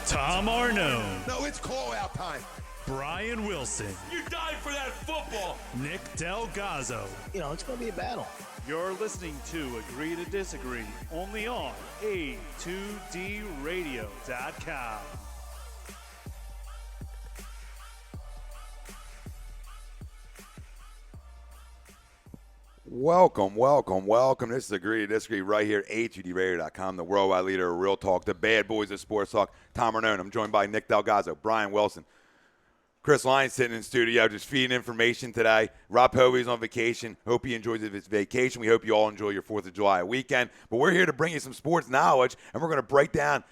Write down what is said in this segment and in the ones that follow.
Tom Arnone. No, it's call-out time. Brian Wilson. You died for that football. Nick Delgazzo. It's going to be a battle. You're listening to Agree to Disagree, only on A2DRadio.com. Welcome. This is Agree to Disagree right here at A2DRadio.com, the worldwide leader of real talk, the bad boys of sports talk. Tom Arnone. I'm joined by Nick Delgazzo, Brian Wilson, Chris Lyons sitting in studio just feeding information today. Rob Hovey's on vacation. Hope he enjoys his vacation. We hope you all enjoy your 4th of July weekend. But we're here to bring you some sports knowledge, and we're going to break down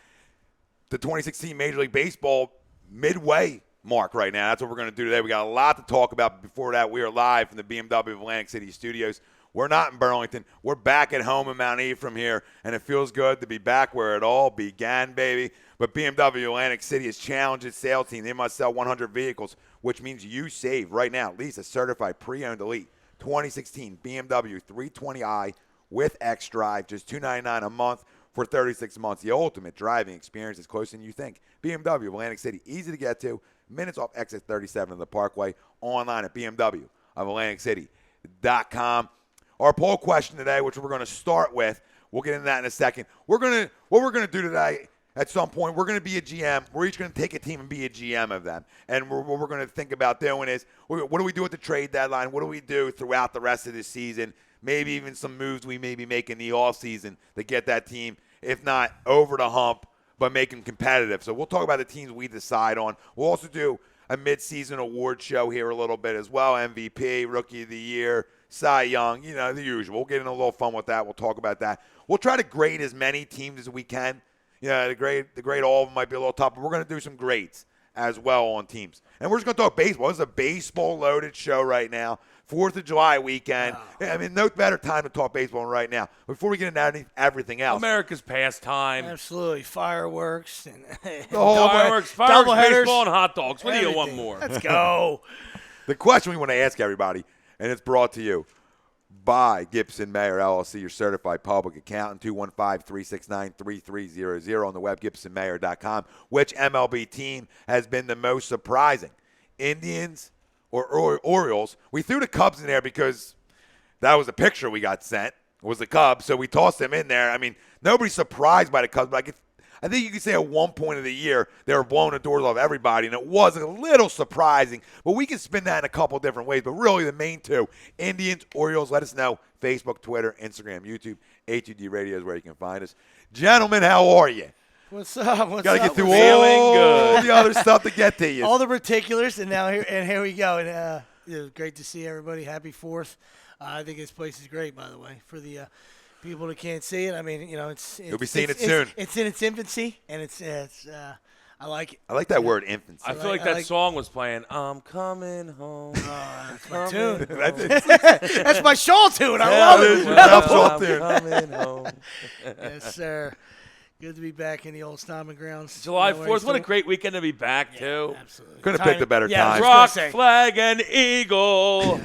the 2016 Major League Baseball midway mark right now. That's what we're going to do today. We got a lot to talk about. Before that, we are live from the BMW Atlantic City studios. We're not in Burlington. We're back at home in Mount Ephraim here, and it feels good to be back where it all began, baby. But BMW Atlantic City has challenged its sales team. They must sell 100 vehicles, which means you save right now at least a certified pre-owned elite 2016 BMW 320i with xDrive, just $299 a month for 36 months. The ultimate driving experience is closer than you think. BMW Atlantic City, easy to get to, minutes off exit 37 of the Parkway, online at bmwofAtlanticCity.com. Our poll question today, which we're going to start with, we'll get into that in a second. What we're going to do today, at some point, we're going to be a GM. We're each going to take a team and be a GM of them. And what we're going to think about doing is, what do we do at the trade deadline? What do we do throughout the rest of the season? Maybe even some moves we maybe make in the offseason to get that team, if not over the hump, but make them competitive. So we'll talk about the teams we decide on. We'll also do a midseason award show here a little bit as well. MVP, Rookie of the Year, Cy Young, the usual. We'll get in a little fun with that. We'll talk about that. We'll try to grade as many teams as we can. The grade all of them might be a little tough, but we're going to do some grades as well on teams. And we're just going to talk baseball. This is a baseball-loaded show right now. 4th of July weekend. Wow. I mean, no better time to talk baseball than right now. Before we get into everything else. America's pastime. Absolutely. Fireworks. And the whole fireworks, baseball, and hot dogs. What do you want more? Let's go. The question we want to ask everybody, and it's brought to you by Gibson Mayer LLC, your certified public accountant, 215-369-3300 on the web, gibsonmayer.com. Which MLB team has been the most surprising? Indians or Orioles? We threw the Cubs in there because that was a picture we got sent. It was the Cubs, so we tossed them in there. I mean, nobody's surprised by the Cubs, but I think you could say at one point of the year they were blowing the doors off everybody, and it was a little surprising. But we can spin that in a couple different ways. But really the main two, Indians, Orioles, let us know. Facebook, Twitter, Instagram, YouTube, A2D Radio is where you can find us. Gentlemen, how are you? What's up? Got to get through all the other stuff to get to you. All the particulars, and here we go. And it was great to see everybody. Happy 4th. I think this place is great, by the way, for the people that can't see it. I mean, it's you'll be seeing it soon. It's in its infancy, and it's I like it. I like that word, infancy. I feel like that song was playing. I'm coming home. That's my tune. That's my shawl tune. I love it. I'm coming home. Yes, sir. Good to be back in the old stomping grounds. July 4th. What a great weekend to be back, too. Absolutely. Couldn't have picked a better time. Rock, flag, and eagle.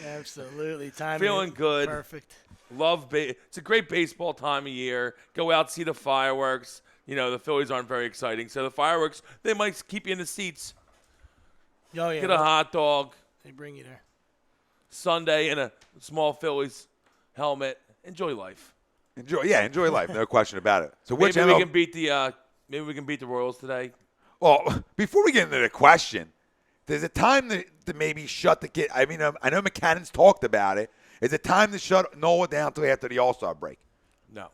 Absolutely. Time Feeling good. Perfect. It's a great baseball time of year. Go out, see the fireworks. The Phillies aren't very exciting. So the fireworks, they might keep you in the seats. Oh, yeah. Get a hot dog. They bring you there. Sunday in a small Phillies helmet. Enjoy life. Enjoy life. No question about it. So maybe we can beat the Royals today. Well, before we get into the question, there's a time to maybe shut the kid. I mean, I know McCannon's talked about it. Is it time to shut Nola down until after the All-Star break? No.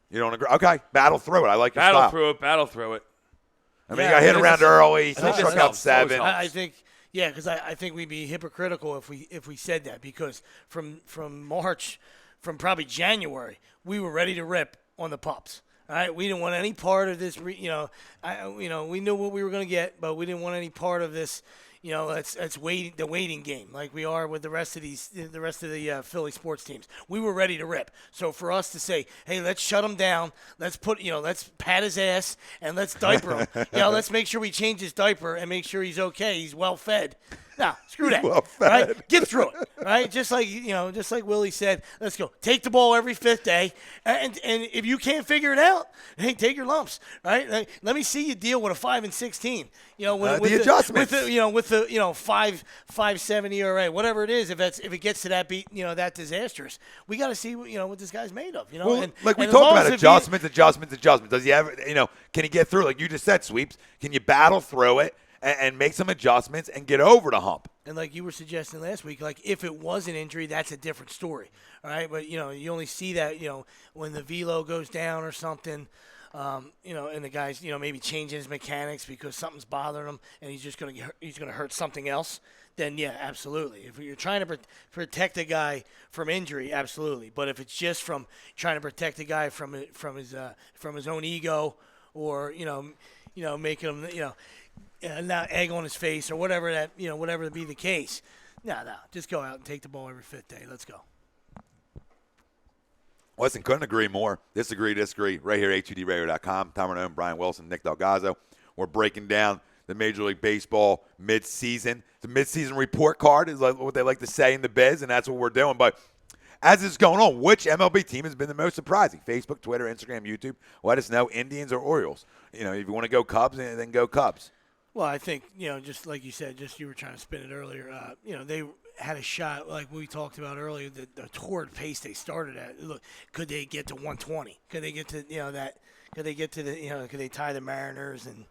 You don't agree? Okay, battle through it. I like your style. Battle through it. I mean, you got hit around early. So struck out 7. I think, because I think we'd be hypocritical if we said that, because from March, from probably January, we were ready to rip on the pups. All right, we didn't want any part of this. We knew what we were going to get, but we didn't want any part of this. Let's wait the waiting game like we are with the rest of the Philly sports teams. We were ready to rip. So for us to say, hey, let's shut him down. Let's let's pat his ass and let's diaper him. Let's make sure we change his diaper and make sure he's okay. He's well fed. No, screw that. Well Right? Get through it. Right? Just like Willie said, let's go. Take the ball every fifth day, and if you can't figure it out, hey, take your lumps. Right? Like, let me see you deal with a 5-16. With the adjustments. with the 5.7 ERA, whatever it is. If it gets to that beat, that disastrous, we got to see what this guy's made of. Well, and, like we and talked as long about as adjustments. Does he have, can he get through? Like you just said, Sweeps. Can you battle through it and make some adjustments and get over the hump? And like you were suggesting last week, like if it was an injury, that's a different story. All right, but you only see that when the velo goes down or something. And the guy's, maybe changing his mechanics because something's bothering him, and he's gonna hurt something else. Then yeah, absolutely. If you're trying to protect a guy from injury, absolutely. But if it's just from trying to protect a guy from his own ego, or making him not egg on his face or whatever whatever be the case, no, just go out and take the ball every fifth day. Let's go. Listen, couldn't agree more. Disagree. Right here, HUDRadio.com. Tom Renone, Brian Wilson, Nick Delgazzo. We're breaking down the Major League Baseball midseason. The midseason report card is like what they like to say in the biz, and that's what we're doing. But as this is going on, which MLB team has been the most surprising? Facebook, Twitter, Instagram, YouTube. Let us know, Indians or Orioles. If you want to go Cubs, then go Cubs. Well, I think, just like you said, you were trying to spin it earlier, they had a shot, like we talked about earlier, the torrid pace they started at. Look, could they get to 120? Could they get to, could they get to could they tie the Mariners and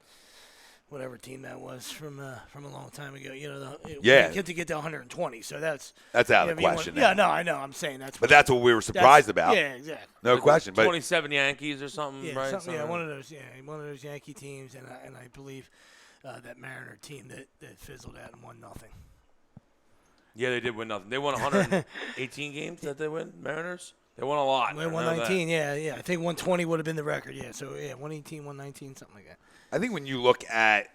whatever team that was from a long time ago? Get to 120. So that's out of the question. Yeah, no, I know. I'm saying that's. But that's what we were surprised about. Yeah, exactly. No question. But 27 Yankees or something, right? One of those Yankee teams, and I believe that Mariner team that fizzled out and won nothing. Yeah, they did win nothing. They won 118 games that they win, Mariners? They won a lot. They won 119, yeah. I think 120 would have been the record, yeah. So, 118, 119, something like that. I think when you look at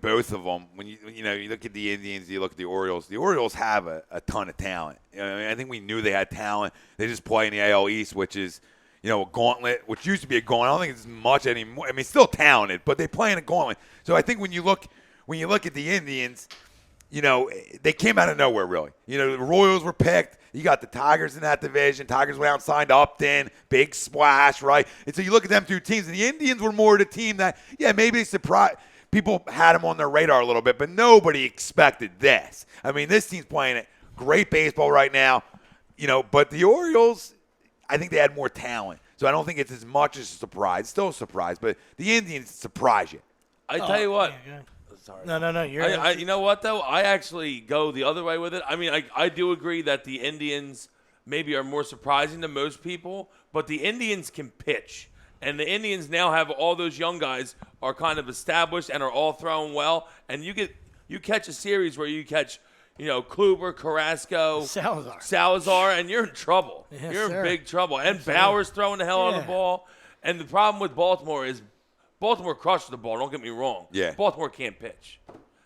both of them, you look at the Indians, you look at the Orioles have a ton of talent. I think we knew they had talent. They just play in the AL East, which is, a gauntlet, which used to be a gauntlet. I don't think it's much anymore. I mean, still talented, but they play in a gauntlet. So I think when you look at the Indians, they came out of nowhere, really. The Royals were picked. You got the Tigers in that division. Tigers went out and signed Upton. Big splash, right? And so you look at them two teams, and the Indians were more the team that, maybe they surprised. People had them on their radar a little bit, but nobody expected this. I mean, this team's playing great baseball right now, but the Orioles, I think they had more talent. So I don't think it's as much as a surprise. It's still a surprise, but the Indians surprise you. I tell you what. Yeah. Sorry. No. You know what, though? I actually go the other way with it. I mean, I do agree that the Indians maybe are more surprising to most people, but the Indians can pitch. And the Indians now have all those young guys are kind of established and are all throwing well. And you catch a series where you catch, Kluber, Carrasco, Salazar, and you're in trouble. Yes, you're in big trouble. And Absolutely. Bauer's throwing the hell out of the ball. And the problem with Baltimore is Baltimore crushes the ball. Don't get me wrong. Yeah. Baltimore can't pitch,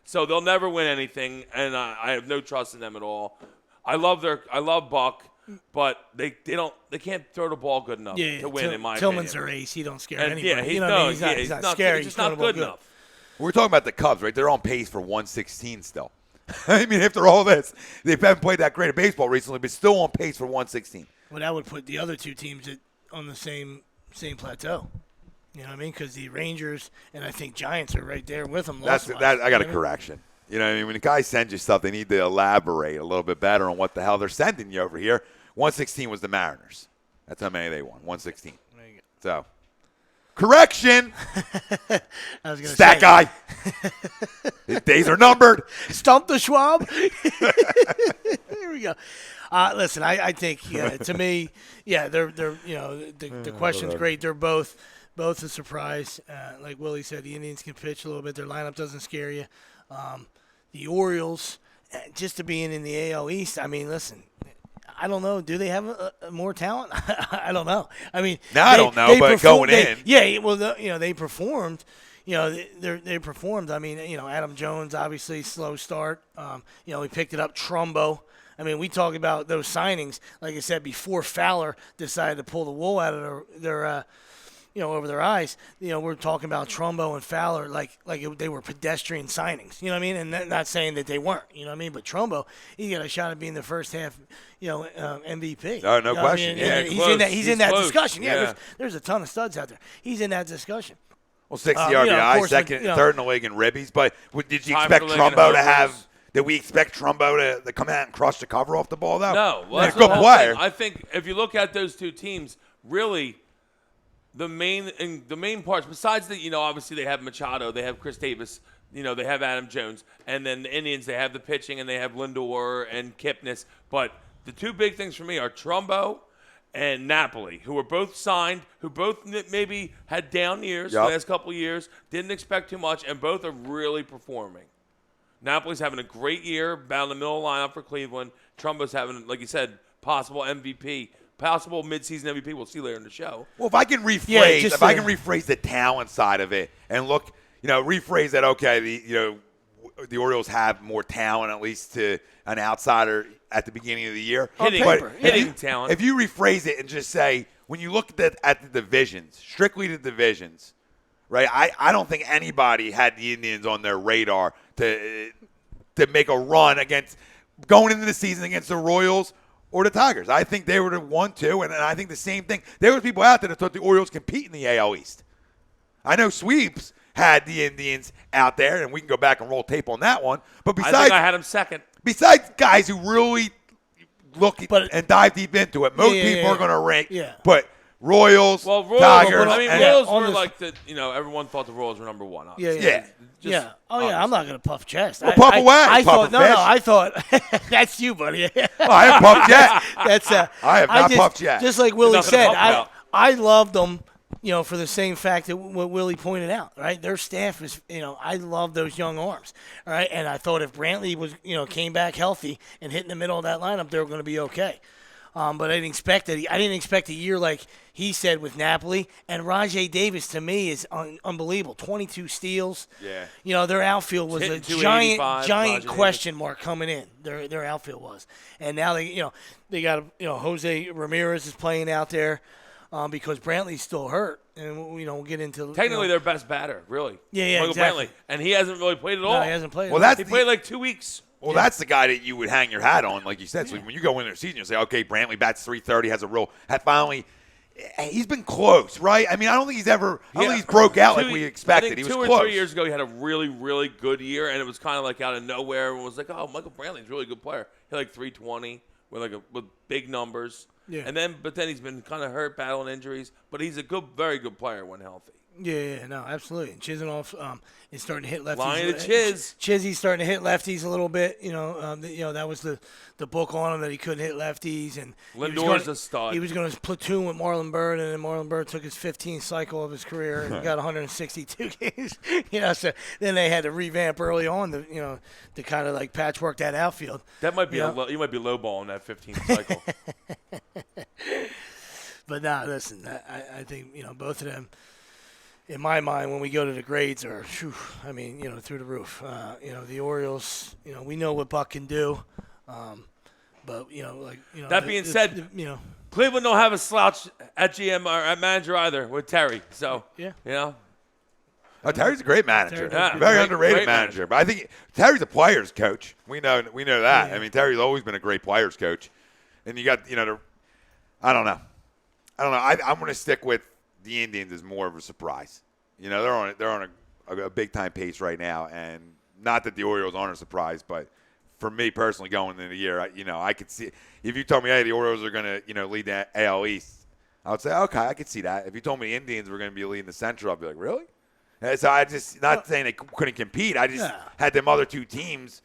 so they'll never win anything, and I have no trust in them at all. I love Buck, but they can't throw the ball good enough to win. In my Tillman's opinion. their ace. He don't scare And, anybody. He's not scary. He's just not good enough. We're talking about the Cubs, right? They're on pace for 116 still. I mean, after all this, they haven't played that great of baseball recently, but still on pace for 116. Well, that would put the other two teams on the same plateau. You know what I mean? Because the Rangers and I think Giants are right there with them. I got a correction. You know what I mean? When the guy sends you stuff, they need to elaborate a little bit better on what the hell they're sending you over here. 116 was the Mariners. That's how many they won. 116. There you go. So, correction. I was going to Stat say. guy. His days are numbered. Stump the Schwab. Here we go. Listen, I think to me, they're the question's great. They're both a surprise. Like Willie said, the Indians can pitch a little bit. Their lineup doesn't scare you. The Orioles, just to being in the AL East. I mean, listen, I don't know. Do they have more talent? I don't know. I mean, I don't know, but going in, they performed. They performed. I mean, Adam Jones, obviously, slow start. We picked it up. Trumbo. I mean, we talk about those signings, like I said, before Fowler decided to pull the wool out of their over their eyes. We're talking about Trumbo and Fowler like they were pedestrian signings. You know what I mean? And not saying that they weren't. You know what I mean? But Trumbo, he got a shot at being the first half, MVP. No question. Yeah, he's in that close. discussion. Yeah, Yeah. there's a ton of studs out there. He's in that discussion. Well, 60 of RBI, course, second, third in the league in ribbies. But did you Tied expect for the league in Trumbo to home have? runs. Did we expect Trumbo to come out and crush the cover off the ball though? No, well, he's that's a good the whole player. thing. I think if you look at those two teams, really, the main parts besides the obviously they have Machado, they have Chris Davis, they have Adam Jones, and then the Indians they have the pitching and they have Lindor and Kipnis. But the two big things for me are Trumbo and Napoli, who were both signed, who both maybe had down years the last couple of years, didn't expect too much, and both are really performing. Napoli's having a great year, about in the middle of the lineup for Cleveland. Trumbo's having, like you said, possible MVP, possible midseason MVP. We'll see later in the show. Well, if I can rephrase, I can rephrase the talent side of it and look, rephrase that. Okay, the Orioles have more talent, at least to an outsider at the beginning of the year. Hitting talent. If you rephrase it and just say, when you look at the divisions, strictly the divisions, right? I don't think anybody had the Indians on their radar to make a run against going into the season against the Royals or the Tigers. I think they were the 1-2, and I think the same thing. There was people out there that thought the Orioles compete in the AL East. I know Sweeps had the Indians out there, and we can go back and roll tape on that one. But besides, I think I had them second. Besides guys who really look and dive deep into it, most people are going to rank. Yeah. But Royals, Royals, Tigers. Royals were like the, everyone thought the Royals were number one. Yeah. Just I'm not gonna puff chest. Well, puff away. I puff thought I thought that's you, buddy. Well, I haven't puffed yet. That's I have not puffed yet. Just like Willie Nothing to said, puff about. I loved them. For the same fact that what Willie pointed out, right? Their staff is, I love those young arms, all right? And I thought if Brantley was, came back healthy and hit in the middle of that lineup, they were going to be okay. But I didn't expect that. I didn't expect a year like he said with Napoli. And Rajai Davis, to me, is unbelievable. 22 steals. Yeah. Their outfield was a giant question mark coming in. Their outfield was. And now they got Jose Ramirez is playing out there because Brantley's still hurt. And, we'll get into technically their best batter, really. Yeah, Michael exactly. Brantley. And he hasn't really played at all. No, he hasn't played. Well, he played like 2 weeks. Well, that's the guy that you would hang your hat on, like you said. So when you go into the season, you say, okay, Brantley bats 330, he's been close, right? I mean, I don't think he's broke out like we expected. He was close. 2 or 3 years ago, he had a really, really good year, and it was kind of like out of nowhere. Everyone was like, oh, Michael Brantley's a really good player. He had like 320 with big numbers. Yeah. But then he's been kind of hurt, battling injuries. But he's a very good player when healthy. Yeah, no, absolutely. And Chisholm is starting to hit lefties. Lion to Chiz. Chizzy's starting to hit lefties a little bit. That was the book on him that he couldn't hit lefties. And Lindor's a stud. He was going to platoon with Marlon Byrd, and then Marlon Byrd took his 15th cycle of his career and got 162 games. So then they had to revamp early on to kind of like patchwork that outfield. That might be you might be lowballing that 15th cycle. But listen, I think both of them. In my mind, when we go to the grades, are through the roof. The Orioles, we know what Buck can do, but That being said, Cleveland don't have a slouch at GM or at manager either with Terry. So yeah. Terry's a great manager, Terry, very great underrated manager. But I think Terry's a players coach. We know that. Yeah. I mean, Terry's always been a great players coach, and you got I don't know. I'm going to stick with the Indians is more of a surprise. They're on a big time pace right now, and not that the Orioles aren't a surprise, but for me personally, going into the year, I could see if you told me, hey, the Orioles are going to lead the AL East, I would say, okay, I could see that. If you told me the Indians were going to be leading the Central, I'd be like, really? And so I just not saying they couldn't compete. I just had them other two teams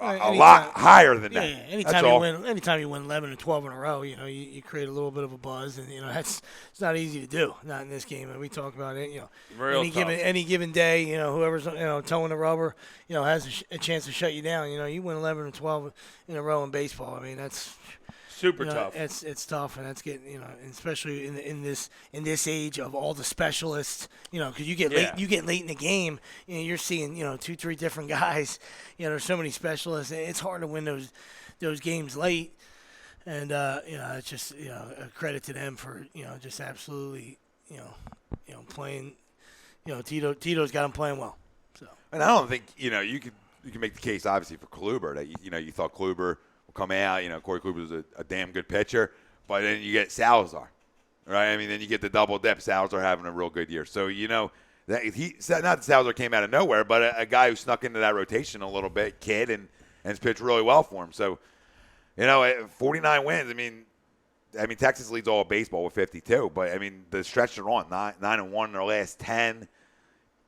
a lot higher than that. Yeah, anytime you win 11 or 12 in a row, you create a little bit of a buzz, and it's not easy to do. Not in this game. And we talk about it. Any given day, whoever's towing the rubber, has a chance to shut you down. You win 11 or 12 in a row in baseball. I mean, that's super tough. It's tough, and that's getting especially in this age of all the specialists. Because you get late in the game, you're seeing 2-3 different guys. There's so many specialists. It's hard to win those games late, and it's just a credit to them for just absolutely playing. Tito's got him playing well. So. And I don't think you can make the case obviously for Kluber that you thought Kluber would come out. Corey Kluber was a damn good pitcher, but then you get Salazar, right? I mean, then you get the double dip. Salazar having a real good year. So that not that Salazar came out of nowhere, but a guy who snuck into that rotation a little bit, kid, and has pitched really well for him. So 49 wins. I mean, Texas leads all of baseball with 52, but I mean the stretch they're on 9-1 in their last 10.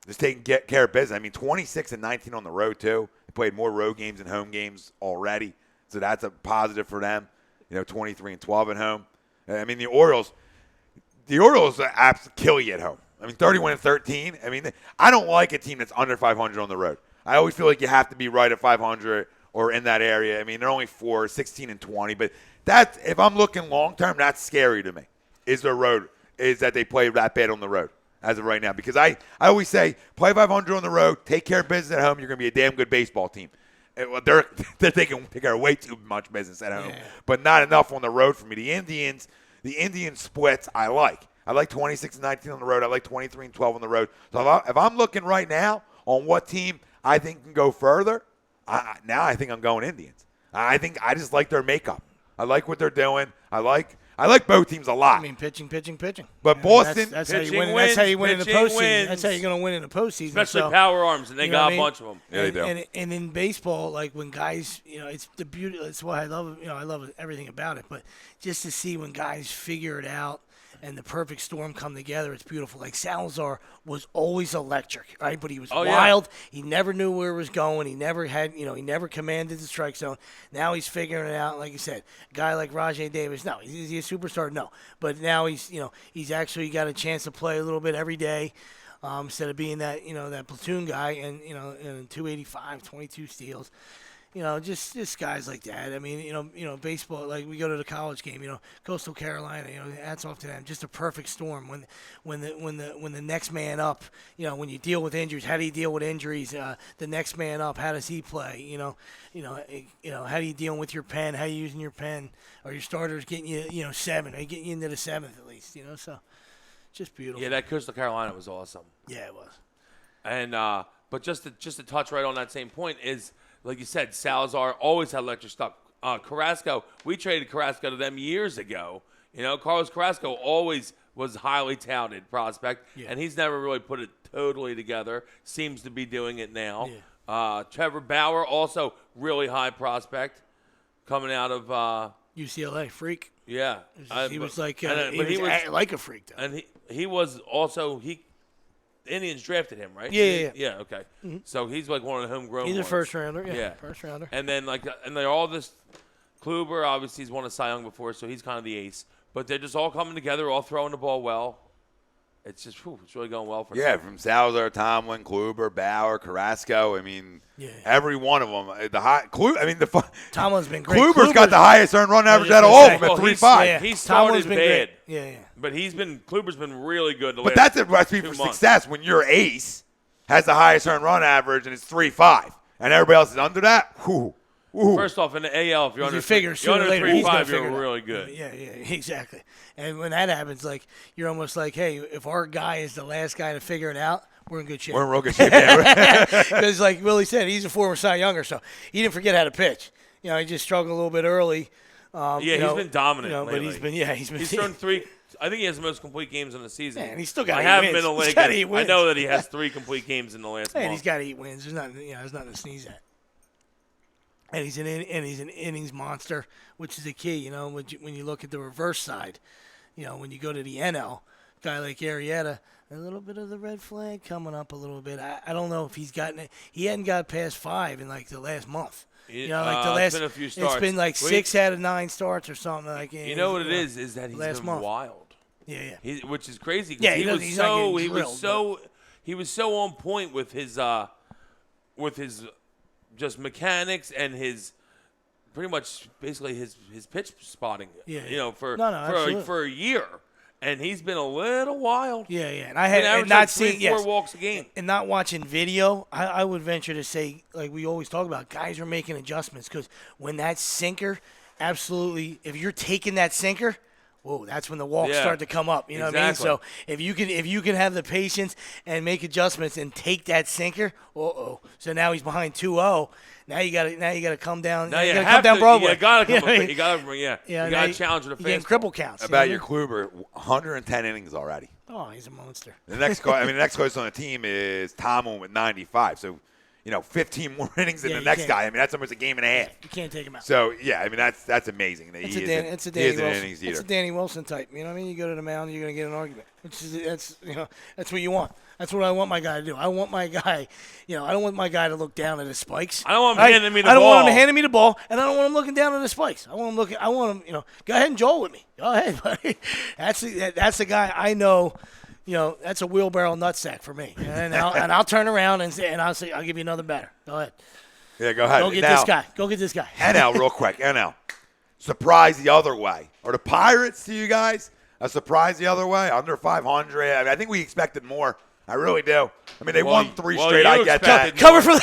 Just taking care of business. I mean, 26-19 on the road, too. They played more road games than home games already. So that's a positive for them. 23-12 at home. I mean, the Orioles absolutely kill you at home. I mean, 31-13. I mean, I don't like a team that's under 500 on the road. I always feel like you have to be right at 500 or in that area. I mean, they're only 16-20. But if I'm looking long-term, that's scary to me, is that they play that bad on the road. As of right now, because I always say, play 500 on the road, take care of business at home, you're going to be a damn good baseball team. They're taking care of way too much business at home, but not enough on the road for me. The Indian splits I like. I like 26-19 on the road. I like 23-12 on the road. So if I'm looking right now on what team I think can go further, I think I'm going Indians. I just like their makeup. I like what they're doing. I like both teams a lot. I mean, pitching. But Boston, that's how you win. win. That's how you win in the postseason. Wins. That's how you're going to win in the postseason. Especially power arms, and they got a bunch of them. Yeah, they do. And in baseball, like when guys, it's the beauty. It's why I love. I love everything about it. But just to see when guys figure it out and the perfect storm come together, it's beautiful. Like Salazar was always electric, right? But he was wild. Yeah. He never knew where it was going. He never had, he never commanded the strike zone. Now he's figuring it out. Like you said, a guy like Rajay Davis, no, is he a superstar? No. But now he's actually got a chance to play a little bit every day. Instead of being that, that platoon guy and 285, 22 steals. Just guys like that. I mean, baseball. Like we go to the college game. Coastal Carolina. Hats off to them. Just a perfect storm. When the next man up. When you deal with injuries, how do you deal with injuries? The next man up, how does he play? How do you deal with your pen? How are you using your pen? Or your starters getting you, 7? Are you getting you into the 7th at least? So just beautiful. Yeah, that Coastal Carolina was awesome. Yeah, it was. And but just to touch right on that same point is. Like you said, Salazar always had electric stuff. Carrasco, we traded Carrasco to them years ago. Carlos Carrasco always was highly touted prospect, and he's never really put it totally together. Seems to be doing it now. Yeah. Trevor Bauer, also really high prospect, coming out of UCLA, freak. Yeah, he was like he was like a freak, though. And he was also the Indians drafted him, right? Yeah. Okay. Mm-hmm. So he's like one of the homegrown. He's ones. a first rounder. Yeah, first rounder. And then and they're all this. Kluber obviously he's won a Cy Young before, so he's kind of the ace. But they're just all coming together, all throwing the ball well. It's just it's really going well for them. Yeah, from Salazar, Tomlin, Kluber, Bauer, Carrasco. I mean, every one of them. Tomlin's been great. Kluber's got the highest earned run average out of all of them at 3.5. Yeah, he started bad. Great. Yeah. But Kluber's been really good. But that's a recipe for success when your ace has the highest earned run average and it's 3.5, and everybody else is under that. Whew. First off, in the AL, if you're under 3.5, you're really good. Yeah, exactly. And when that happens, like you're almost like, hey, if our guy is the last guy to figure it out, we're in good shape. We're in real good shape. Because, like Willie said, he's a former Cy Younger, so he didn't forget how to pitch. He just struggled a little bit early. He's been dominant lately. But he's thrown 3. I think he has the most complete games in the season. And he's still got 8 wins. I haven't been a league. I know that he has 3 complete games in the last month. And he's got 8 wins. There's nothing to sneeze at. And he's an innings monster, which is the key. When you look at the reverse side, when you go to the NL, guy like Arrieta, a little bit of the red flag coming up a little bit. I don't know if he's gotten it. He hadn't got past 5 in like the last month. The last. It's been a few starts. It's been like 6 out of 9 starts or something like. You know what it is that he's been wild. Yeah. Which is crazy. Yeah, he was so on point with his just mechanics and his pretty much basically his pitch spotting. For a year. And he's been a little wild. Yeah. And I had not seen 4 walks a game. And not watching video, I would venture to say, like we always talk about, guys are making adjustments because when that sinker, absolutely, if you're taking that sinker, whoa, that's when the walks Yeah. start to come up. You know what I mean? Exactly. So if you can have the patience and make adjustments and take that sinker, so now he's behind 2-0. Now you gotta come down. Now you you gotta have come down to. Broadway. You gotta come. You know what I mean? You gotta. Yeah. Yeah, You now gotta challenge with a you're getting fastball. cripple counts. About you your know? Kluber, 110 innings already. Oh, he's a monster. The next closest on the team is Tomlin with 95. So, 15 more innings than Yeah, the you next can't. guy. I mean, that's almost a game and a half. You can't take him out. So, yeah, I mean, that's amazing. That It's he a isn't Danny an Wilson. innings It's eater. a Danny Wilson type. You know what I mean? You go to the mound, you're gonna get an argument. That's what you want. That's what I want my guy to do. I want my guy. I don't want my guy to look down at his spikes. I don't want him handing me the I don't want ball. him handing me the ball, and I don't want him looking down at his spikes. I want him. Go ahead and Joel with me. Go ahead, buddy. That's the guy I know. That's a wheelbarrow nutsack for me. And I'll turn around and I'll say, I'll give you another batter. Go ahead. Yeah, go ahead. Go get Now, this guy. Go get this guy. NL, real quick. NL. Surprise the other way. Are the Pirates to you guys a surprise the other way? Under 500. I think we expected more. I really do. I mean, they won 3 straight. you I get that. expected Cover more.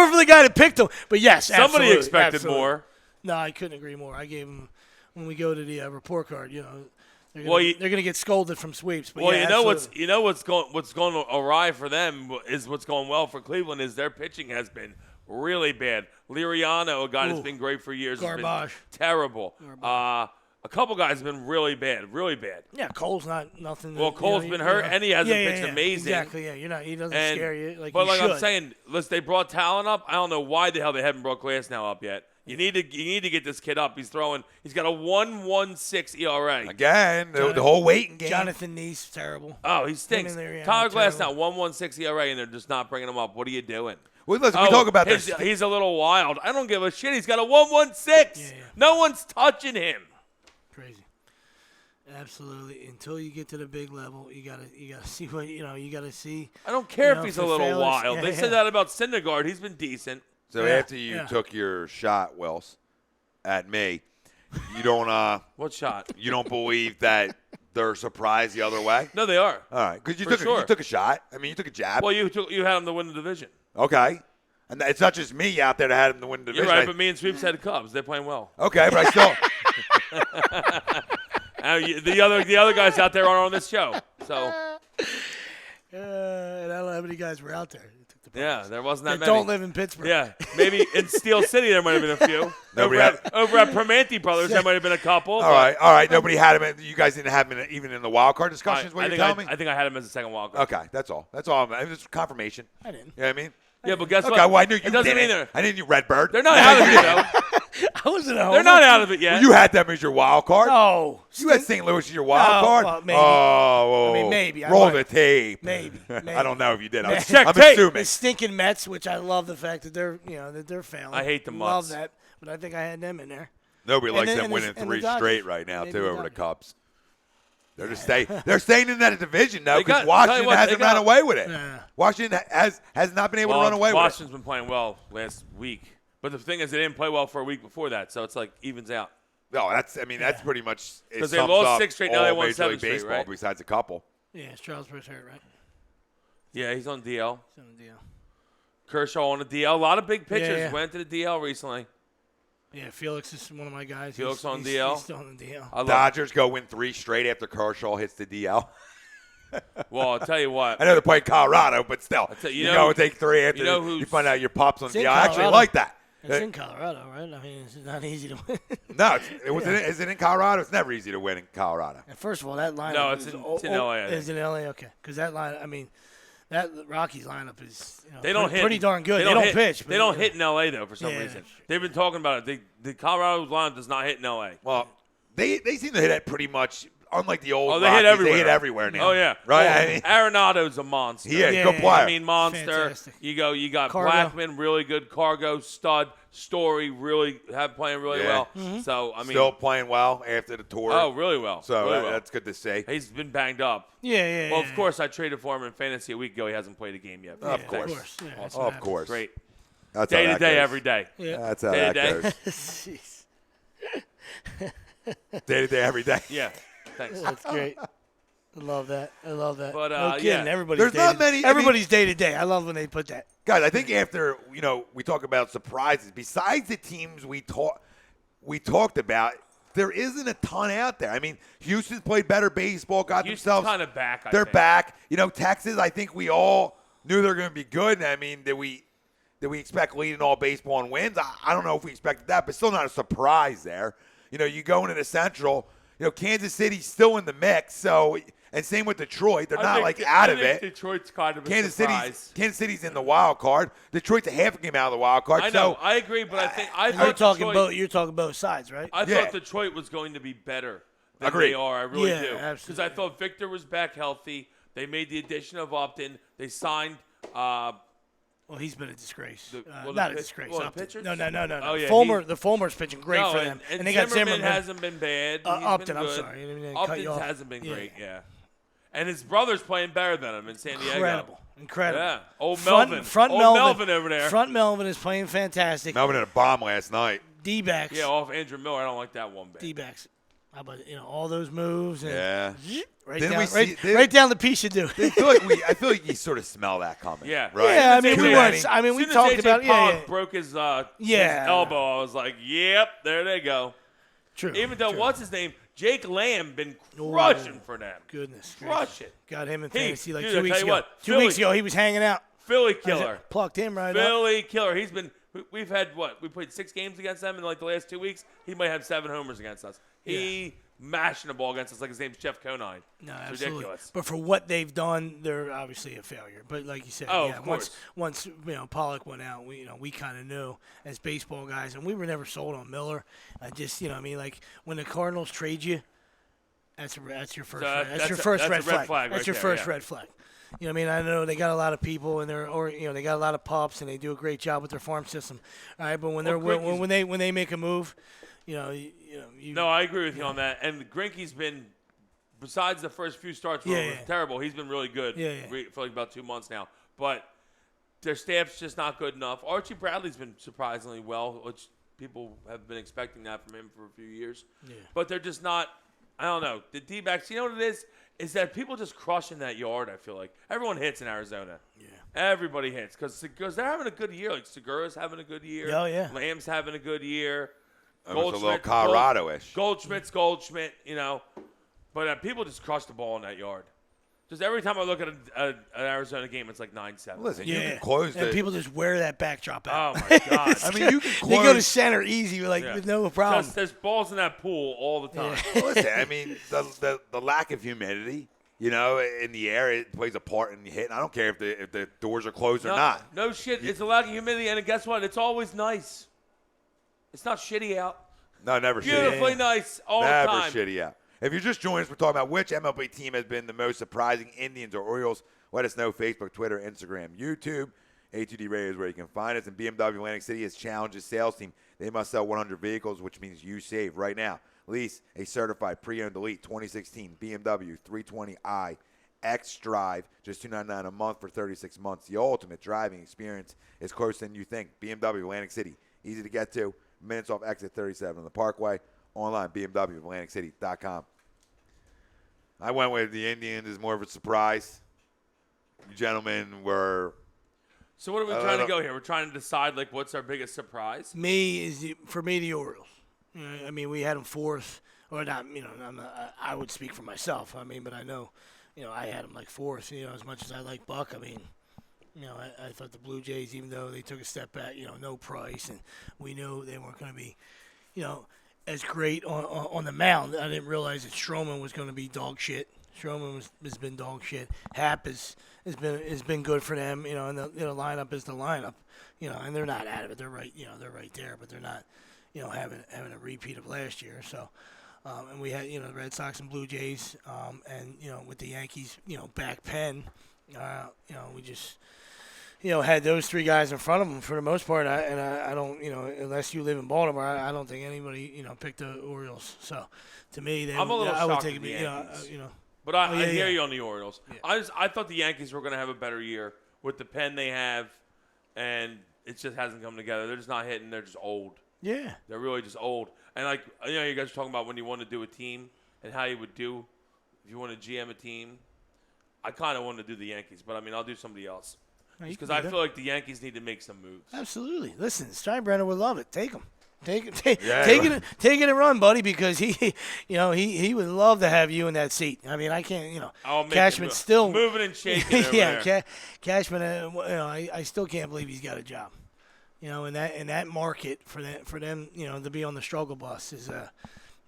for the guy that picked him. But yes, Somebody absolutely, expected absolutely. more. No, I couldn't agree more. I gave him when we go to the report card. They're Well, gonna get scolded from sweeps. But Well, yeah, what's going awry for them is what's going well for Cleveland is their pitching has been really bad. Liriano, a guy that's been great for years, has Garbage. been terrible. A couple guys have been really bad. Yeah, Cole's not nothing. Well, Cole's been hurt, and he hasn't pitched amazing. Exactly. Yeah, he doesn't scare you like but he like should. I'm saying, listen, they brought Talon up. I don't know why the hell they haven't brought Glasnow up yet. You need to get this kid up. He's got a 1.16 ERA. Again, the whole waiting game. Jonathan Neese, terrible. Oh, he stinks. Him in there, yeah, Tyler terrible. Glasnow, 1.16 ERA, and they're just not bringing him up. What are you doing? Well, listen, we talk about this. He's a little wild. I don't give a shit. He's got a 1.16. Yeah. No one's touching him. Crazy. Absolutely. Until you get to the big level, you gotta see what you gotta see. I don't care if know, he's a for little failures. wild. Yeah, They yeah. said that about Syndergaard. He's been decent. So Yeah, after you yeah. took your shot, Wells, at me, you don't What shot? you don't believe that they're surprised the other way? No, they are. All right, because you For sure. took a shot. I mean, you took a jab. Well, you had him to win the division. Okay. And it's not just me out there that had him to win the division. You're right, but me and Sweeps had the Cubs. They're playing well. Okay, but I still. The other guys out there aren't on this show. So And I don't know how many guys were out there. yeah, there wasn't that That many. don't live in Pittsburgh. Yeah, maybe in Steel City there might have been a few. Nobody over at Permanente Brothers there might have been a couple. All right. Nobody had him. You guys didn't have him even in the wild card discussions. What I you're think telling me? I think I had him as a second wild card. Okay, that's all. That's all. It's confirmation. I didn't. You know what I mean? Yeah, but guess Okay, what? well, I knew you It doesn't didn't. mean I didn't. You Redbird. they're not out of it though. I wasn't home. They're not out of it yet. You had them as your wild card. No. You had St. Louis as your wild card. well, maybe. Oh, I mean, maybe. I Roll might- the tape. Maybe. I don't know if you did. I'm, Let's check I'm tape. assuming. The stinking Mets, which I love the fact that they're failing. I hate the Love Mets. that, but I think I had them in there. Nobody And likes then- them and the- winning and the 3 Dodgers. straight right now Maybe too the over the Dodgers. Cubs. They're just staying. They're staying in that division now They got- because tell you Washington what, hasn't they got- run away with it. Yeah. Washington has not been able to run away with it. Washington's been playing well last week. But the thing is, they didn't play well for a week before that, so it's like evens out. No, that's pretty much it 'Cause they sums lost up 6 straight, now they all won Major 7 League straight, Baseball right? besides a couple. Yeah, Strasburg's hurt, right? Yeah, he's on DL. He's on the deal. Kershaw on the DL. A lot of big pitchers Yeah. went to the DL recently. Yeah, Felix is one of my guys. Felix on he's, DL? He's still on the DL. I love. Dodgers go win 3 straight after Kershaw hits the DL. Well, I'll tell you what. I know they're playing Colorado, but still, tell you, you you go know- and take 3 after you know you who's- find out your pop's on It's in DL. I actually Colorado. like that. It's in Colorado, right? I mean, it's not easy to win. No, is it in Colorado? It's never easy to win in Colorado. And first of all, that lineup. No, it's is in LA, I think. It's in LA, okay. Because that line, I mean, that Rockies lineup is They don't hit. pretty darn good. They don't don't hit, pitch. They don't hit in LA though for some Yeah, reason. that's true. They've been talking about it. The Colorado line does not hit in LA. Well, they seem to hit it pretty much, unlike the old Oh, they Rockies, hit everywhere. They hit everywhere now. Oh yeah, Right? Well, I mean, Arenado's a monster. he is. Yeah, Good yeah, player. I mean, monster. Fantastic. You got Cargo. Blackman, really good. Cargo, stud. Story, really playing really Yeah. well. Mm-hmm. So I mean, Still playing well after the tour. oh, really well. So really well. that's good to see. He's been banged up. Yeah. Well, of course, I traded for him in fantasy a week ago. He hasn't played a game yet. Of Yeah, course. Yeah, that's what Of happens. course. Great. That's Day how to that day, goes. every day. Yeah. That's how Day to that day. goes. Jeez. Day to day, every day. Yeah. Thanks. That's great. I love that. But, no kidding. yeah. Everybody's There's day not to- many- I mean- Everybody's day to day. I love when they put that. Guys, I think after, we talk about surprises, besides the teams we talked about, there isn't a ton out there. I mean, Houston's played better baseball, got Houston's themselves kind of back. they're I think. back. You know, Texas, I think we all knew they were going to be good. I mean, did we expect leading all baseball and wins? I don't know if we expected that, but still not a surprise there. You know, you go into the Central, you know, Kansas City's still in the mix. So, and same with Detroit. They're not like out of it. Detroit's kind of a surprise. Kansas City's in the wild card. Detroit's a half a game out of the wild card. I know. I agree, but I think you're talking both sides, right? I thought Detroit was going to be better than they are. I really do. Because I thought Victor was back healthy. They made the addition of Upton. They signed. Well, he's been a disgrace. Not a disgrace. Well, pitchers? No. Oh, yeah, the Fulmer's pitching great for them, and they got Zimmerman Zimmerman. hasn't been bad. Upton, I'm sorry, Upton hasn't been great. Yeah, and his brother's playing better than him in San Diego. Incredible. Yeah, old Melvin over there. Front Melvin is playing fantastic. Melvin had a bomb last night. D-backs. Yeah, off Andrew Miller. I don't like that one bit. D-backs. How about all those moves? And right down the piece you do. I feel like you sort of smell that coming. Yeah, right. Yeah, I mean, we talked about broke his elbow. I was like, yep, there they go. True. Even though what's his name, Jake Lamb, been crushing for them. Goodness, crushing. Got him in fantasy like 2 I'll weeks tell you ago. what, 2 weeks ago, he was hanging out. Philly killer. Plucked him right Philly killer. He's been. We've had we played 6 games against them in like the last 2 weeks. He might have 7 homers against us. He mashing the ball against us like his name's Jeff Conine. No, it's absolutely. Ridiculous. But for what they've done, they're obviously a failure. But like you said, of course. once Pollock went out, we kind of knew as baseball guys, and we were never sold on Miller. Like when the Cardinals trade you, that's your first red flag. That's your first red flag. You know what I mean? I know they got a lot of people and they got a lot of pups and they do a great job with their farm system. All right, but when they make a move, No, I agree with you on that. And Greinke's been, besides the first few starts were terrible, he's been really good for like about 2 months now. But their staff's just not good enough. Archie Bradley's been surprisingly well, which people have been expecting that from him for a few years. Yeah. But they're just not. I don't know. The D-backs, you know what it is? Is that people just crushing that yard, I feel like. Everyone hits in Arizona. Yeah. Everybody hits because they're having a good year. Like Segura's having a good year. Oh, yeah. Lamb's having a good year. It was a little Colorado-ish. Goldschmidt, But people just crush the ball in that yard. Just every time I look at an Arizona game, it's like 9-7. Listen, you can close and people just wear that backdrop out. Oh, my God. I mean, you can close. They go to center easy with no problem. Just, there's balls in that pool all the time. Yeah. Listen, I mean, the lack of humidity, in the air, it plays a part in the hit. And I don't care if the doors are closed or not. No shit. It's a lack of humidity, and guess what? It's always nice. It's not shitty out. No, never shitty. Beautifully nice all the time. Never shitty out. If you're just joining us, we're talking about which MLB team has been the most surprising, Indians or Orioles. Let us know. Facebook, Twitter, Instagram, YouTube. A2D Radio is where you can find us. And BMW Atlantic City has challenged its sales team. They must sell 100 vehicles, which means you save right now. Lease a certified pre-owned elite 2016 BMW 320i X Drive, just $299 a month for 36 months. The ultimate driving experience is closer than you think. BMW Atlantic City, easy to get to. Minutes off exit 37 on the Parkway. Online, BMWAtlanticCity.com. I went with the Indians as more of a surprise. You gentlemen were. So what are we trying to go here? We're trying to decide what's our biggest surprise. For me, the Orioles. I mean, we had them fourth, or not. I would speak for myself. I mean, but I know, I had them fourth. As much as I like Buck, I mean. I thought the Blue Jays, even though they took a step back, no Price, and we knew they weren't going to be, as great on the mound. I didn't realize that Stroman was going to be dog shit. Stroman has been dog shit. Happ has been good for them, and the lineup is the lineup, and they're not out of it. They're right, they're right there, but they're not, having a repeat of last year. So, and we had, the Red Sox and Blue Jays, and with the Yankees, back pen, we just. Had those three guys in front of them for the most part. I don't, unless you live in Baltimore, I don't think anybody, picked the Orioles. So, to me, I'm a little I would shocked take at the it. Yankees. But I hear you on the Orioles. Yeah. I thought the Yankees were going to have a better year with the pen they have, and it just hasn't come together. They're just not hitting. They're just old. Yeah. They're really just old. And you guys are talking about when you want to do a team and how you would do if you want to GM a team. I kind of want to do the Yankees, but I'll do somebody else. Because I feel like the Yankees need to make some moves. Absolutely. Listen, Steinbrenner would love it. Take them. Take Yeah, it and run, buddy, because he would love to have you in that seat. I mean, I can't, I'll make Cashman's him still moving and shaking. Over yeah, there. Cashman. I still can't believe he's got a job. In that market for them, to be on the struggle bus is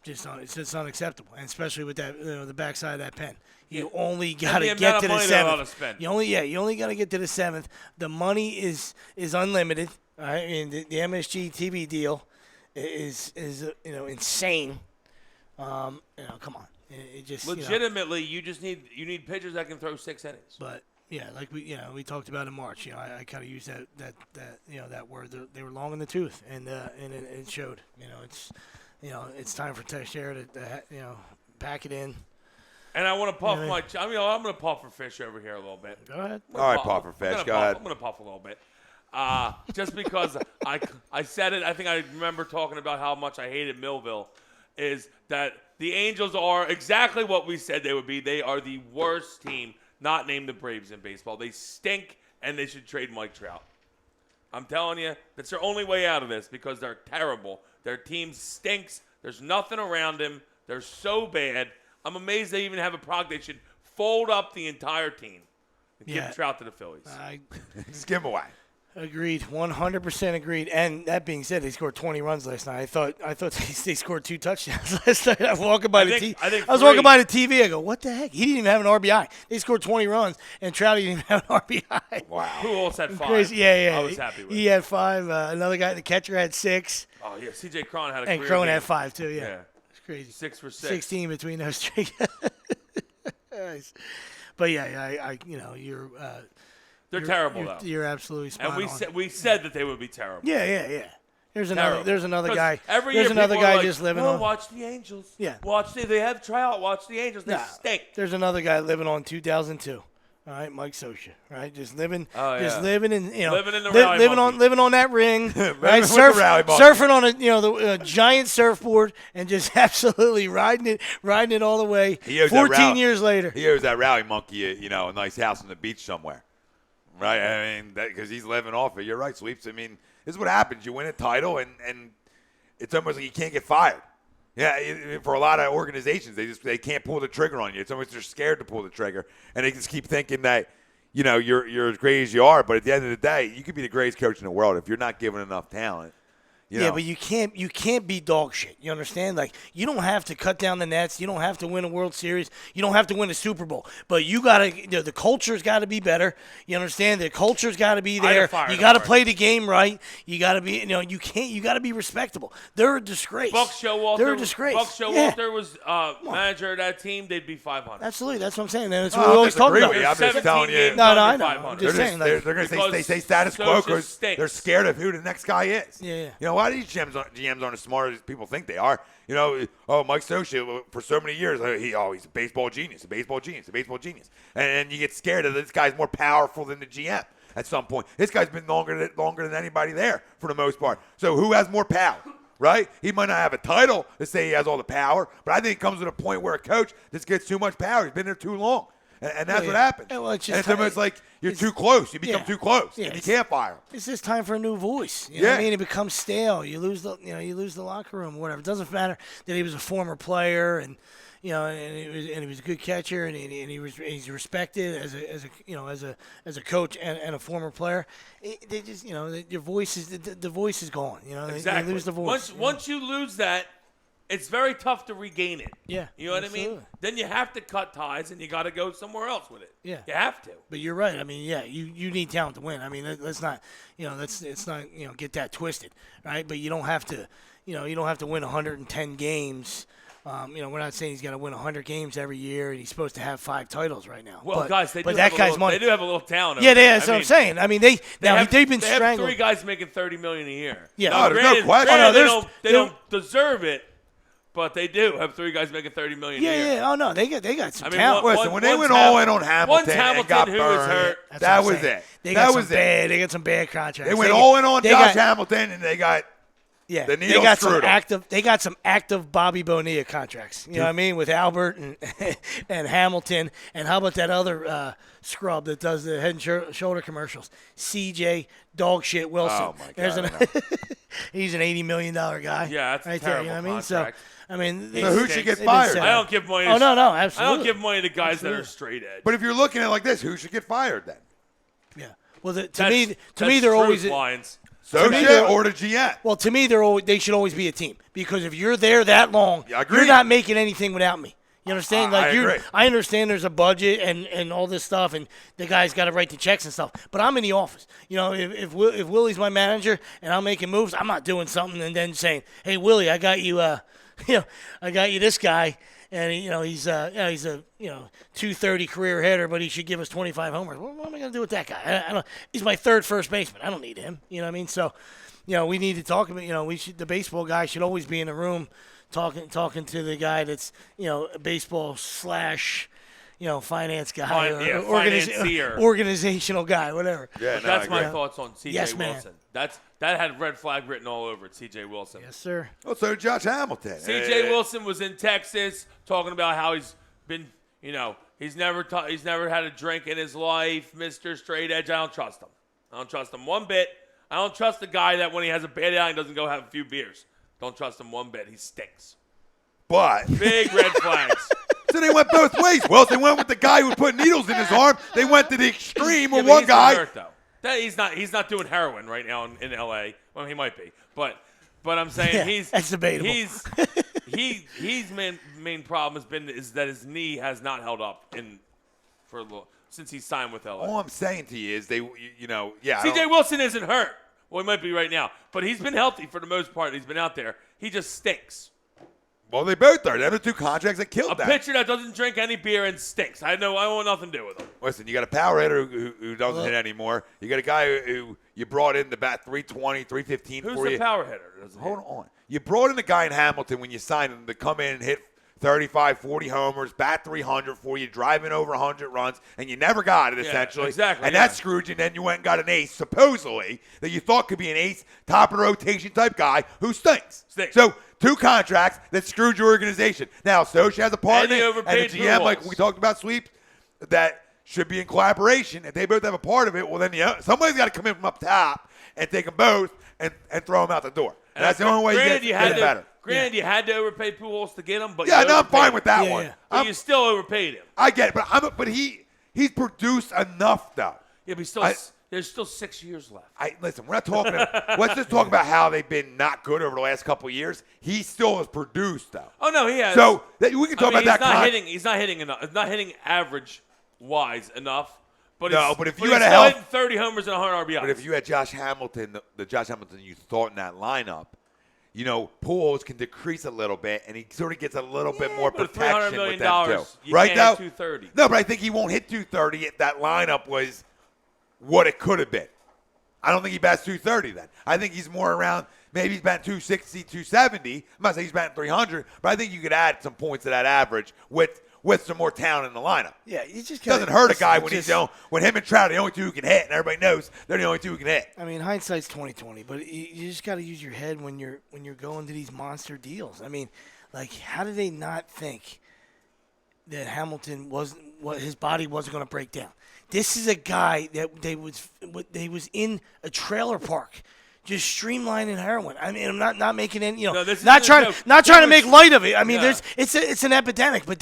it's just unacceptable, and especially with that, the backside of that pen. You only got to get to the seventh. You only got to get to the seventh. The money is unlimited. All right, I mean the MSG TV deal is insane. Come on, it just legitimately you need pitchers that can throw 6 innings. But yeah, like we talked about in March. I kind of used that word. They were long in the tooth, and it showed. It's time for Teixeira to pack it in. And I want to puff I'm going to puff for Fish over here a little bit. Go ahead. All right, Puffer Fish, go ahead. I'm going to puff a little bit. Just because I said it, I think I remember talking about how much I hated Millville, is that the Angels are exactly what we said they would be. They are the worst team not named the Braves in baseball. They stink, and they should trade Mike Trout. I'm telling you, that's their only way out of this because they're terrible. Their team stinks. There's nothing around them. They're so bad. I'm amazed they even have a product. They should fold up the entire team and give Trout to the Phillies. Just give him away. Agreed, 100% agreed. And that being said, they scored 20 runs last night. I thought they scored 2 touchdowns last night. I was walking by the TV. I go, what the heck? He didn't even have an RBI. They scored 20 runs, and Trout didn't even have an RBI. Wow. Who else had 5? Crazy. Yeah. I was happy with. He had 5. Another guy, the catcher, had 6. Oh yeah, C.J. Cron had a and career Crone game. had 5 too. Yeah. It's crazy. 6 for 6. 16 between those 3 guys. But yeah, you're. They're terrible though. You're absolutely spot on. And we said that they would be terrible. Yeah. There's another guy. Every there's year another people are guy like, just living on. Watch the Angels. Yeah. They have Trout. Watch the Angels. They stink. There's another guy living on 2002. All right, Mike Scioscia. Right, just living in living in the rally living on that ring. Right, surfing on the giant surfboard and just absolutely riding it all the way. 14 years later, he owes that rally monkey, a nice house on the beach somewhere. Right, I mean, because he's living off it. You're right, Sweeps. I mean, this is what happens. You win a title, and it's almost like you can't get fired. Yeah, for a lot of organizations, they can't pull the trigger on you. It's almost they're scared to pull the trigger, and they just keep thinking that you're as great as you are. But at the end of the day, you could be the greatest coach in the world if you're not given enough talent. But you can't be dog shit. You understand? Like, you don't have to cut down the nets. You don't have to win a World Series. You don't have to win a Super Bowl. But you gotta, the culture's got to be better. You understand? The culture's got to be there. You got to play the game right. You got to be, you got to be respectable. They're a disgrace. Buck Showalter. They're a disgrace. Buck Showalter was manager of that team. They'd be 500. Absolutely, that's what I'm saying. And that's what we always talk about. I'm just telling you. No, I know. I'm just saying. They're going to say status quo because they're scared of who the next guy is. Yeah. A lot of these GMs aren't as smart as people think they are. Mike Scioscia, for so many years, he's a baseball genius, and you get scared that this guy's more powerful than the GM at some point. This guy's been longer than anybody there for the most part. So who has more power, right? He might not have a title to say he has all the power, but I think it comes to a point where a coach just gets too much power. He's been there too long. And that's what happens. Well, it's almost like you're too close. You become too close, and you can't fire him. It's just time for a new voice. You know what I mean? It becomes stale. You lose the locker room or whatever. It doesn't matter that he was a former player and he was a good catcher and he's respected as a coach and a former player. They just your voice is the voice is gone. Exactly. They lose the voice. Once you lose that, it's very tough to regain it. Yeah. You know what I mean? Then you have to cut ties and you got to go somewhere else with it. Yeah. You have to. But you're right. I mean, you need talent to win. I mean, let's not, get that twisted, right? But you don't have to, win 110 games. We're not saying he's got to win 100 games every year and he's supposed to have 5 titles right now. Well, guys, they do have a little talent. Yeah, that's what I'm saying. I mean, they've been they strangled. have 3 guys making $30 million a year. Yeah. Now, there's no question. They don't deserve it. But they do have 3 guys making $30 million a year. Yeah. Oh no, they got some talent. Listen, when they went all in on Hamilton and got who burned, was hurt. that was it. They got some bad contracts. They went all in on Josh Hamilton, and they got Yeah, The they needle got some screwed 'em. active. They got some active Bobby Bonilla contracts. You know what I mean, with Albert and and Hamilton. And how about that other scrub that does the Head and Shoulder commercials? CJ Dogshit Wilson. Oh my God! He's an $80 million guy. Yeah, that's a right terrible there. You know what I mean? contract. So I mean, So who should get they've been fired? set I up. don't give money. Oh no, absolutely. I don't give money to guys that are Absolutely. straight edge. But if you're looking at it like this, who should get fired then? Yeah. Well, to That's- me, that's they're truth, always. Lions. Socha or the GM? Well, to me, they should always be a team because if you're there that long, Yeah, I agree. you're not making anything without me. You understand? I agree. I understand there's a budget and all this stuff, and the guy's got to write the checks and stuff. But I'm in the office. You know, if Willie's my manager and I'm making moves, I'm not doing something and then saying, "Hey, Willie, I got you. I got you this guy." And he's a 230 career hitter, but he should give us 25 homers. What am I going to do with that guy? I don't. He's my third first baseman. I don't need him. You know what I mean? So, we need to talk about. The baseball guy should always be in the room, talking to the guy that's baseball / finance guy financier. organizational guy, whatever. Yeah, But no, I that's my agree. thoughts on C.J. Yes, man. Wilson. That had red flag written all over it. C.J. Wilson. Yes, sir. Well, so did Josh Hamilton. C.J. Wilson was in Texas talking about how he's been, he's never had a drink in his life, Mr. Straight Edge. I don't trust him. I don't trust him one bit. I don't trust the guy that when he has a bad outing doesn't go have a few beers. Don't trust him one bit. He stinks. But Big red flags. so they went both ways. Wilson went with the guy who put needles in his arm. They went to the extreme Yeah, with but one he's guy. hurt, though. He's not doing heroin right now in L.A. Well, he might be, but I'm saying Yeah, that's debatable. His main problem is that his knee has not held up since he signed with L.A. All I'm saying to you is C.J. Wilson isn't hurt. Well, he might be right now, but he's been healthy for the most part. He's been out there. He just stinks. Well, they both are. They're the two contracts that killed A that. pitcher that doesn't drink any beer and stinks. I want nothing to do with him. Listen, you got a power hitter who doesn't hit anymore. You got a guy who you brought in to bat 320, 315 Who's for the you. power hitter? that doesn't hit? Hold on. You brought in a guy in Hamilton when you signed him to come in and hit 35, 40 homers, bat 300 for you, driving over 100 runs, and you never got it, Yeah, essentially. exactly, And yeah. that screwed you, and then you went and got an ace, supposedly, that you thought could be an ace, top-of-the-rotation type guy who stinks. Stinks. So, two contracts that screwed your organization. Now, Socha has a partner, And he and overpaid the GM, like Pujols. we talked about sweeps, that should be in collaboration. If they both have a part of it, well, then somebody's got to come in from up top and take them both and throw them out the door. And that's the only way you get better. Granted, you had to overpay Pujols to get him, but Yeah, you no, I'm overpaid fine him. with that Yeah, one. yeah. But you still overpaid him. I get it, but he's produced enough though. Yeah, but there's still 6 years left. Listen, we're not talking. Let's just talk about how they've been not good over the last couple of years. He still has produced though. Oh no, he has. So we can talk about that. He's not hitting enough. It's not hitting average wise enough. But No, it's- but if you he's had a still health- hitting 30 homers and 100 RBIs. But if you had Josh Hamilton, the Josh Hamilton you thought in that lineup, Pujols can decrease a little bit, and he sort of gets a little bit more but protection $300 million, with them too. you Right can't now, hit 230. No, but I think he won't hit 230 if that lineup was what it could have been. I don't think he bats 230 then. I think he's more around, maybe he's batting 260, 270. I'm not saying he's batting 300, but I think you could add some points to that average with some more talent in the lineup. Yeah, you just Doesn't hurt a guy when him and Trout are the only two who can hit, and everybody knows they're the only two who can hit. I mean, hindsight's 20/20, but you just got to use your head when you're going to these monster deals. I mean, like, how did they not think that Hamilton his body wasn't going to break down? This is a guy that they was in a trailer park, just streamlining heroin. I mean, I'm not making any, No, this not isn't a trying joke. to make light of it. I mean, Yeah. it's an epidemic, but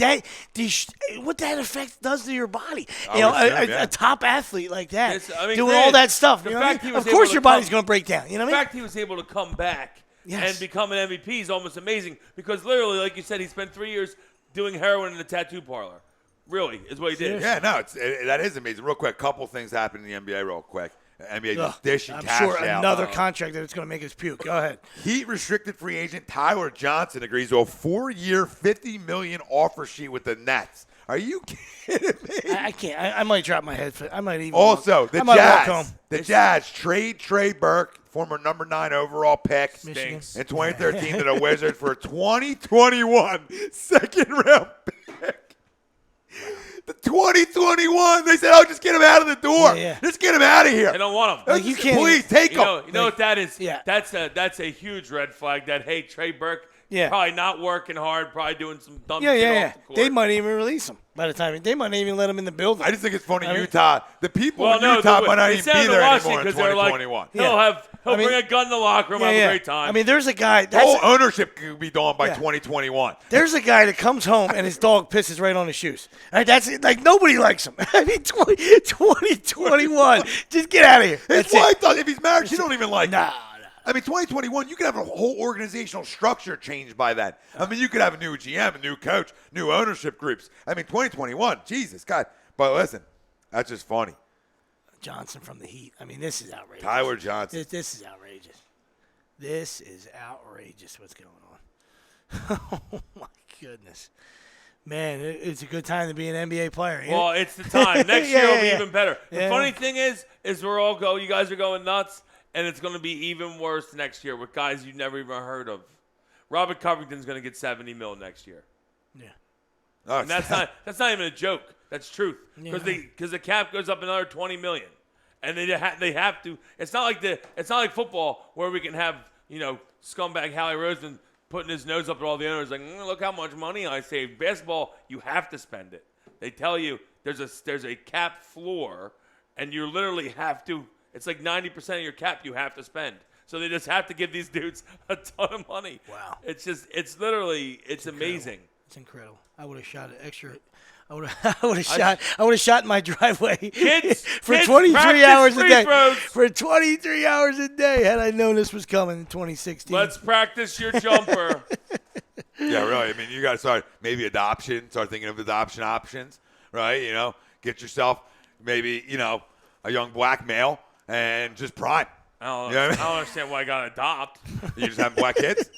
what that effect does to your body, I would assume, yeah. a top athlete like that It's- doing all that stuff. the You know what I fact mean? he was Of course, able to your body's come- going to break down. You know The what I mean? fact he was able to come back Yes. and become an MVP is almost amazing because literally, like you said, he spent 3 years doing heroin in a tattoo parlor. Really, is what he did. Yeah, no, that is amazing. Real quick, couple things happened in the NBA real quick. NBA just dishing I'm cash sure out. another contract that it's going to make us puke. Go ahead. Heat restricted free agent Tyler Johnson agrees to a 4-year, $50 million offer sheet with the Nets. Are you kidding me? I can't. I might drop my head. I might even. Also, I might walk home. the Jazz trade Trey Burke, former number 9 overall pick Michigan. in 2013 to the Wizards for a 2021 second-round pick. The 2021. They said, "Oh, just get him out of the door. Yeah. Just get him out of here." They don't want him. Like, you can't Please even- take You him. know what that is? Yeah. That's a huge red flag. That hey, Trey Burke, Yeah. probably not working hard, probably doing some dumb Yeah, shit yeah, off yeah. the court. They might even release him by the time. They might not even let him in the building. I just think it's funny. I mean- Utah. The people Well, in no, Utah they- might not they even said be in there Washington anymore in 'cause they're like, 2021. He'll I mean- bring a gun in the locker room, have a great time. I mean, there's a guy. The whole That's, ownership could be gone by Yeah. 2021. there's a guy that comes home and his dog pisses right on his shoes. All right, that's like nobody likes him. I mean, 2021. Just get out of here. His That's it. wife does. If he's married, she don't even like him. Nah. I mean, 2021, you could have a whole organizational structure changed by that. I mean, you could have a new GM, a new coach, new ownership groups. I mean, 2021, Jesus, God. But listen, that's just funny. Johnson from the Heat. I mean, this is outrageous. Tyler Johnson. This is outrageous. This is outrageous what's going on. Oh, my goodness. Man, it's a good time to be an NBA player. ain't Well, it? it's the time. Next year will be even better. The Yeah. funny thing is you guys are going nuts, and it's going to be even worse next year with guys you've never even heard of. Robert Covington's going to get $70 million next year, Yeah. Oh, and that's not even a joke. That's truth because Yeah. the cap goes up another $20 million, and they have to. It's not like football where we can have scumbag Howie Roseman putting his nose up at all the owners like, look how much money I saved. Basketball, you have to spend it. They tell you there's a cap floor, and you literally have to. It's like 90% of your cap you have to spend. So they just have to give these dudes a ton of money. Wow. It's amazing. It's incredible. I would have shot an extra. I would have shot in my driveway Kids, for kids, 23 practice hours a free day. throws. For 23 hours a day, had I known this was coming in 2016. Let's practice your jumper. Yeah, really. I mean, you got to start maybe adoption. Start thinking of adoption options, right? Get yourself maybe, a young black male and just prime. I You know what I mean? don't understand why I got to adopt. You just have black kids?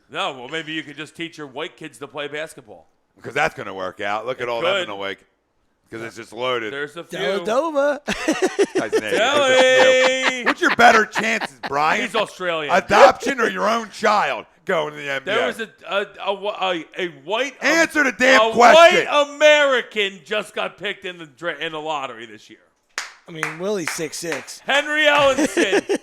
No, well, maybe you could just teach your white kids to play basketball. Because that's going to work out. Look at all could. them in the wake. Because it's just loaded. There's a few. Deladova. Guy's an idiot. Kelly! What's your better chances, Brian? He's Australian. Adoption or your own child going to the NBA? There was a white Answer the damn a question. white American just got picked in the lottery this year. I mean, Willie's 6'6". Henry Ellenson.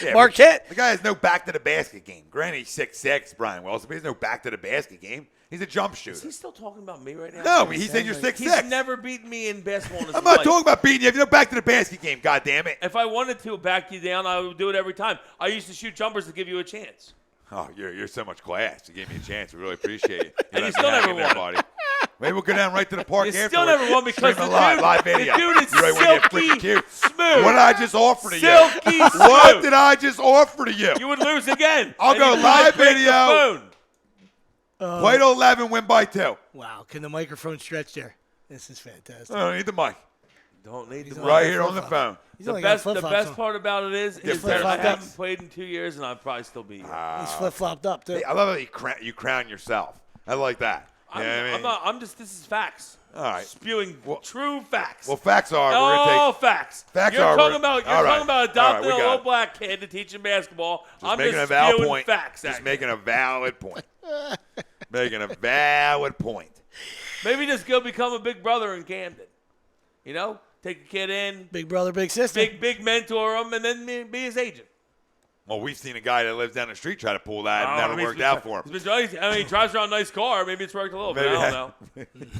Yeah, Marquette. The guy has no back to the basket game. Granted, he's 6'6", Brian Wilson, but he has no back to the basket game. He's a jump Is shooter. he still talking about me right now? No, he said you're 6'6". He's never beaten me in basketball in his I'm not life. talking about beating you. You have no back to the basket game, God damn it. If I wanted to back you down, I would do it every time. I used to shoot jumpers to give you a chance. Oh, you're so much class. You gave me a chance. We really appreciate it. And you let me still hang never in there, won. buddy. Maybe we'll go down right to the park You afterwards. still never won because Stream the it live, dude- live the video. dude is You really wanna get silky freaking cute? smooth. What did I just offer to you? Silky What smooth. did I just offer to you? You would lose again. I'll And go you'd probably live break the video. phone. Play to 11, win by 2. Wow, can the microphone stretch there? This is fantastic. I don't need the mic. Don't need the only Right got here on the flip-flops. phone. He's The only got best flip-flops on. part about it is that I flip-flopped haven't up. played in 2 years, and I'd probably still be here. He's flip-flopped up, too. Hey, I love how you crown yourself. I like that. You know what I mean? I'm not. I'm just. This is facts. All right. Spewing true facts. Well, facts are. We're all going to take. facts. Facts you're are, talking we're- about. You're all right. talking about All right, adopting we a got little it. black kid to teach him basketball. I'm making just a valid spewing point. facts. Just at making a valid point. Making a valid point. you. Maybe just go become a big brother in Camden. Take a kid in, Big brother, big sister. big mentor him, and then be his agent. Well, we've seen a guy that lives down the street try to pull that. Oh, and never he's worked been- out for him. he's been- he drives around a nice car. Maybe it's worked a little bit. Maybe I don't know.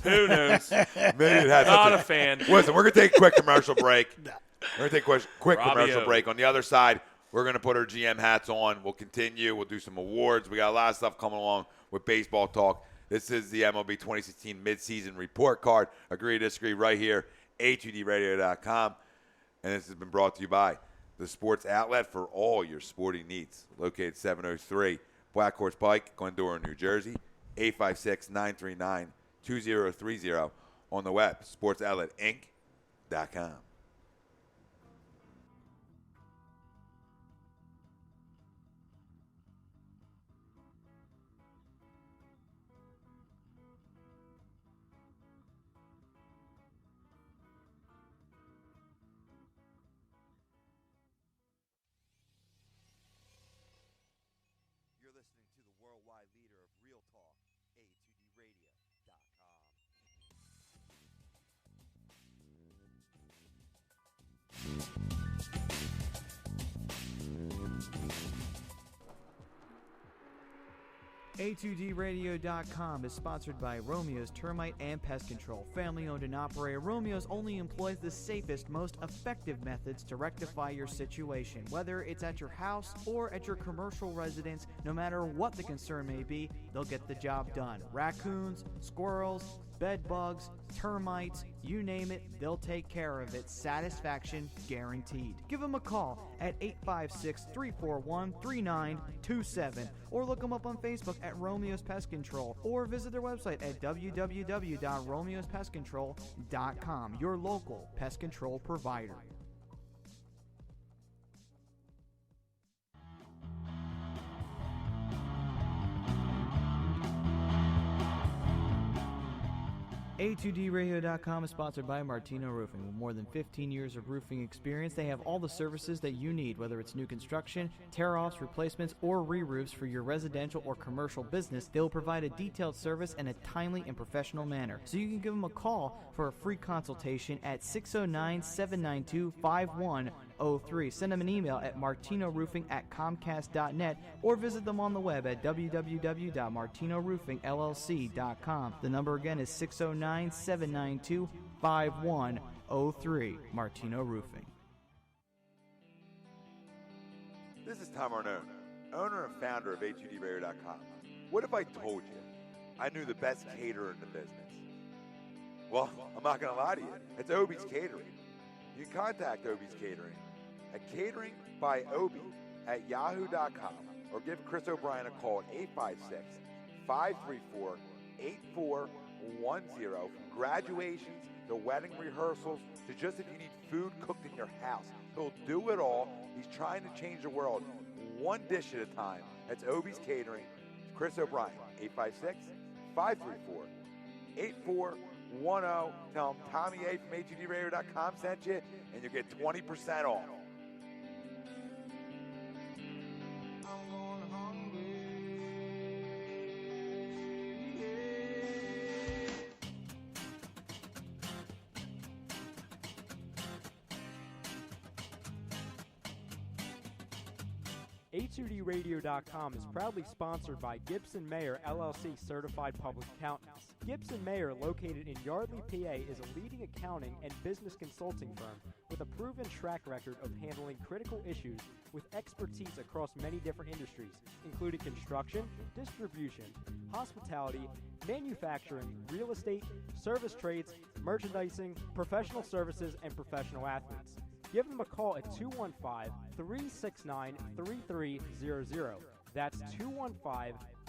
Who knows? Maybe it had Not something- a fan. Listen, we're going to take a quick commercial break. We're going to take a quick Robbie commercial O. break. On the other side, we're going to put our GM hats on. We'll continue. We'll do some awards. We got a lot of stuff coming along with baseball talk. This is the MLB 2016 midseason report card. Agree to disagree right here, HUDradio.com. And this has been brought to you by the sports outlet for all your sporting needs. Located 703 Black Horse Pike, Glendora, New Jersey. 856-939-2030 on the web, sportsoutletinc.com. You're listening to the worldwide leader of Real Talk, A2DRadio.com. A2DRadio.com is sponsored by Romeo's Termite and Pest Control. Family owned and operated, Romeo's only employs the safest, most effective methods to rectify your situation. Whether it's at your house or at your commercial residence, no matter what the concern may be, they'll get the job done. Raccoons, squirrels, bed bugs, termites, you name it, they'll take care of it. Satisfaction guaranteed. Give them a call at 856-341-3927 or look them up on Facebook at Romeo's Pest Control or visit their website at www.romeospestcontrol.com, your local pest control provider. A2DRadio.com is sponsored by Martino Roofing. With more than 15 years of roofing experience, they have all the services that you need, whether it's new construction, tear-offs, replacements, or re-roofs for your residential or commercial business. They will provide a detailed service in a timely and professional manner. So you can give them a call for a free consultation at 609-792-5103. Send them an email at martinoroofing@comcast.net or visit them on the web at www.martinoroofingllc.com. The number again is 609-792-5103. Martino Roofing. This is Tom Arnone, owner and founder of A2DRadio.com. What if I told you I knew the best caterer in the business? Well, I'm not going to lie to you. It's Obie's Catering. You can contact Obie's Catering at cateringbyobi@yahoo.com or give Chris O'Brien a call at 856-534-8410. From graduations to wedding rehearsals to just if you need food cooked in your house. He'll do it all. He's trying to change the world one dish at a time. That's Obie's Catering. Chris O'Brien, 856-534-8410. Tell him Tommy A from A2DRadio.com sent you, and you'll get 20% off. A2DRadio.com is proudly sponsored by Gibson Mayer LLC Certified Public Accountants. Gibson Mayer, located in Yardley, PA, is a leading accounting and business consulting firm with a proven track record of handling critical issues with expertise across many different industries, including construction, distribution, hospitality, manufacturing, real estate, service trades, merchandising, professional services, and professional athletes. Give them a call at 215-369-3300. That's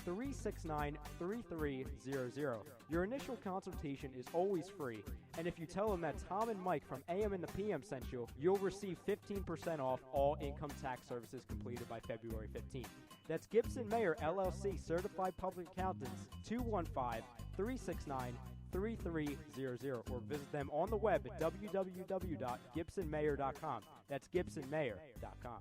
215-369-3300. Your initial consultation is always free, and if you tell them that Tom and Mike from AM and the PM sent you, you'll receive 15% off all income tax services completed by February 15th. That's Gibson Mayer LLC Certified Public Accountants, 215-369-3300, or visit them on the web at www.gibsonmayer.com. That's gibsonmayer.com.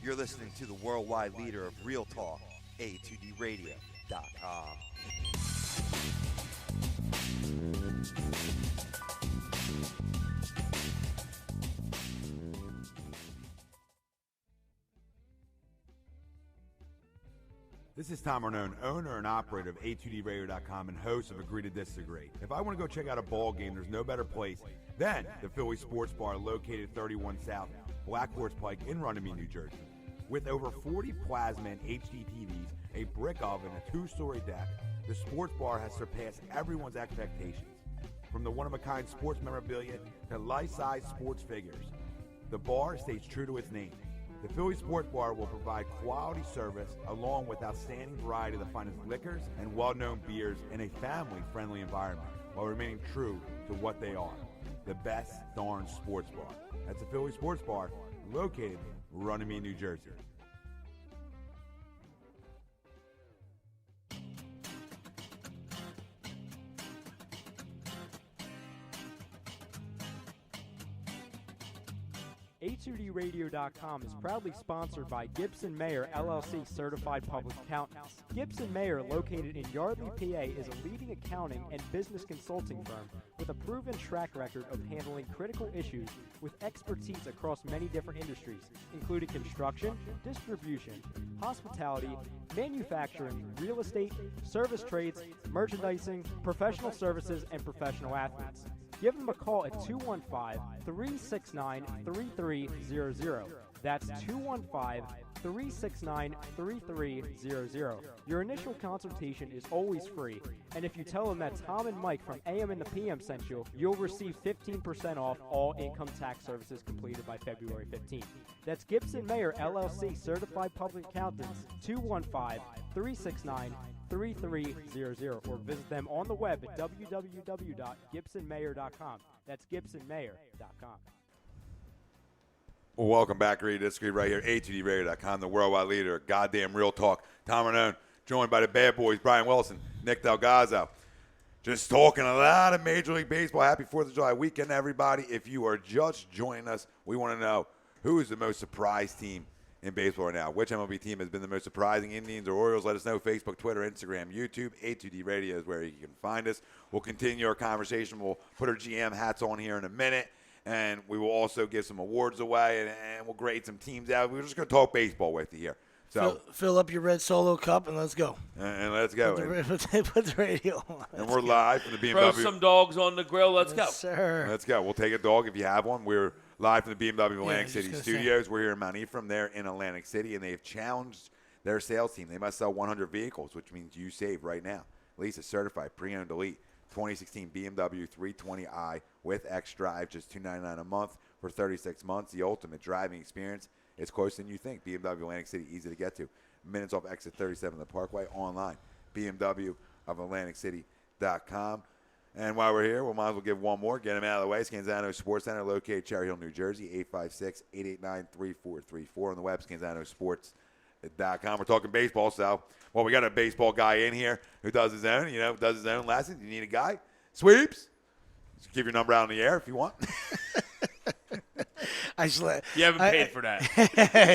You're listening to the worldwide leader of Real Talk, A2DRadio.com. This is Tom Arnone, owner and operator of A2DRadio.com and host of Agree to Disagree. If I want to go check out a ball game, there's no better place than the Philly Sports Bar located 31 South Black Horse Pike in Runnymede, New Jersey. With over 40 plasma and HD TVs, a brick oven, a 2-story deck, the sports bar has surpassed everyone's expectations. From the one-of-a-kind sports memorabilia to life-size sports figures, the bar stays true to its name. The Philly Sports Bar will provide quality service along with outstanding variety of the finest liquors and well-known beers in a family-friendly environment while remaining true to what they are, the best darn sports bar. That's the Philly Sports Bar, located in Runnymede, New Jersey. A2DRadio.com is proudly sponsored by Gibson Mayer LLC Certified Public Accountants. Gibson Mayer, located in Yardley, PA, is a leading accounting and business consulting firm with a proven track record of handling critical issues with expertise across many different industries, including construction, distribution, hospitality, manufacturing, real estate, service trades, merchandising, professional services, and professional athletes. Give them a call at 215-369-3300. That's 215-369-3300. Your initial consultation is always free, and if you tell them that Tom and Mike from AM and the PM sent you, you'll receive 15% off all income tax services completed by February 15th. That's Gibson Mayer LLC Certified Public Accountants, 215-369-3300, or visit them on the web at www.gibsonmayer.com. That's gibsonmayer.com. Well, welcome back, Read Disagree, right here, A2DRadio.com, the worldwide leader of goddamn real talk. Tom Renone, joined by the bad boys, Brian Wilson, Nick Delgazzo. Just talking a lot of Major League Baseball. Happy 4th of July weekend, everybody. If you are just joining us, we want to know who is the most surprised team in baseball right now. Which MLB team has been the most surprising, Indians or Orioles? Let us know. Facebook, Twitter, Instagram, YouTube. A2D Radio is where you can find us. We'll continue our conversation. We'll put our GM hats on here in a minute. And we will also give some awards away, and we'll grade some teams out. We're just going to talk baseball with you here. So fill up your red Solo cup and let's go. And let's go. Put the radio on. And we're live from the BMW. Throw some dogs on the grill. Let's go. Sir. Let's go. We'll take a dog if you have one. We're live from the BMW Atlantic City studios. We're here in Mount Ephraim. They're in Atlantic City, and they've challenged their sales team. They must sell 100 vehicles, which means you save right now. At least a certified pre-owned elite 2016 BMW 320i with X-Drive, just $299 a month for 36 months. The ultimate driving experience. It's closer than you think. BMW Atlantic City, easy to get to. Minutes off exit 37 of the Parkway. Online, BMW of AtlanticCity.com. And while we're here, we might as well give one more. Get them out of the way. Scanzano Sports Center, located Cherry Hill, New Jersey, 856-889-3434. On the web, ScanzanoSports.com. We're talking baseball, so, well, we got a baseball guy in here who does his own, lessons. You need a guy? Sweeps? Just give your number out in the air if you want. You haven't paid for that.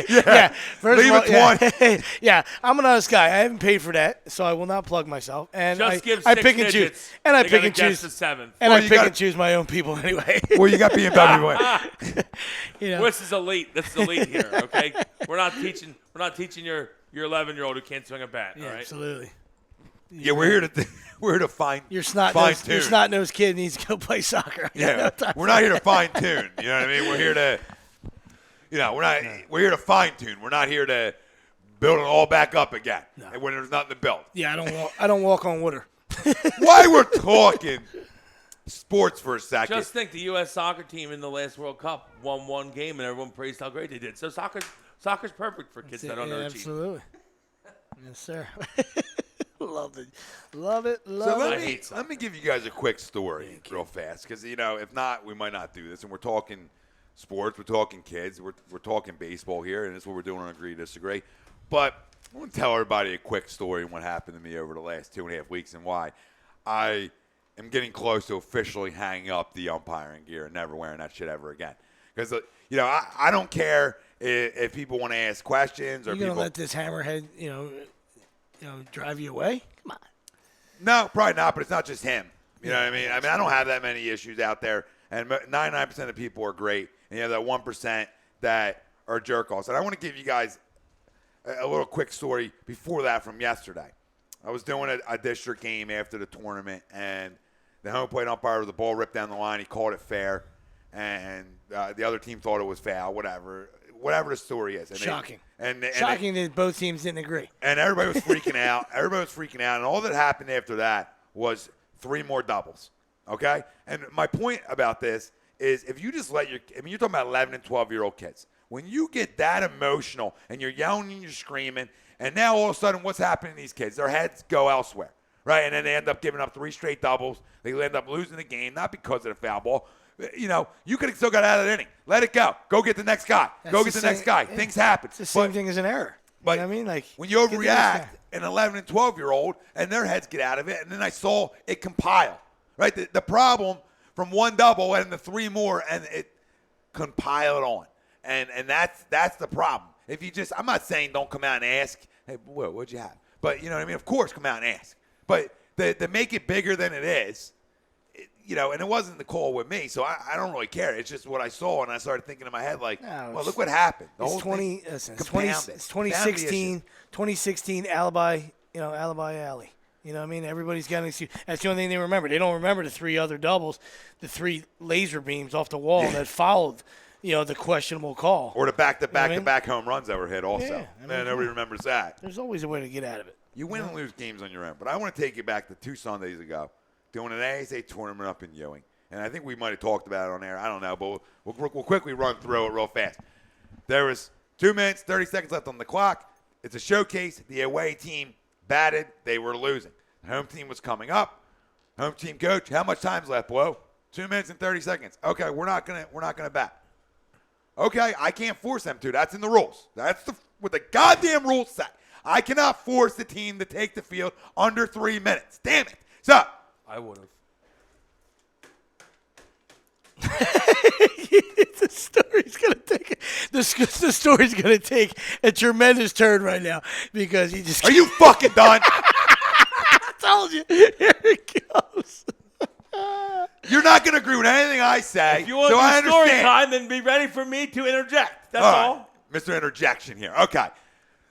Yeah. First Leave of all, it to one. Yeah, I'm an honest guy. I haven't paid for that, so I will not plug myself. And Just give I 6 pick and choose. digits. And I They pick gotta and choose guess the 7th. And Well, I you pick gotta- and choose my own people anyway. Well, you got BMW. You know. This is elite. This is elite here. Okay, we're not teaching your 11-year-old who can't swing a bat. Yeah, all right. absolutely. Yeah, we're here to fine Your fine tune. snot-nosed kid needs to go play soccer. Yeah, we're not here to fine tune. You know what I mean? We're here to, we're here to fine tune. We're not here to build it all back up again when there's nothing to build. Yeah, I don't walk on water. Why we're talking sports for a second? Just think the U.S. soccer team in the last World Cup won one game, and everyone praised how great they did. So soccer's perfect for kids that underachieve. Absolutely. Yes, sir. Love it. Love it. So Love it. let me give you guys a quick story real fast, because if not, we might not do this. And we're talking sports, we're talking kids, we're talking baseball here, and that's what we're doing on Agree to Disagree. But I want to tell everybody a quick story on what happened to me over the last 2.5 weeks and why I am getting close to officially hanging up the umpiring gear and never wearing that shit ever again. Because I don't care if people want to ask questions or You're gonna let this hammerhead, drive you away? Come on. No, probably not, but it's not just him. You know what I mean? I don't have that many issues out there, and 99% of people are great, and you have that 1% that are jerk-offs. And I want to give you guys a little quick story before that from yesterday. I was doing a district game after the tournament, and the home plate umpire with the ball ripped down the line. He called it fair, and the other team thought it was foul, whatever the story is. And Shocking. Shocking that both teams didn't agree. And everybody was freaking out. And all that happened after that was 3 more doubles, okay? And my point about this is if you just let you're talking about 11 and 12-year-old kids. When you get that emotional and you're yelling and you're screaming, and now all of a sudden what's happening to these kids? Their heads go elsewhere, right? And then they end up giving up 3 straight doubles. They end up losing the game, not because of the foul ball. You know, you could have still got out of the inning. Let it go. Go get the next guy. Next guy. Things happen. It's the same thing as an error. But you know what I mean? Like when you overreact, an 11 and 12-year-old, and their heads get out of it, and then I saw it compile, right? The problem from 1 double and the 3 more, and it compiled on. And that's the problem. If you just, I'm not saying don't come out and ask, hey, what'd you have? But, you know what I mean? Of course, come out and ask. But to make it bigger than it is, you know, and it wasn't the call with me, so I don't really care. It's just what I saw, and I started thinking in my head, like, well, look what happened. It's 2016 alibi alley. You know what I mean? Everybody's got an excuse. That's the only thing they remember. They don't remember the 3 other doubles, the 3 laser beams off the wall that followed, the questionable call. Or the back-to-back home runs that were hit also. Yeah, Nobody remembers that. There's always a way to get out of it. You win and lose games on your own. But I want to take you back to 2 Sundays ago, doing an ASA tournament up in Ewing. And I think we might have talked about it on air. I don't know, but we'll quickly run through it real fast. There was 2 minutes, 30 seconds left on the clock. It's a showcase. The away team batted. They were losing. The home team was coming up. Home team coach, how much time's left, Blow? 2 minutes and 30 seconds. Okay, we're not gonna bat. Okay, I can't force them to. That's in the rules. That's what the goddamn rules say. I cannot force the team to take the field under 3 minutes. Damn it. So I would have. The story's gonna take a tremendous turn right now because he just. Are you fucking done? I told you. Here it goes. You're not gonna agree with anything I say. If you want so I the story understand. time, then be ready for me to interject. That's All all. right. Mr. Interjection here. Okay.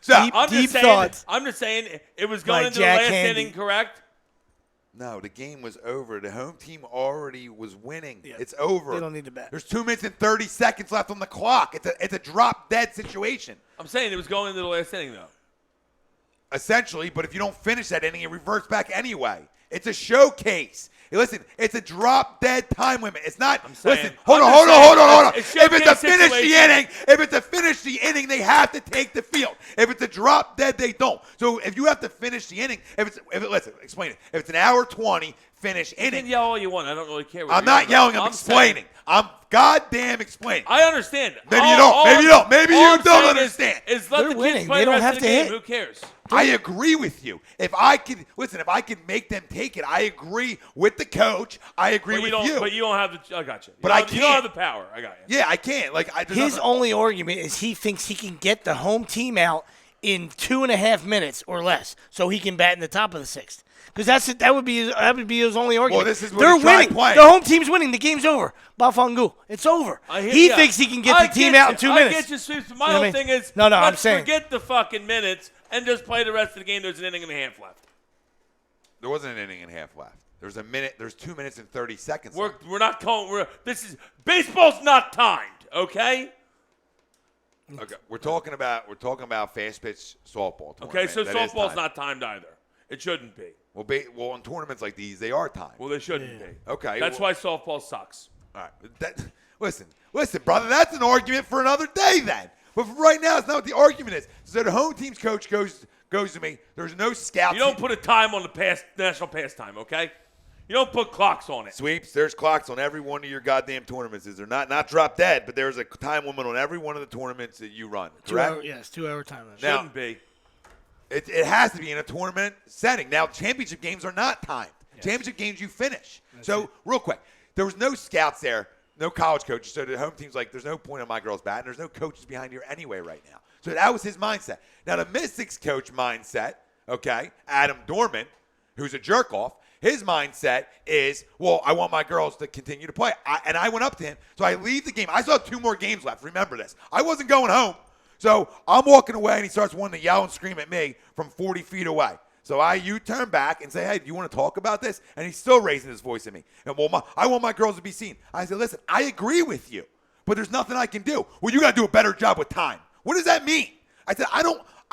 So I'm Deep just saying. thoughts. I'm just saying it was going By into the Jack last Handy. inning, correct? no, the game was over. The home team already was winning. Yeah. It's over. They don't need to bat. There's 2 minutes and 30 seconds left on the clock. It's a drop dead situation. I'm saying it was going into the last inning, though. Essentially, but if you don't finish that inning, it reverts back anyway. It's a showcase. Hey, listen, it's a drop dead time limit. It's not. I'm saying- Listen, hold on. It's If it's a showcase finish the inning, they have to take the field. If it's a drop dead, they don't. So if you have to finish the inning, listen, explain it. If it's an hour 20 finish You can inning, yell all you want. I don't really care. What I'm you're not yelling. I'm explaining. saying- I'm goddamn explaining. I understand. Maybe you don't. Maybe you don't. Maybe all you I'm don't saying understand. Is let They're the kids winning. play They the don't rest have of the to game. hit. Who cares? I agree with you. If I can make them take it, I agree with the coach. I agree with you. But you don't have the. I got you. But I You don't can't. have the power. I got you. Yeah, I can't. His only argument is he thinks he can get the home team out in 2.5 minutes or less, so he can bat in the top of the 6th. Because that would be his only argument. Well, this is what they're he's trying to winning. play. The home team's winning. The game's over. Bafangu. It's over. He thinks he can get the team out in 2 minutes. I get you, Sweeps. My You know whole what I mean? thing is No, I'm let's saying. forget the fucking minutes and just play the rest of the game. There's an inning and a half left. There wasn't an inning and a half left. There's a minute. There's 2 minutes and 30 seconds. We're left. not calling. Baseball's not timed. Okay. Okay, we're talking about fast pitch softball. Okay. tournament. So That is softball's timed. not timed either. It shouldn't be. Well, in tournaments like these, they are timed. Well, they shouldn't be. Okay, That's well- why softball sucks. All right. Listen, brother. That's an argument for another day then. But for right now, it's not what the argument is. So the home team's coach goes to me. There's no scouts. You don't put a time on the national pastime. Okay. You don't put clocks on it. Sweeps. There's clocks on every one of your goddamn tournaments. They're not drop dead, but there's a time limit on every one of the tournaments that you run. Correct? Yes, 2-hour time limit. Now- Shouldn't be. It has to be in a tournament setting. Now, championship games are not timed. Yes. Championship games you finish. Real quick, there was no scouts there, no college coaches. So the home team's like, there's no point on my girl's bat, and there's no coaches behind here anyway right now. So that was his mindset. Now, the Mystics coach mindset, okay, Adam Dorman, who's a jerk-off, his mindset is, well, I want my girls to continue to play. And I went up to him. So I leave the game. I still have 2 more games left. Remember this. I wasn't going home. So I'm walking away, and he starts wanting to yell and scream at me from 40 feet away. So I U-turn back and say, hey, do you want to talk about this? And he's still raising his voice at me. And I want my girls to be seen. I said, listen, I agree with you, but there's nothing I can do. Well, you got to do a better job with time. What does that mean? I said, I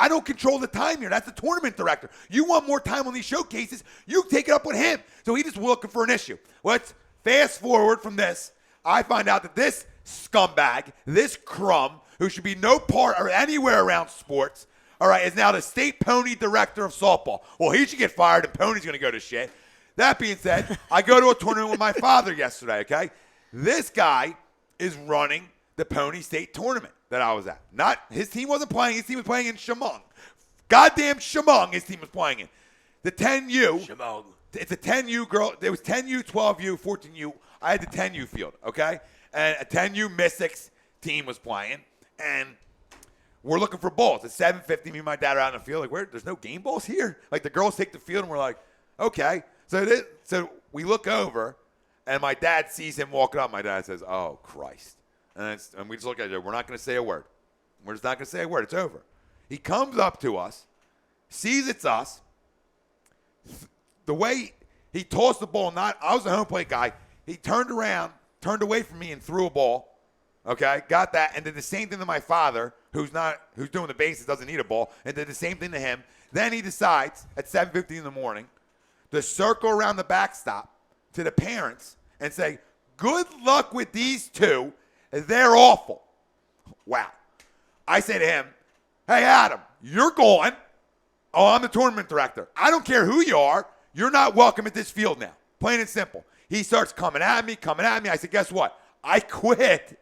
don't control the time here. That's the tournament director. You want more time on these showcases, you take it up with him. So he just looking for an issue. Let's fast forward from this. I find out that this scumbag, this crumb, who should be no part or anywhere around sports, all right, is now the state pony director of softball. Well, he should get fired and Pony's going to go to shit. That being said, I go to a tournament with my father yesterday, okay? This guy is running the pony state tournament that I was at. Not his team wasn't playing. His team was playing in Chemung. Goddamn Chemung his team was playing in. The 10U. Chemung. It's a 10U girl. There was 10U, 12U, 14U. I had the 10U field, okay? And a 10U Mystics team was playing, and we're looking for balls. At 7:50, me and my dad are out in the field. Like, there's no game balls here? Like, the girls take the field, and we're like, okay. So we look over, and my dad sees him walking up. My dad says, oh, Christ. And we just look at each other. We're not going to say a word. We're just not going to say a word. It's over. He comes up to us, sees it's us. The way he tossed the ball, I was the home plate guy. He turned around, turned away from me, and threw a ball. Okay, got that, and did the same thing to my father, who's doing the bases, doesn't need a ball, and did the same thing to him. Then he decides at 7:50 in the morning to circle around the backstop to the parents and say, "Good luck with these two. They're awful." Wow. I say to him, "Hey Adam, you're going. Oh, I'm the tournament director. I don't care who you are. You're not welcome at this field now. Plain and simple." He starts coming at me. I said, guess what? I quit.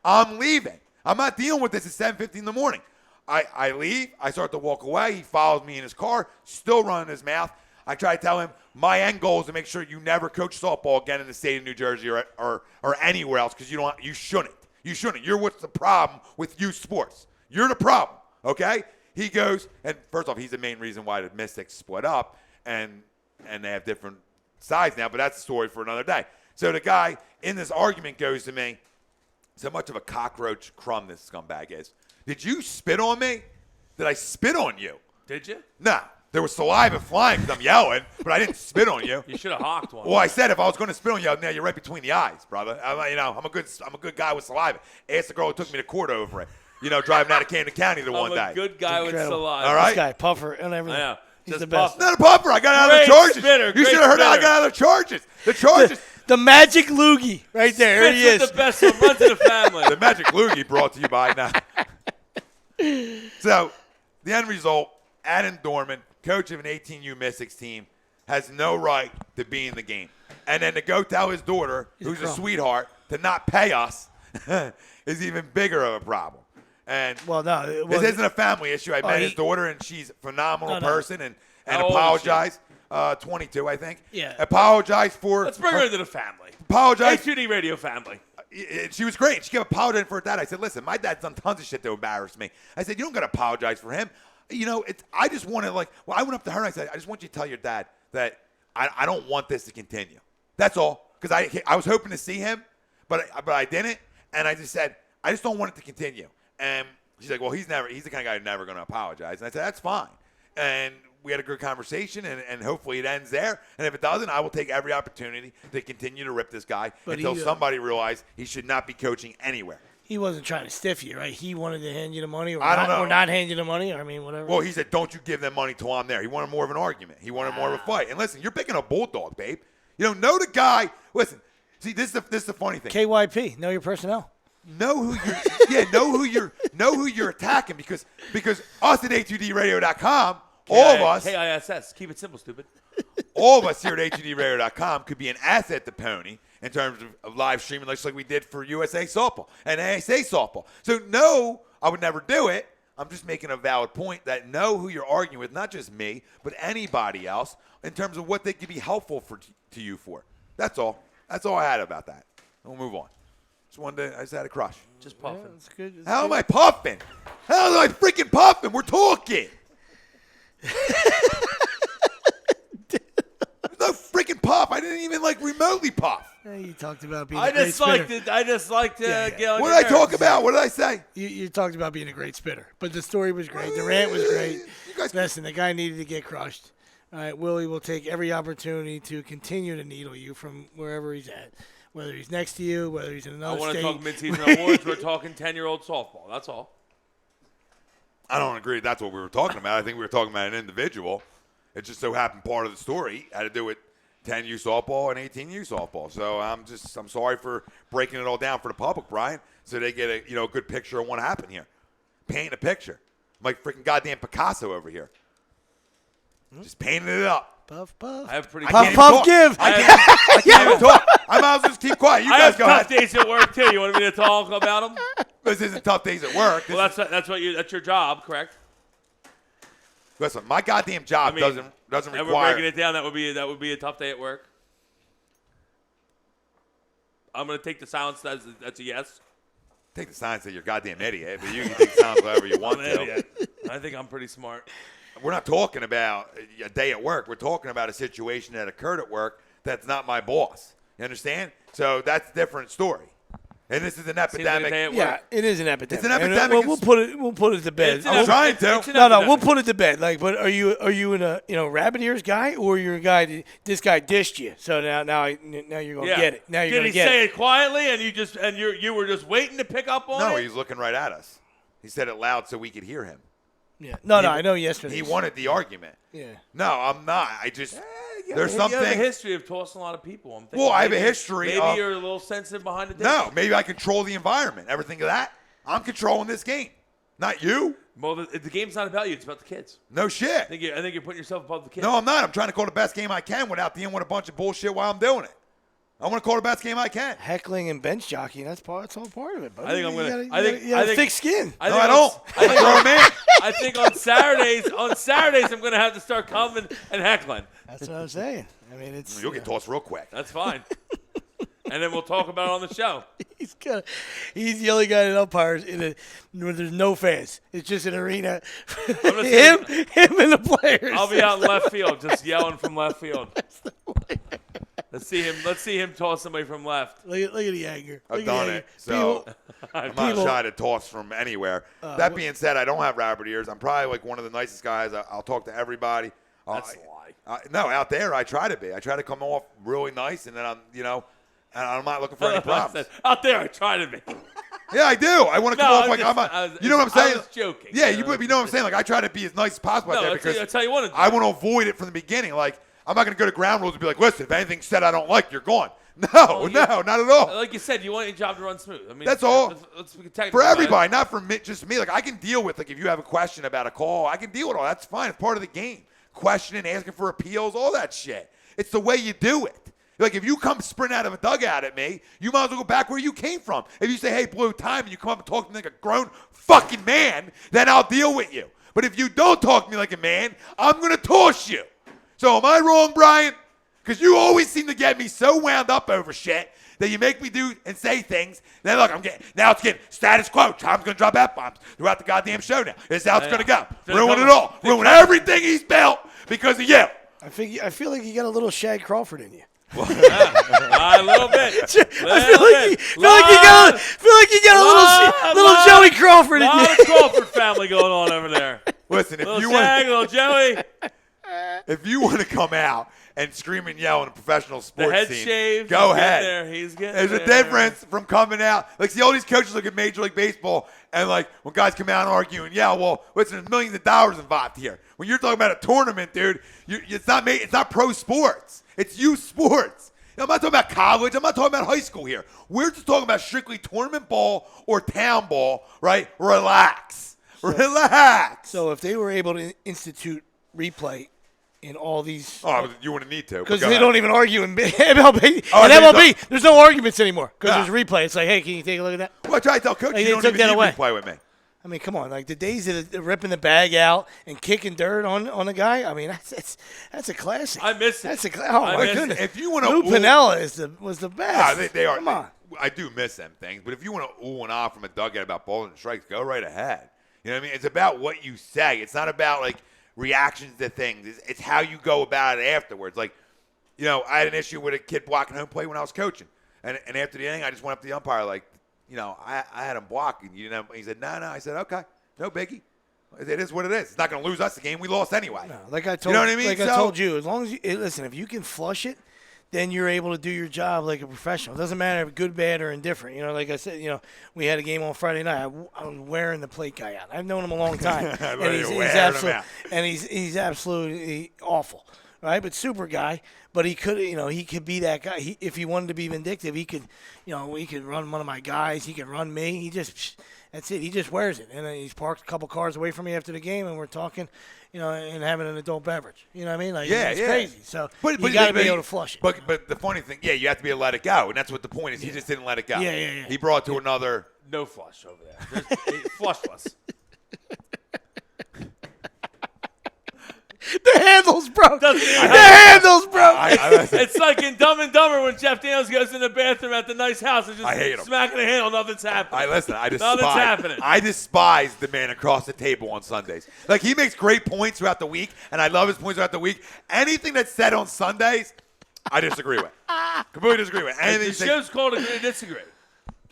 I'm leaving. I'm not dealing with this at 7:50 in the morning. I leave. I start to walk away. He follows me in his car, still running his mouth. I try to tell him my end goal is to make sure you never coach softball again in the state of New Jersey or anywhere else because you shouldn't. You shouldn't. You're what's the problem with youth sports. You're the problem, okay? He goes, and first off, he's the main reason why the Mystics split up, and they have different sides now, but that's a story for another day. So the guy in this argument goes to me, so much of a cockroach crumb this scumbag is. Did you spit on me? Did I spit on you? Did you? No. There was saliva flying because I'm yelling, but I didn't spit on you. You should have hawked one. Well, I said if I was going to spit on you, now you're right between the eyes, brother. I'm a good guy with saliva. Ask the girl who took me to court over it. Driving out of Camden County the one day. I'm a good guy with saliva. All right? This guy, puffer and everything. Yeah. He's Just the best. Not a puffer. I got out of the charges. You should have heard how I got out of the charges. The charges. The magic loogie right there. There he is. The best one. Run to the family. The magic loogie brought to you by now. So, the end result, Adam Dorman, coach of an 18U Mystics team, has no right to be in the game. And then to go tell his daughter, who's a sweetheart, to not pay us is even bigger of a problem. And this isn't a family issue. I met his daughter, and she's a phenomenal person and apologize. 22, I think. Yeah. Apologize for. Let's bring her into the family. Apologize. HUD radio family. She was great. She kept apologizing for her dad. I said, listen, my dad's done tons of shit to embarrass me. I said, you don't got to apologize for him. I just want to, I went up to her and I said, I just want you to tell your dad that I don't want this to continue. That's all. Because I was hoping to see him, but I didn't. And I just said, I just don't want it to continue. And she's like, well, he's the kind of guy who's never going to apologize. And I said, that's fine. And we had a good conversation, and hopefully it ends there. And if it doesn't, I will take every opportunity to continue to rip this guy until somebody realizes he should not be coaching anywhere. He wasn't trying to stiff you, right? He wanted to hand you the money or not hand you the money. I mean, whatever. Well, he said, don't you give them money till I'm there. He wanted more of an argument. He wanted more of a fight. And listen, you're picking a bulldog, babe. Know the guy. Listen, see, this is the funny thing. KYP, know your personnel. Know who you're attacking because us at HUDradio.com, all of us. KISS. Keep it simple, stupid. All of us here at HUDradio.com could be an asset to Pony in terms of live streaming, like we did for USA Softball and ASA Softball. So, no, I would never do it. I'm just making a valid point that know who you're arguing with, not just me, but anybody else, in terms of what they could be helpful to you for. That's all. That's all I had about that. We'll move on. I just had a crush. Just puffing. Yeah, that's good. How am I puffing? How am I freaking puffing? We're talking. There's no freaking puff. I didn't even remotely puff. Yeah, you talked about being I a great just spitter. liked to get on What your did I talk nerves. about? What did I say? You talked about being a great spitter, but the story was great. The rant was great. You guys, Listen, the guy needed to get crushed. All right, Willie will take every opportunity to continue to needle you from wherever he's at, whether he's next to you, whether he's in I another want to state. talk midseason awards. We're talking 10-year-old softball. That's all. I don't agree that's what we were talking about. I think we were talking about an individual. It just so happened part of the story had to do with 10U softball and 18U softball. So I'm sorry for breaking it all down for the public, Brian, so they get a good picture of what happened here. Paint a picture. I'm like freaking goddamn Picasso over here. Just painting it up. Puff, puff. I have pretty. Puff, puff, give. I can't even talk. I might as well just keep quiet. You I guys have go tough ahead. days at work too. You want me to talk about them? This isn't tough days at work. Well, that's your job, correct? Listen, my goddamn job doesn't And we're require. breaking it down. That would be a tough day at work. I'm gonna take the silence. That's a yes. Take the signs that you're a goddamn idiot, but you can take the signs whatever you want I'm an to. idiot. I think I'm pretty smart. We're not talking about a day at work. We're talking about a situation that occurred at work that's not my boss. You understand? So that's a different story. And this is an Seems like a epidemic. day at Yeah, work. it is an epidemic. It's an And, epidemic. we'll put it to bed. It's an I'm trying to. it's an No, epidemic. we'll put it to bed. Like, but are you in a rabbit ears guy, or you're a guy that this guy dished you? So now you're gonna get it. Now you're Did gonna he get say it. it quietly, and you were just waiting to pick up on No, it? he's looking right at us. He said it loud so we could hear him. Yeah. No, I know yesterday. He wanted the argument. Yeah. No, I'm not. I just there's You have a something. history of tossing a lot of people. I'm thinking Well, I have a maybe- history Maybe of- you're a little sensitive behind the dish. No, maybe I control the environment. Everything of that. I'm controlling this game, not you. Well, the game's not about you. It's about the kids. No shit. I think you're putting yourself above the kids. No, I'm not. I'm trying to call the best game I can without dealing with a bunch of bullshit while I'm doing it. I want to call the best game I can. Heckling and bench jockeying. That's all part of it. Buddy. I think I'm You gonna- gotta- I think- you got I think- thick skin. No, I don't. I'm a grown man. I think on Saturdays, I'm going to have to start coming and heckling. That's what I'm saying. I mean, it's You'll get tossed real quick. That's fine. And then we'll talk about it on the show. he's the only guy that umpires where there's no fans. It's just an arena. gonna him say- and the players. I'll be out in left field, just yelling from left field. Let's see him toss somebody from left. Look at the anger. I've Look at done the it. anger. So I'm I'm not not shy to toss from anywhere. That being said, I don't have rabbit ears. I'm probably like one of the nicest guys. I'll talk to everybody. That's a lie. No, out there I try to be. I try to come off really nice, and then and I'm not looking for any problems. Out there, I try to be. Yeah, I do. I want to come off like I'm. You know what I'm saying? I was joking. Yeah, you know what I'm saying. Like I try to be as nice as possible out there because that's how you want to do I it. want to avoid it from the beginning. Like I'm not going to go to ground rules and be like, listen, if anything's said I don't like, you're gone. No, not at all. Like you said, you want your job to run smooth. I mean, That's all. Let's be technical For about it. everybody, not for me, just me. Like I can deal with if you have a question about a call, I can deal with all. That's fine. It's part of the game. Questioning, asking for appeals, all that shit. It's the way you do it. Like if you come sprint out of a dugout at me, you might as well go back where you came from. If you say, "Hey, Blue, time," and you come up and talk to me like a grown fucking man, then I'll deal with you. But if you don't talk to me like a man, I'm gonna toss you. So am I wrong, Brian? Because you always seem to get me so wound up over shit that you make me do and say things. Then look, it's getting status quo. Tom's gonna drop F-bombs throughout the goddamn show now. This is how it's gonna go. Ruin it all. Ruin everything he's built because of you. I feel like you got a little Shad Crawford in you. A little bit. I feel like you got a little Joey Crawford in A you. lot of Crawford family going on over there. Listen, Little Shag, little Joey. if you want to come out and scream and yell in a professional sports The head scene, shaved. go He's ahead. getting there. He's getting There's there. a difference from coming out. Like, see, all these coaches look at Major League Baseball, and, like, when guys come out and argue, and, yeah, well, listen, there's millions of dollars involved here. When you're talking about a tournament, dude, it's not pro sports. It's youth sports. I'm not talking about college. I'm not talking about high school here. We're just talking about strictly tournament ball or town ball, right? Relax. Relax. So if they were able to institute replay in all these, Oh, you wouldn't need to. because Go they ahead. don't even argue in MLB. Oh, in they don't. MLB, there's no arguments anymore because Nah. there's replay. It's like, hey, can you take a look at that? Well, I try to tell coach, Like, you they don't took even that need away. replay with me. I mean, come on, like the days of ripping the bag out and kicking dirt on a guy. I mean, that's a classic. I miss it. That's a oh I my miss it. goodness. If you want to Lou Piniella was the best. they are. Come on. I do miss them things, but if you want to ooh and ah from a dugout about balls and strikes, go right ahead. You know what I mean? It's about what you say. It's not about like reactions to things. It's how you go about it afterwards. Like, you know, I had an issue with a kid blocking home plate when I was coaching, and after the inning, I just went up to the umpire like, you know, I had him blocking. You know, he said no. I said okay, no biggie. It is what it is. It's not going to lose us the game. We lost anyway. No, like I told you know what I mean? Like I told you, as long as you listen, if you can flush it, then you're able to do your job like a professional. It doesn't matter if good, bad, or indifferent. You know, like I said, we had a game on Friday night. I'm wearing the plate guy out. I've known him a long time, and he's absolutely awful, right? But super guy. But he could, he could be that guy. If he wanted to be vindictive, he could, he could run one of my guys. He could run me. That's it. He just wears it. And he's parked a couple cars away from me after the game, and we're talking, and having an adult beverage. You know what I mean? Like, it's crazy. So you got to be able to flush it. But the funny thing, you have to be able to let it go, and that's what the point is. He just didn't let it go. Yeah. He brought it to another. No flush over there. Flushless. The handle's broke. Handle's broke. It's like in Dumb and Dumber when Jeff Daniels goes in the bathroom at the nice house and just smacking the handle. Nothing's happening. Nothing's happening. I despise the man across the table on Sundays. Like, he makes great points throughout the week, and I love his points throughout the week. Anything that's said on Sundays, I disagree with. Completely disagree with. The show's called Agree to Disagree.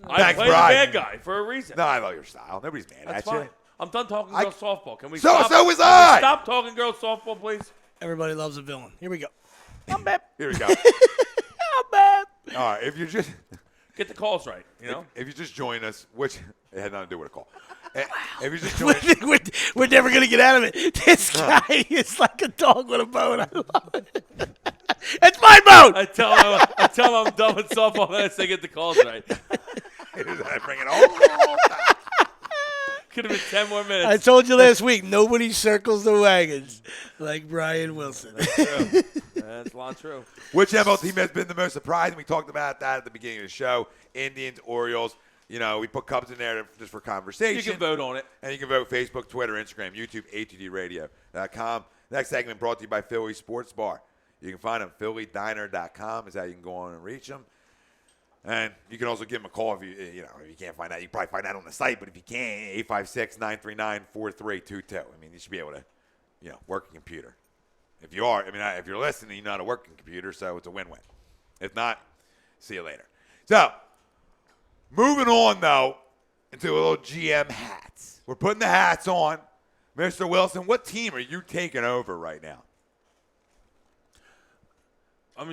I Thanks, play the Brian. bad guy for a reason. No, I love your style. Nobody's mad That's at fine. you. I'm done talking girls softball. Can we So stop? was I. Stop talking girls softball, please. Everybody loves a villain. Here we go. I'm bad. Here we go. I'm bad. All right, if you just get the calls right, If you just join us, which it had nothing to do with a call. If you just join us, we're never gonna get out of it. This guy is like a dog with a bone. I love it. It's my bone. I tell him I'm done with softball unless they get the calls right. I bring it all back. Could have been 10 more minutes. I told you last week, nobody circles the wagons like Brian Wilson. That's true. That's a lot true. Which MLB team has been the most surprising? We talked about that at the beginning of the show. Indians, Orioles. We put Cubs in there just for conversation. You can vote on it. And you can vote Facebook, Twitter, Instagram, YouTube, ATDRadio.com. Next segment brought to you by Philly Sports Bar. You can find them, phillydiner.com is how you can go on and reach them. And you can also give them a call if if you can't find out. You can probably find out on the site, but if you can't, 856-939-4322. I mean, you should be able to, work a computer. If you are, if you're listening, you know how to work a computer, so it's a win-win. If not, see you later. So, moving on, though, into a little GM hats. We're putting the hats on. Mr. Wilson, what team are you taking over right now?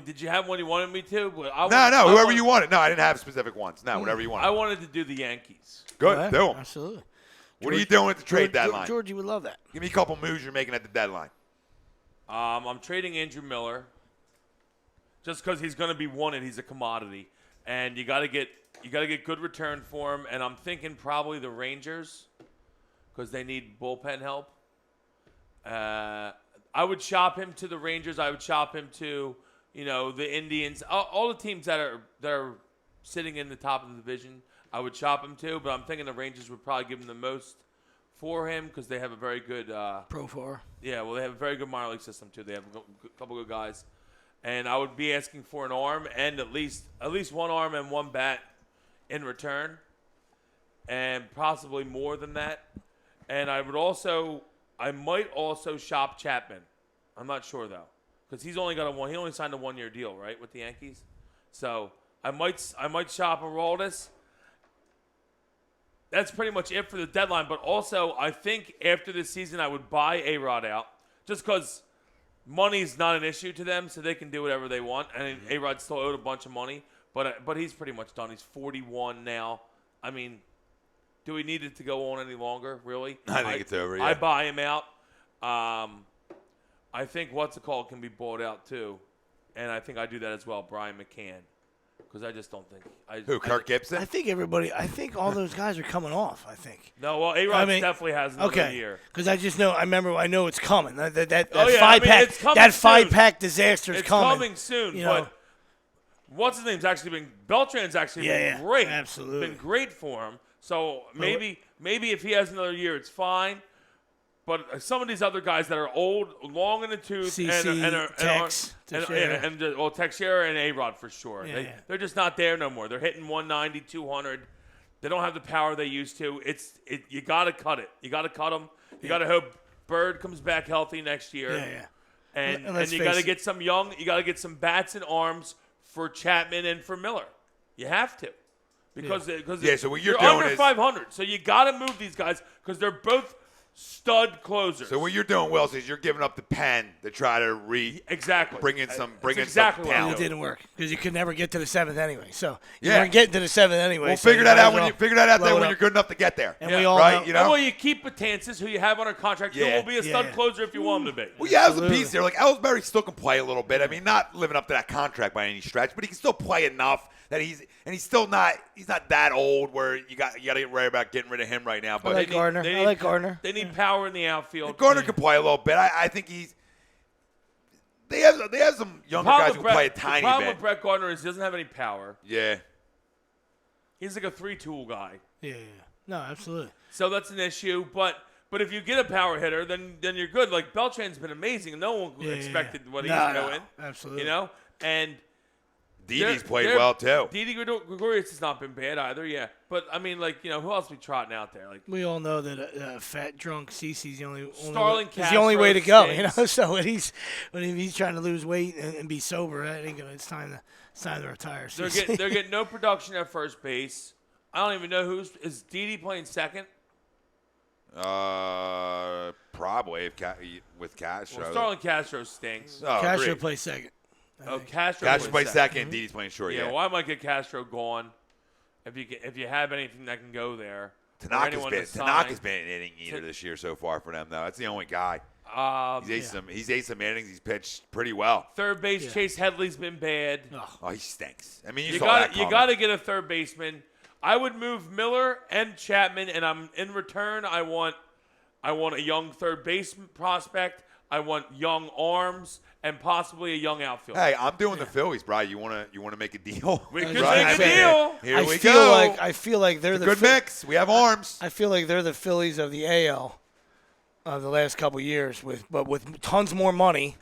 Did you have one you wanted me to? But whoever you wanted. No, I didn't have specific ones. No, whatever you wanted. I wanted to do the Yankees. Good, do them. Absolutely. What are you doing at the trade deadline? Georgie would love that. Give me a couple moves you're making at the deadline. I'm trading Andrew Miller just because he's going to be wanted. He's a commodity, and you got to get good return for him. And I'm thinking probably the Rangers because they need bullpen help. I would shop him to the Rangers. I would shop him to the Indians, all the teams that are sitting in the top of the division. I would shop him to, but I'm thinking the Rangers would probably give him the most for him because they have a very good Profar. Yeah, well, they have a very good minor league system too. They have a couple good guys, and I would be asking for an arm and at least one arm and one bat in return, and possibly more than that. And I might also shop Chapman. I'm not sure though, because he only signed a 1-year deal, right, with the Yankees. So I might shop Aroldis. That's pretty much it for the deadline. But also, I think after this season, I would buy A-Rod out just because money's not an issue to them, so they can do whatever they want. And A-Rod still owed a bunch of money, but he's pretty much done. He's 41 now. Do we need it to go on any longer, really? I think it's over, yeah. I buy him out. I think can be bought out too, and I think I do that as well, Brian McCann, because I just don't think. Kirk Gibson? I think all those guys are coming off, I think. No, well, A-Rod definitely has another year. Because I know it's coming. That it's coming pack disaster is coming. It's coming soon, but what's his name's actually been – Beltran's actually been great. Absolutely. Been great for him. So maybe if he has another year, it's fine. But some of these other guys that are old, long in the tooth, Teixeira and A-Rod for sure. They're just not there no more. They're hitting 190, 200. They don't have the power they used to. You got to cut it. You got to cut them. You got to hope Bird comes back healthy next year. Yeah. And you got to get some young. You got to get some bats and arms for Chapman and for Miller. You have to, because so what you're doing under is 500. So you got to move these guys because they're both stud closers. So what you're doing, Wells, is you're giving up the pen to try to exactly bring in some exactly some what I'm talent. It didn't work because you could never get to the 7th anyway. So you Yeah. weren't getting to the 7th anyway. We'll so figure you that might out as when well you figure that out blow there it when up. you're good enough to get there. And Yeah. we all Right? know. You know? Well, you keep Betances, who you have on a contract. Yeah. Who will be a stud Yeah. closer if you want him to be. Well, you have some Absolutely. pieces there. Like Ellsbury still can play a little bit. I mean, not living up to that contract by any stretch, but he can still play enough that he's still not that old where you got to get worried about getting rid of him right now. I But like Gardner. they I need- like Gardner. They need power in the outfield. Gardner can play a little bit. I think they have some younger guys who can play a tiny The problem bit. with Brett Gardner is he doesn't have any power. Yeah. He's like a 3-tool guy. Yeah. No, absolutely. So that's an issue. But if you get a power hitter, then you're good. Like Beltran's been amazing, and no one expected what he's doing. Absolutely. You know, and Didi's played they're- well too. Didi Gregorius has not been bad either. Yeah, but I mean, like, you know, who else we trotting out there? Like We all know that fat drunk CC's the only Starling is the only way to go. You Castro know, so when he's trying to lose weight and be sober, I think it's time to retire. they're CC. getting no production at first base. I don't even know is Didi playing second. Probably with Castro. Well, Starling Castro stinks. Oh, Castro agreed. plays second. Oh, Castro Castro plays second. Mm-hmm. Didi's playing short. Yeah, Yeah. well, I might get Castro gone if you have anything that can go there. or Tanaka's anyone been to sign. Tanaka's been an inning eater this year so far for them though. That's the only guy. He's ate some innings. He's pitched pretty well. Third base, Chase Headley's been bad. Oh, he stinks. I mean, you You saw got that you coming. got to get a third baseman. I would move Miller and Chapman, and in return, I want a young third baseman prospect. I want young arms and possibly a young outfielder. Hey, I'm doing the Phillies, Brian. You wanna make a deal? We could Right? make a deal. Here we feel go. I feel like they're Good mix. We have arms. I feel like they're the Phillies of the AL of the last couple of years, with tons more money,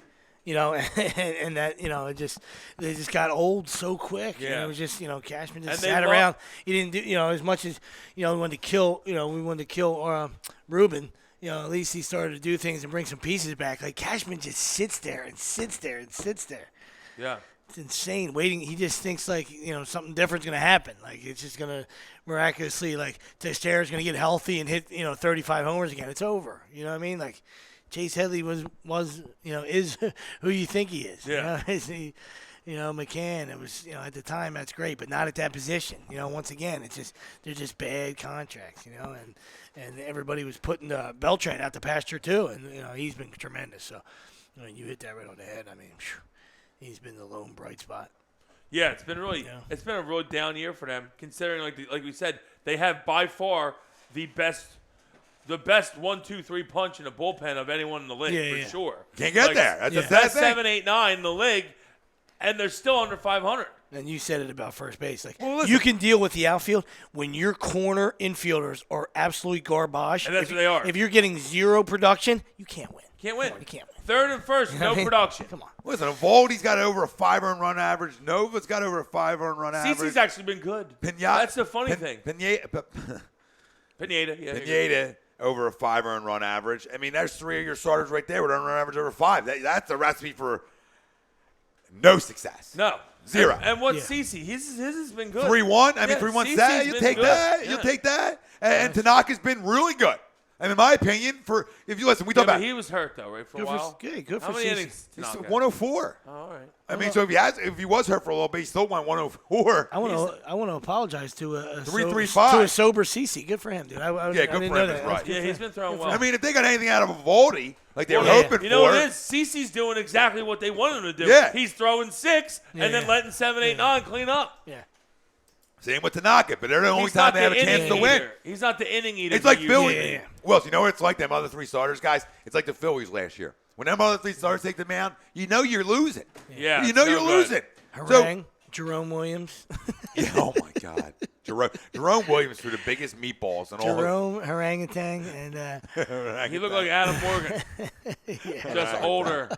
you know, and that, you know, they just got old so quick. Yeah. And it was just, you know, Cashman just And they sat love- around. He didn't do, you know, as much as, you know, we wanted to kill Ruben. You know, at least he started to do things and bring some pieces back. Like Cashman just sits there and sits there and sits there. Yeah. It's insane. Waiting, he just thinks like, you know, something different's gonna happen. Like it's just gonna miraculously, like Teixeira's gonna get healthy and hit, you know, 35 homers again. It's over. You know what I mean? Like Chase Headley was you know, is who you think he is. Yeah. You know? Is he, you know, McCann. It was, you know, at the time that's great, but not at that position. You know, once again, it's just they're just bad contracts. You know, and everybody was putting Beltran out the pasture too, and you know he's been tremendous. So, I mean, you hit that right on the head. I mean, he's been the lone bright spot. Yeah, it's been a real down year for them, considering like we said, they have by far the best 1-2-3 punch in the bullpen of anyone in the league for sure. Can't get there. That's a sad Best thing. 7, 8, 9 in the league, and they're still under 500. And you said it about first base. Like Well, listen. you can deal with the outfield when your corner infielders are absolutely garbage. And that's if, what they are. If you're getting zero production, you can't win. Can't win. Come on, you can't win. Third and first, no I mean, production. Come on. Listen, Evaldi's got over a 5 earned run average. Nova's got over a 5 earned run average. CeCe's actually been good. That's the funny thing. Pineda, yeah. Pineda over a 5 earned run average. I mean, there's 3 of your starters right there with earned run average over 5. That's a recipe for no success. No. 0. And what's CeCe? His has been good. 3-1. I mean, Yeah, 3-1 CeCe's set. You'll been take good. that. Yeah. You'll take that. And Tanaka's been really good. And in my opinion, if you listen, we talk But about he was hurt though, right, for a while. Good How for many CeCe. innings? He's Tanaka? 104. Oh, all right. I mean, so if he was hurt for a little bit, he still went 104. I want to apologize to a 3-3-5. to a sober CeCe. Good for him, dude. I Yeah, I good didn't for know him, that. that's right. Yeah, he's been throwing well. I mean, if they got anything out of Evaldi, like they were Well, hoping You know for, what it is? CeCe's doing exactly what they wanted him to do. Yeah. He's throwing 6 and then letting 7, 8, 9 clean up. Yeah. same with Tanaka, but they're the only He's time not they the have a chance inning to win. eater. He's not the inning eater. It's like he Philly. usually is. Well, you know what it's like, them other 3 starters, guys? It's like the Phillies last year. When them other 3 starters take the mound, you know you're losing. Yeah, You know so you're good. losing. Harangue, Jerome Williams. Yeah, oh, my God. Jerome Williams threw the biggest meatballs in all Jerome Harangatang and of He looked like Adam Morgan, just older.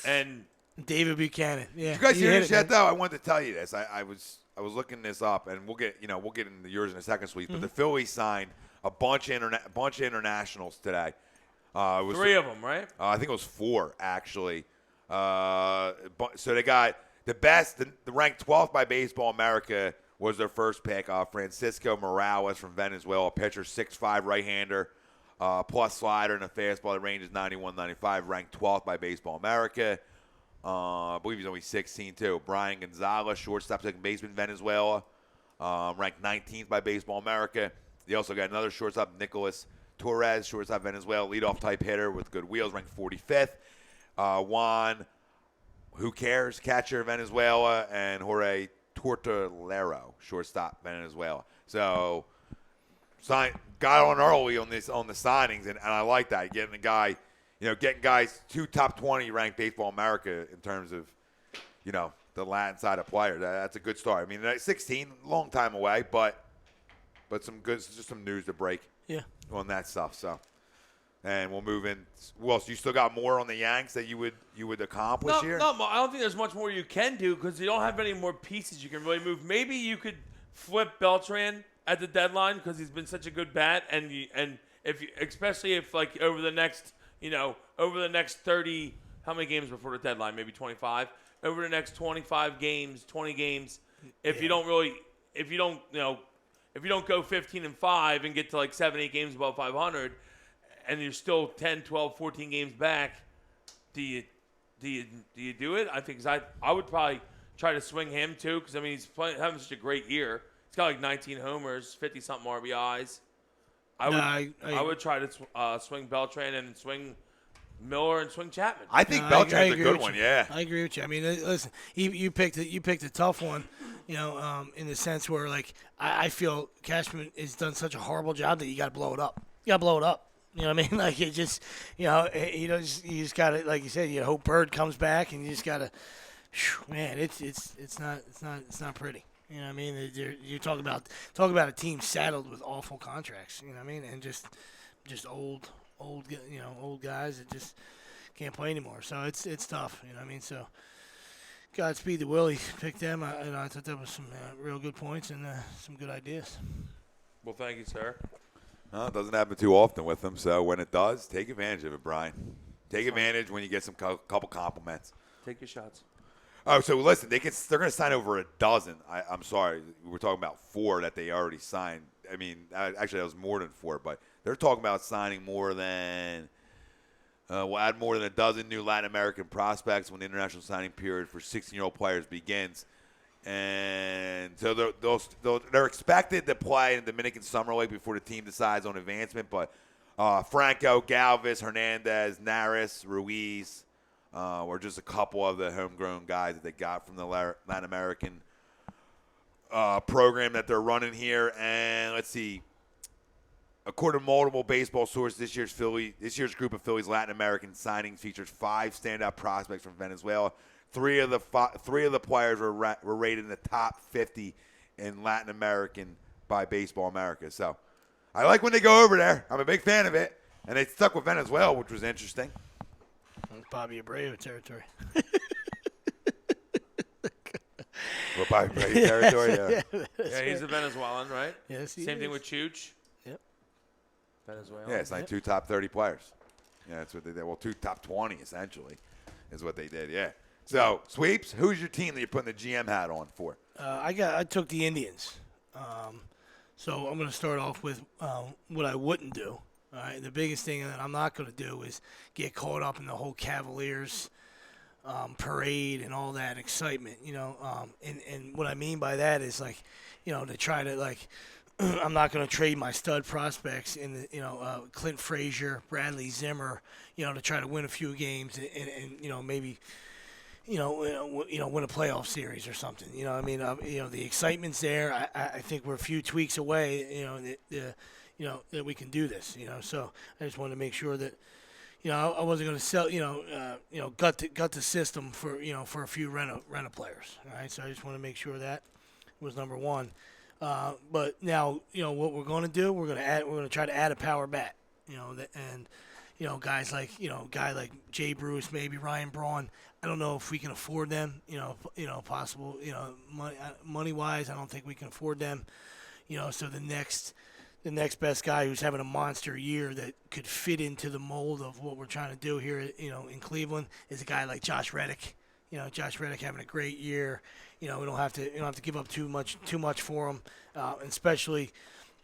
And David Buchanan. Yeah. You guys You hear hit this it, yet, man. though? I wanted to tell you this. I was looking this up, and we'll get into yours in a second, Sweet. But the Phillies signed a bunch of internationals today. It was 3 of them, right? I think it was 4 actually. So they got the best, the ranked 12th by Baseball America was their first pick. Francisco Morales from Venezuela, pitcher, 6'5" right-hander. plus slider and a fastball that ranges 91-95, ranked 12th by Baseball America. I believe he's only 16 too. Brian Gonzalez, shortstop, second baseman, Venezuela, ranked 19th by Baseball America. They also got another shortstop, Nicolas Torres, shortstop, Venezuela, leadoff type hitter with good wheels, ranked 45th. Juan, who cares, catcher, Venezuela, and Jorge Tortolero, shortstop, Venezuela. So, got on early on the signings, and I like that. Getting guys 2 top 20 ranked Baseball America in terms of, the Latin side of players. That's a good start. I mean, 16, long time away, but just some news to break. Yeah. On that stuff. So, and we'll move in. Well, so you still got more on the Yanks that you would accomplish here? No, I don't think there's much more you can do because you don't have any more pieces you can really move. Maybe you could flip Beltran at the deadline because he's been such a good bat, especially if like over the next 30, how many games before the deadline? Maybe 25. Over the next 25 games, 20 games, if you don't go 15-5 and get to like 7-8 games above 500, and you're still 10, 12, 14 games back, do you do it? I think I would probably try to swing him too because he's having such a great year. He's got like 19 homers, 50-something RBIs. I would try to swing Beltran and swing Miller and swing Chapman. I think Beltran's a good one. Yeah, I agree with you. I mean, listen, you picked a tough one. In the sense where like I feel Cashman has done such a horrible job that you got to blow it up. You got to blow it up. You know what I mean? Like it just, you just got to, like you said, you hope Bird comes back, and you just got to, man, it's not pretty. You know what I mean? You talk about a team saddled with awful contracts. You know what I mean? And just old guys that just can't play anymore. So it's tough. You know what I mean? So. Godspeed to Willie. Picked them. I thought that was some real good points and some good ideas. Well, thank you, sir. It doesn't happen too often with them, so when it does, take advantage of it, Brian. Take advantage when you get some couple compliments. Take your shots. Oh, so listen, they're going to sign over a dozen. I'm sorry, we were talking about 4 that they already signed. I mean, actually, that was more than 4, but they're talking about signing more than. We'll add more than a dozen new Latin American prospects when the international signing period for 16-year-old players begins. And so they're expected to play in the Dominican Summer League before the team decides on advancement. But Franco, Galvis, Hernandez, Naris, Ruiz were just a couple of the homegrown guys that they got from the Latin American program that they're running here. And let's see. According to multiple baseball sources, this year's group of Phillies Latin American signings features 5 standout prospects from Venezuela. 3 of the players were rated in the top 50 in Latin American by Baseball America. So I like when they go over there. I'm a big fan of it, and they stuck with Venezuela, which was interesting. Bobby Abreu territory. Well, Bobby Abreu territory. Yeah, he's a Venezuelan, right? Yes, he Same is. thing with Chooch. Venezuela. Yeah, it's like 2 top 30 players. Yeah, that's what they did. Well, 2 top 20 essentially is what they did. Yeah. So sweeps. Who's your team that you're putting the GM hat on for? I took the Indians. So I'm going to start off with what I wouldn't do. All right. The biggest thing that I'm not going to do is get caught up in the whole Cavaliers parade and all that excitement. And what I mean by that is like, to try to like. I'm not going to trade my stud prospects in the, Clint Frazier, Bradley Zimmer, to try to win a few games and maybe, win a playoff series or something. The excitement's there. I think we're a few tweaks away, that we can do this, So I just wanted to make sure that, I wasn't going to sell, gut the system for, for a few rent players. All right. So I just want to make sure that was number one. But now, what we're going to do, we're going to try to add a power bat, guys like, guy like Jay Bruce, maybe Ryan Braun. I don't know if we can afford them, possible, money wise, I don't think we can afford them, so the next best guy who's having a monster year that could fit into the mold of what we're trying to do here, in Cleveland is a guy like Josh Reddick. Josh Reddick having a great year. We don't have to give up too much for him, and especially,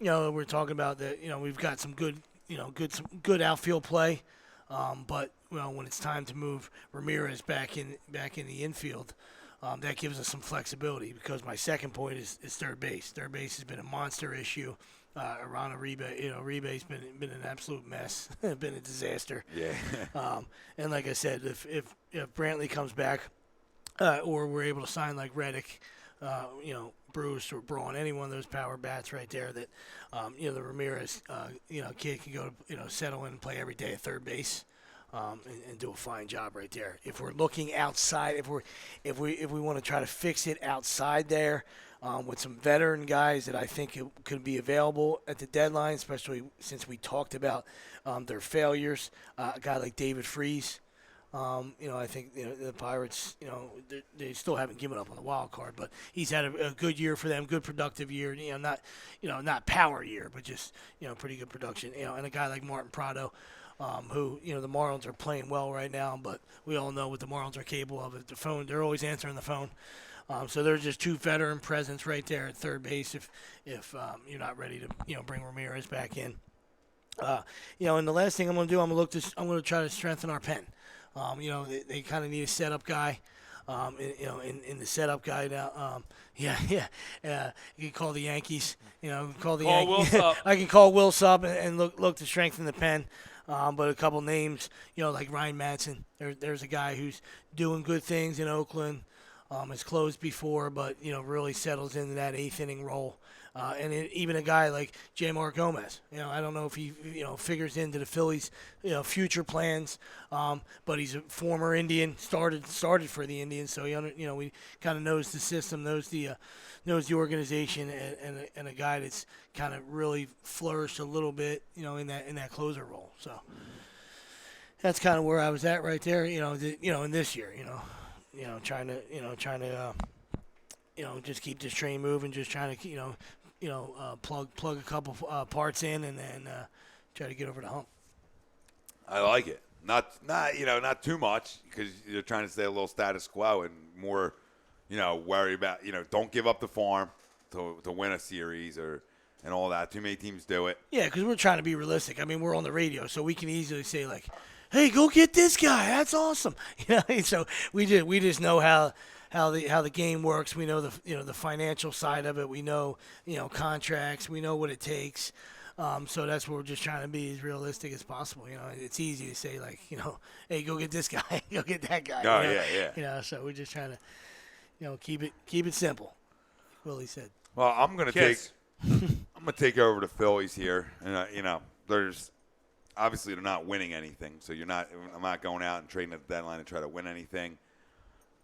we're talking about that. We've got some good some good outfield play. But when it's time to move Ramirez back in the infield, that gives us some flexibility because my second point is third base. Third base has been a monster issue. Around Uribe's been an absolute mess, been a disaster. Yeah. And like I said, if Brantley comes back, or we're able to sign like Reddick, Bruce or Braun, any one of those power bats right there that, the Ramirez, kid can go to, settle in and play every day at third base, and do a fine job right there. If we're looking outside, if we want to try to fix it outside there, with some veteran guys that I think could be available at the deadline, especially since we talked about their failures, a guy like David Freese. I think the Pirates, they still haven't given up on the wild card, but he's had a good year for them, good productive year. Not power year, but just pretty good production. And a guy like Martin Prado, who the Marlins are playing well right now, but we all know what the Marlins are capable of. At the phone, they're always answering the phone. So there's just two veteran presence right there at third base. If you're not ready to bring Ramirez back in, and the last thing I'm going to do, I'm going to try to strengthen our pen. They kind of need a setup guy. In the setup guy now. You can call the Yankees. Call Will Sup. I can call Will Sup and look to strengthen the pen. But a couple names, like Ryan Madsen. There's a guy who's doing good things in Oakland. Has closed before, but really settles into that eighth inning role. Even a guy like Jamar Gomez, I don't know if he figures into the Phillies future plans, but he's a former Indian, started for the Indians, so he kind of knows the system, knows the organization, and a guy that's kind of really flourished a little bit in that closer role. So that's kind of where I was at right there. In this year, trying to just keep this train moving, just trying to plug a couple parts in and then try to get over the hump. I like it. Not too much because you're trying to stay a little status quo and more, worry about, don't give up the farm to win a series and all that. Too many teams do it. Yeah, because we're trying to be realistic. I mean, we're on the radio, so we can easily say like, "Hey, go get this guy. That's awesome." So we just know how the game works. We know the financial side of it. We know contracts. We know what it takes. So that's what we're just trying to be as realistic as possible. It's easy to say like, "Hey, go get this guy. Go get that guy." Oh, yeah. So we're just trying to keep it simple. Like Willie said. Well, I'm gonna take over the Phillies here, and there's. Obviously, they're not winning anything, so I'm not going out and trading at the deadline to try to win anything.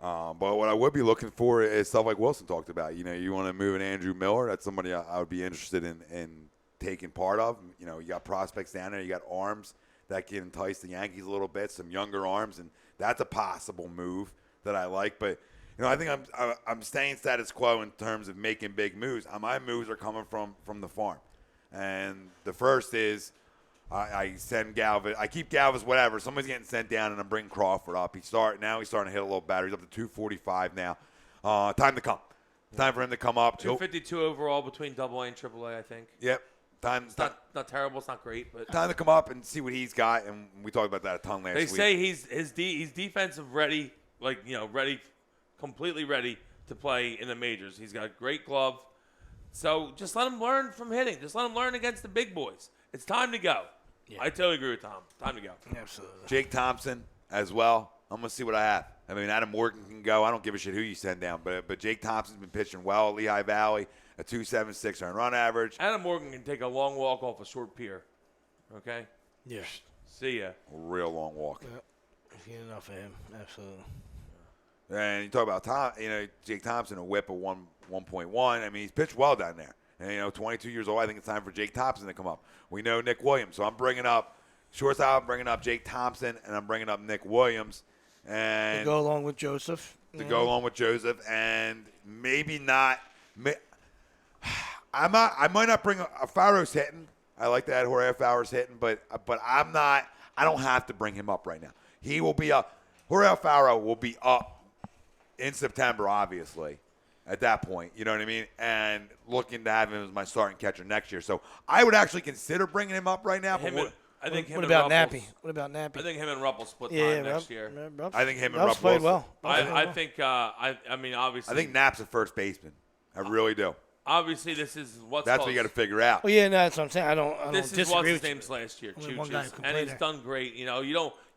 But what I would be looking for is stuff like Wilson talked about. You want to move an Andrew Miller. That's somebody I would be interested in taking part of. You got prospects down there. You got arms that can entice the Yankees a little bit, some younger arms, and that's a possible move that I like. But I think I'm staying status quo in terms of making big moves. My moves are coming from the farm, and the first is. I send Galvis. I keep Galvis, whatever. Somebody's getting sent down, and I'm bringing Crawford up. He's starting to hit a little better. He's up to 245 now. Time to come. Time for him to come up. 252 overall between AA and AAA, I think. Yep. It's not terrible. It's not great, but time to come up and see what he's got. And we talked about that a ton last week. They say he's defensive ready, ready, completely ready to play in the majors. He's got a great glove. So just let him learn from hitting. Just let him learn against the big boys. It's time to go. Yeah. I totally agree with Tom. Time to go. Absolutely. Jake Thompson as well. I'm going to see what I have. I mean, Adam Morgan can go. I don't give a shit who you send down. But Jake Thompson's been pitching well at Lehigh Valley, a 2.76 earned run average. Adam Morgan can take a long walk off a short pier. Okay? Yeah. See ya. A real long walk. Yeah. Seen enough of him. Absolutely. And you talk about Jake Thompson, a whip of 1.1. I mean, he's pitched well down there. And, 22 years old, I think it's time for Jake Thompson to come up. We know Nick Williams. So I'm bringing up shortstop, I'm bringing up Jake Thompson, and I'm bringing up Nick Williams. And to go along with Joseph. And maybe not. I might not bring Faro's hitting. I like that Jorge Faro's hitting, but I'm not. I don't have to bring him up right now. He will be up. Jorge Faro will be up in September, obviously. at that point. You know what I mean? And looking to have him as my starting catcher next year. So I would actually consider bringing him up right now. I think him What and about Ruppels- Nappy? What about Nappy? I think him and Ruppel split yeah, time next year. I think him and Rupp's Rupp played Wilson. well. I think I mean obviously I think Knapp's a first baseman. I really do. obviously this is what's That's called, what you got to figure out. Well, yeah, no, that's what I'm saying. I don't this is disagree what's his with you. name's last year, Only one guy who Chooch's, can and play he's there. done great.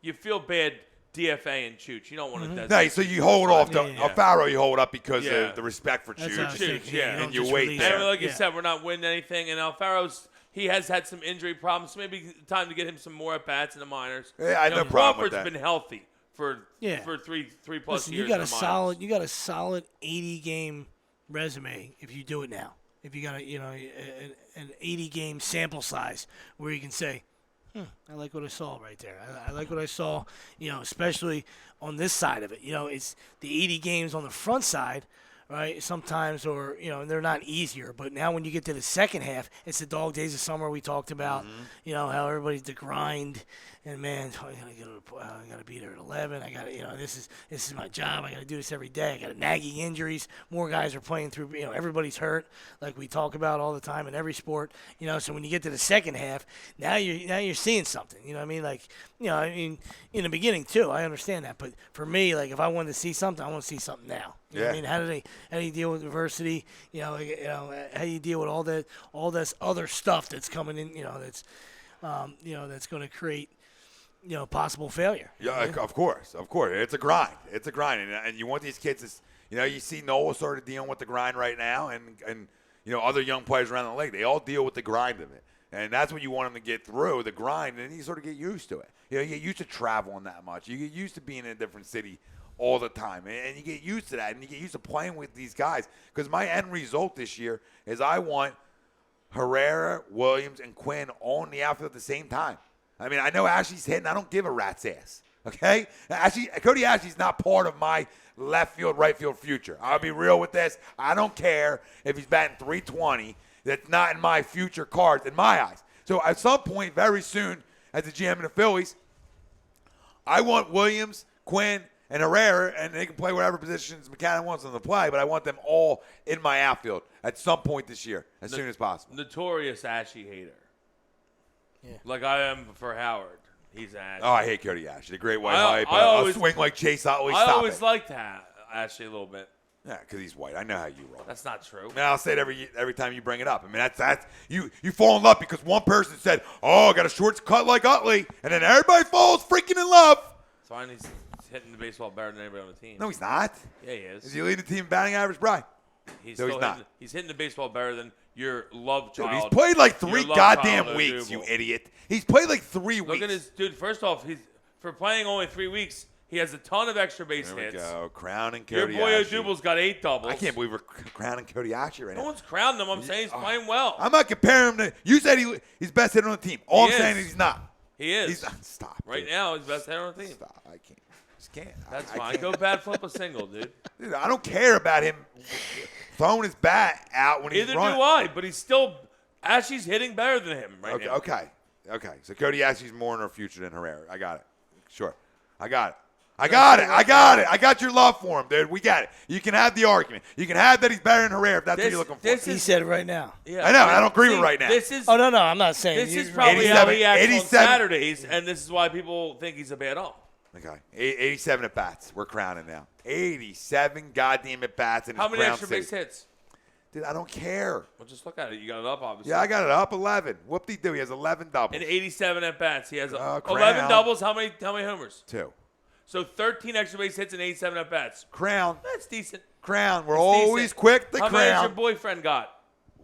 You feel bad DFA and Chooch. You don't want to. No, so you hold off to Yeah. Alfaro. You hold up because Yeah. of the respect for That's what I'm Chooch. saying. Chooch, yeah. don't And you just wait release there. And him. like you Yeah. said, we're not winning anything, and Alfaro's he has had some injury problems. So maybe time to get him some more at bats in the minors. Yeah, I had no problem with Crawford's that. been healthy for Yeah. three plus Listen, years. you got in a the minors. solid 80 game resume if you do it now. If you got an 80 game sample size where you can say, I like what I saw right there. I like what I saw, especially on this side of it. It's the 80 games on the front side, right? Sometimes, or, they're not easier. But now when you get to the second half, it's the dog days of summer we talked about, how everybody's the grind. And, man, I gotta be there at 11. I got to, this is my job. I got to do this every day. I got nagging injuries. More guys are playing through, everybody's hurt, like we talk about all the time in every sport. So when you get to the second half, now you're seeing something. You know what I mean? Like, in the beginning too, I understand that. But for me, like, if I wanted to see something, I want to see something now. You know what I mean? How do you deal with adversity? How do you deal with all this other stuff that's coming in? That's going to create possible failure. Yeah, of course. It's a grind. And you want these kids to, you see Noah started dealing with the grind right now, and other young players around the league, they all deal with the grind of it. And that's what you want them to get through, the grind, and then you sort of get used to it. You get used to traveling that much. You get used to being in a different city all the time, and you get used to that, and you get used to playing with these guys. Because my end result this year is I want Herrera, Williams, and Quinn all in the outfield at the same time. I mean, I know Ashley's hitting. I don't give a rat's ass. Okay? Cody Ashley's not part of my left field, right field future. I'll be real with this. I don't care if he's batting 320. That's not in my future cards, in my eyes. So at some point, very soon, as the GM of the Phillies, I want Williams, Quinn, and Herrera, and they can play whatever positions McCann wants them to play, but I want them all in my outfield at some point this year, as soon as possible. Notorious Ashy hater. Yeah. Like I am for Howard. He's an Ashy. Oh, I hate Cody Ashley. The great white I hype. always- I'll swing like Chase Utley. I Stop always it. liked Ashley a little bit. Yeah, because he's white. I know how you roll. That's not true. I mean, I'll say it every time you bring it up. I mean, that's you fall in love because one person said, "Oh, I got a short cut like Utley," and then everybody falls freaking in love. So he's hitting the baseball better than anybody on the team. No, he's not. Yeah, he is. Is he leading the team in batting average, Brian? He's No, he's still not. hitting, he's hitting the baseball better than your love Dude, child. he's played like your 3 love goddamn child, weeks, Odubel. you idiot. He's played like 3 weeks. Look at his dude. First off, for playing only 3 weeks, he has a ton of extra base There we hits. go. Crowning Your Cody boy Ashley. Odubel's got 8 doubles. I can't believe we're crowning Cody Ashley right No now. one's crowned him. I'm saying he's playing well. I'm not comparing him to – you said he's best hitter on the team. All He I'm saying is. is he's not. He is. He's not. Stop. Right dude. now, he's best hitter on the team. Stop. I can't. Just can't. That's I fine. can't. Go bat flip a single, dude. Dude, I don't care about him throwing his bat out when he's Either running. do I, but he's still – Ashley's hitting better than him right Okay, now. okay. So Cody Ashley's more in our future than Herrera. I got it. Sure. I got it. I got your love for him, dude. We got it. You can have the argument. You can have that he's better than Herrera if that's what you're looking for. this He is- said it right now. Yeah. I know. I don't agree with See, right now. This is Oh, no, I'm not saying. This you- is probably how 87 he acts on 87 Saturdays, and this is why people think he's a bad ump. Okay. 87 at bats. We're crowning now. 87 goddamn at bats. And How it's many crown extra city. base hits? Dude, I don't care. Well, just look at it. You got it up, obviously. Yeah, I got it up 11. Whoop-de-doo. He has 11 doubles. In 87 at bats, he has 11 Crown. doubles. How many homers? 2. So 13 extra base hits and 87 at bats. Crown. That's decent. Crown. We're It's always decent. quick to How many has your crown. boyfriend got?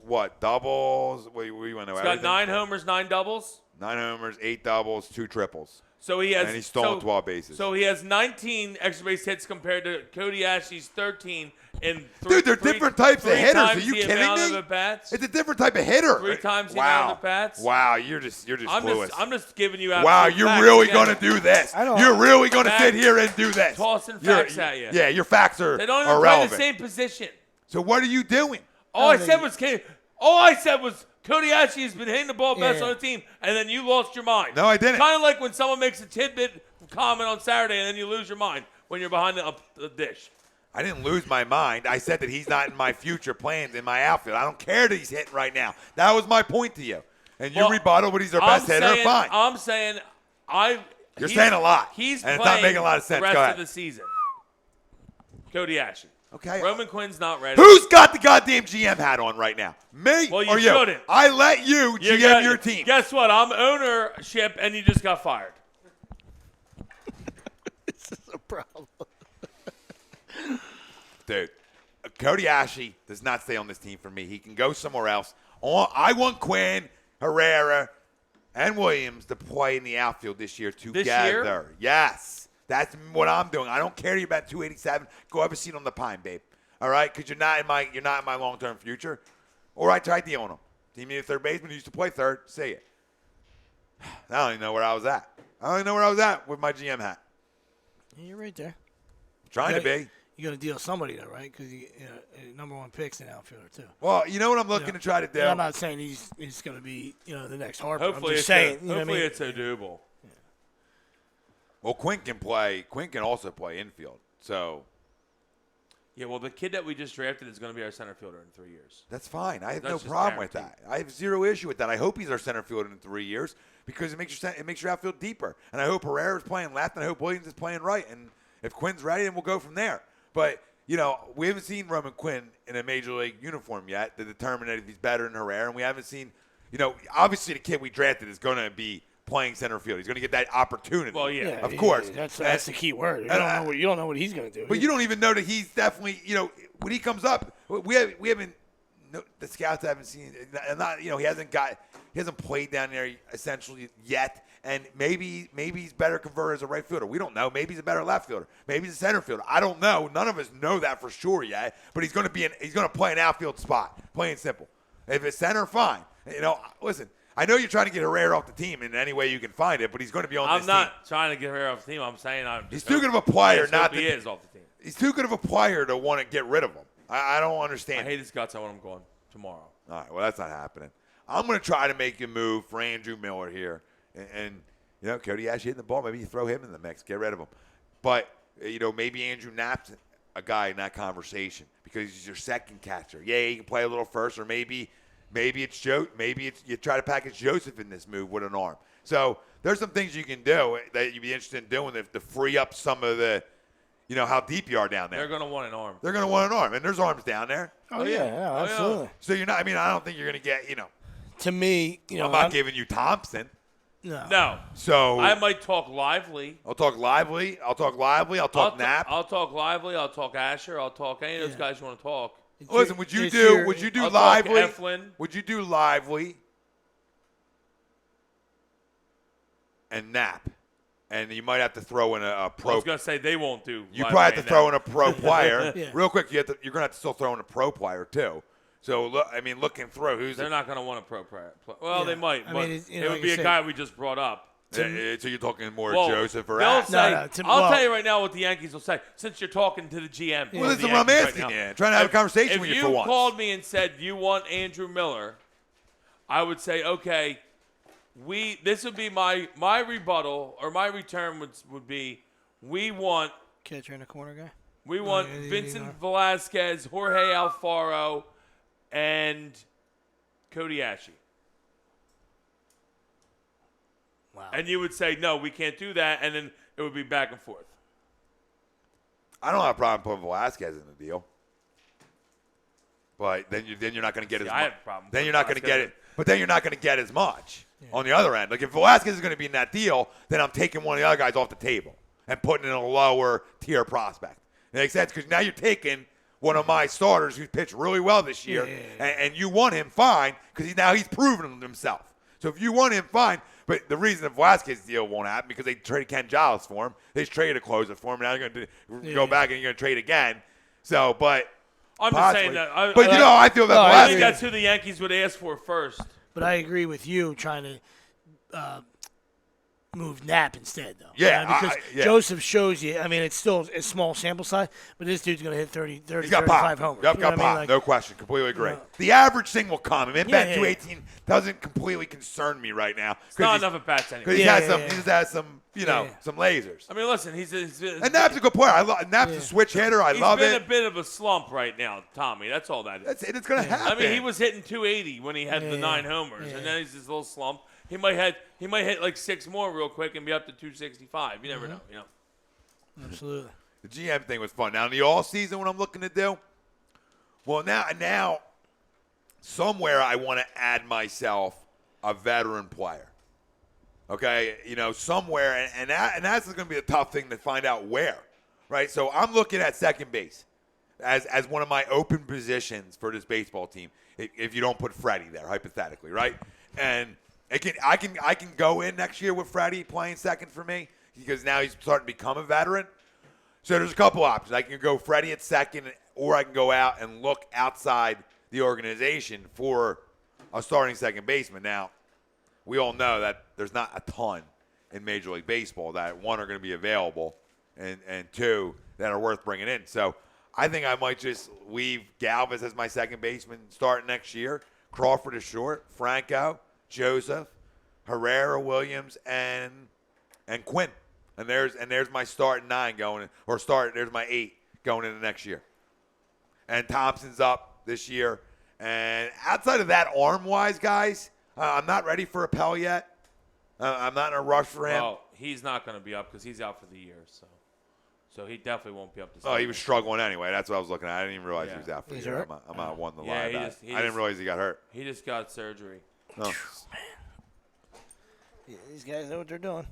What? Doubles? What do you want to know? He's got 9 homers, 9 doubles. 9 homers, 8 doubles, 2 triples. So he has. And he's stolen 12 bases. So he has 19 extra base hits compared to Cody Ashley's 13. Dude, they're different types of hitters. Are Times you the kidding amount me? Of at-bats. It's a different type of hitter. 3 times the wow. amount of at-bats. Wow, you're just clueless. I'm just giving you out. Wow, you're really going going to do this. I don't- You're really going to Facts. sit here and do this. Tossing You're- facts at you. Yeah, your facts are They don't even play irrelevant. the same position. So what are you doing? All I said was Cody Ashley has been hitting the ball best Yeah. on the team, and then you lost your mind. No, I didn't. Kind of like when someone makes a tidbit comment on Saturday, and then you lose your mind when you're behind the dish. I didn't lose my mind. I said that he's not in my future plans in my outfield. I don't care that he's hitting right now. That was my point to you. And you rebuttal, but he's our best hitter. Fine. I'm saying You're saying a lot. He's and playing it's not making a lot of sense. the rest Go ahead. of the season. Cody Ashley. Okay. Roman Quinn's not ready. Who's got the goddamn GM hat on right now? Me Well, you or you? shouldn't. I let you GM your team. Guess what? I'm ownership, and you just got fired. This is a problem. Dude, Cody Ashley does not stay on this team for me. He can go somewhere else. I want Quinn, Herrera, and Williams to play in the outfield this year together. This year? Yes. That's what I'm doing. I don't care to you about 287. Go have a seat on the pine, babe. All right? Because you're not in my long-term future. Or I tried dealing him. Team needed third baseman. He used to play third. Say it. I don't even know where I was at. I don't even know where I was at with my GM hat. Yeah, you're right there. Trying to be. You're going to deal somebody, though, right? Because number one pick's an outfielder, too. Well, you know what I'm looking to try to do? And I'm not saying he's going to be, the next Harper. Hopefully, I'm just saying. Hopefully it's a doable. Yeah. Well, Quinn can play. Quinn can also play infield. So. Yeah, well, the kid that we just drafted is going to be our center fielder in 3 years. That's fine. I have no That's just problem with guaranteed. that. I have zero issue with that. I hope he's our center fielder in 3 years because it makes your outfield deeper. And I hope Herrera's playing left, and I hope Williams is playing right. And if Quinn's ready, then we'll go from there. But we haven't seen Roman Quinn in a major league uniform yet to determine if he's better than Herrera, and we haven't seen. Obviously the kid we drafted is going to be playing center field. He's going to get that opportunity. Well, yeah, of course. That's the key word. You don't know what he's going to do. But you don't even know that he's definitely. When he comes up, we haven't. The scouts haven't seen. He hasn't played down there essentially yet. And maybe he's better converted as a right fielder. We don't know. Maybe he's a better left fielder. Maybe he's a center fielder. I don't know. None of us know that for sure yet. But he's going to play an outfield spot. Plain and simple. If it's center, fine. Listen. I know you're trying to get Herrera off the team in any way you can find it, but he's going to be on this team. I'm not trying to get Herrera off the team. I'm saying he's too good of a player. He is off the team. He's too good of a player to want to get rid of him. I don't understand. I hate his guts. I want him gone tomorrow. All right. Well, that's not happening. I'm going to try to make a move for Andrew Miller here, and Cody Ashley hitting the ball. Maybe you throw him in the mix. Get rid of him. But, maybe Andrew Knapp's a guy in that conversation because he's your second catcher. Yeah, he can play a little first, or maybe it's Joe. Maybe it's you try to package Joseph in this move with an arm. So there's some things you can do that you'd be interested in doing to free up some of the, how deep you are down there. They're going to want an arm. They're going to want an arm, and there's arms down there. Oh, yeah, absolutely. Yeah. So you're not. I don't think you're going to get. To me, I'm not giving you Thompson. No. So I might talk Lively. I'll talk Lively. I'll talk Knapp. I'll talk Lively. I'll talk Asher. I'll talk any of those guys you want to talk. Listen, would you do I'll Lively? talk Eflin. Would you do Lively and Knapp? And you might have to throw in a pro. I was going to say they won't do. You Lively probably have to and throw Knapp. in a pro player. Yeah. Real quick, you're going to have to still throw in a pro player too. So looking through who's They're not going to want a pro player. Well, they might, but it would like be you a said, guy we just brought up. So you're talking more Well, Joseph or they'll Ash. say, I'll well- tell you right now what the Yankees will say. Since you're talking to the GM. Well, of that's the what I'm Yankees asking right you. now. Trying to have a conversation with you for If you once. called me and said you want Andrew Miller, I would say, okay, this would be my rebuttal or my return would be we want catcher in the corner guy. we want Vincent Velasquez, Jorge Alfaro, and Cody Ashley. Wow. And you would say, no, we can't do that, and then it would be back and forth. I don't have a problem putting Velasquez in the deal. But then you're not going to get as much. I have a problem. Then you're not going to get it. But then you're not going to get as much on the other end. Like if Velasquez is going to be in that deal, then I'm taking one of the other guys off the table and putting in a lower tier prospect. It makes sense because now you're taking one of my starters who's pitched really well this year, and you want him fine because he's proven himself. So if you want him fine, but the reason the Velasquez deal won't happen because they traded Ken Giles for him, they just traded a closer for him. Now they're going to go back and you're going to trade again. So, but I'm just possibly. saying that. I feel that I Velasquez. think that's who the Yankees would ask for first. But I agree with you trying to move Knapp instead, though. Yeah, Because yeah. Joseph shows you. I mean, it's still a small sample size, but this dude's going to hit 30, He's got 35 pop. homers. Yep, You know got what I mean? pop. Like, No question. Completely agree. Yeah. The average thing will come. I mean, Yeah, bat yeah, 218 doesn't completely concern me right now. It's not enough at bats anyway. Because Yeah, he just has some, some lasers. I mean, listen, And Knapp's a good player. Knapp's a switch hitter. I love He's it. been a bit of a slump right now, Tommy. That's all that is. It's going to happen. I mean, he was hitting 280 when he had the 9 homers, and then he's this little slump. He might hit like 6 more real quick and be up to 265. You never know. Absolutely. The GM thing was fun. Now, in the all season, what I'm looking to do, well, now somewhere I want to add myself a veteran player. Okay, somewhere, and that's going to be a tough thing to find out where, right? So I'm looking at second base as one of my open positions for this baseball team. If you don't put Freddie there, hypothetically, right? And I can go in next year with Freddie playing second for me because now he's starting to become a veteran. So there's a couple options. I can go Freddie at second, or I can go out and look outside the organization for a starting second baseman. Now, we all know that there's not a ton in Major League Baseball that, one, are going to be available, and two, that are worth bringing in. So I think I might just leave Galvis as my second baseman starting next year. Crawford is short. Franco, Joseph, Herrera, Williams, and Quinn. And there's my starting 9 going, there's my 8 going into next year. And Thompson's up this year. And outside of that, arm-wise, guys, I'm not ready for Appel yet. I'm not in a rush for him. Well, he's not going to be up because he's out for the year, so he definitely won't be up to. Oh, he was struggling anyway. That's what I was looking at. I didn't even realize Yeah. he was out for the He's year. hurt? I'm not one to Yeah, lie he about just- it. he I didn't just- realize he got hurt. He just got surgery. Oh. Yeah, these guys know what they're doing.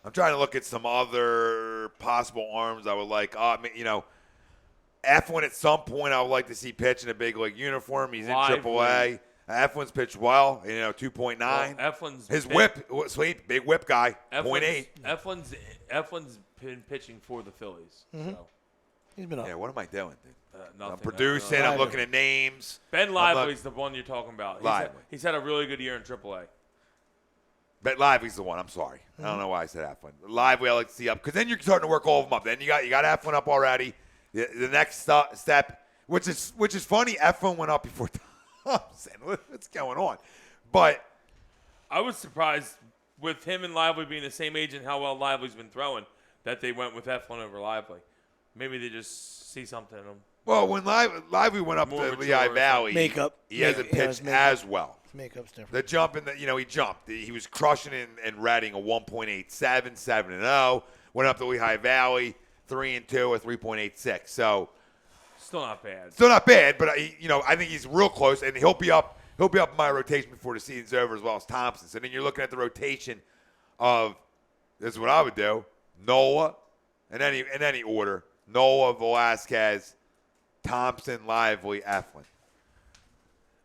I'm trying to look at some other possible arms I would like. Eflin at some point I would like to see pitch in a big league uniform. He's in AAA. Eflin's pitched well, 2.9. Well, Eflin's His whip, sweet, big whip guy, 0.8. Eflin's been pitching for the Phillies. So, He's been up. Yeah, what am I doing, dude? nothing. I'm producing. I'm looking at names. Ben Lively's the one you're talking about. Lively. He's had a really good year in AAA. But Lively's the one. I'm sorry. I don't know why I said Eflin. Lively, I like to see up because then you're starting to work all of them up. Then you got Eflin up already. The next step, which is funny, Eflin went up before Thompson. What's going on? But I was surprised with him and Lively being the same age and how well Lively's been throwing that they went with Eflin over Lively. Maybe they just see something in him. well, when Lively went up More to mature Lehigh or Valley, Makeup. he hasn't Yeah, pitched his makeup. as well. Makeup's different. The jump in he jumped. He was crushing in Reading a 1.87, 7-0. Went up to Lehigh Valley, 3-2, a 3.86. So Still not bad. still not bad, but I think he's real close, and he'll be up in my rotation before the season's over, as well as Thompson. So then you're looking at the rotation of this is what I would do: Nola, in any order: Nola, Velasquez, Thompson, Lively, Eflin.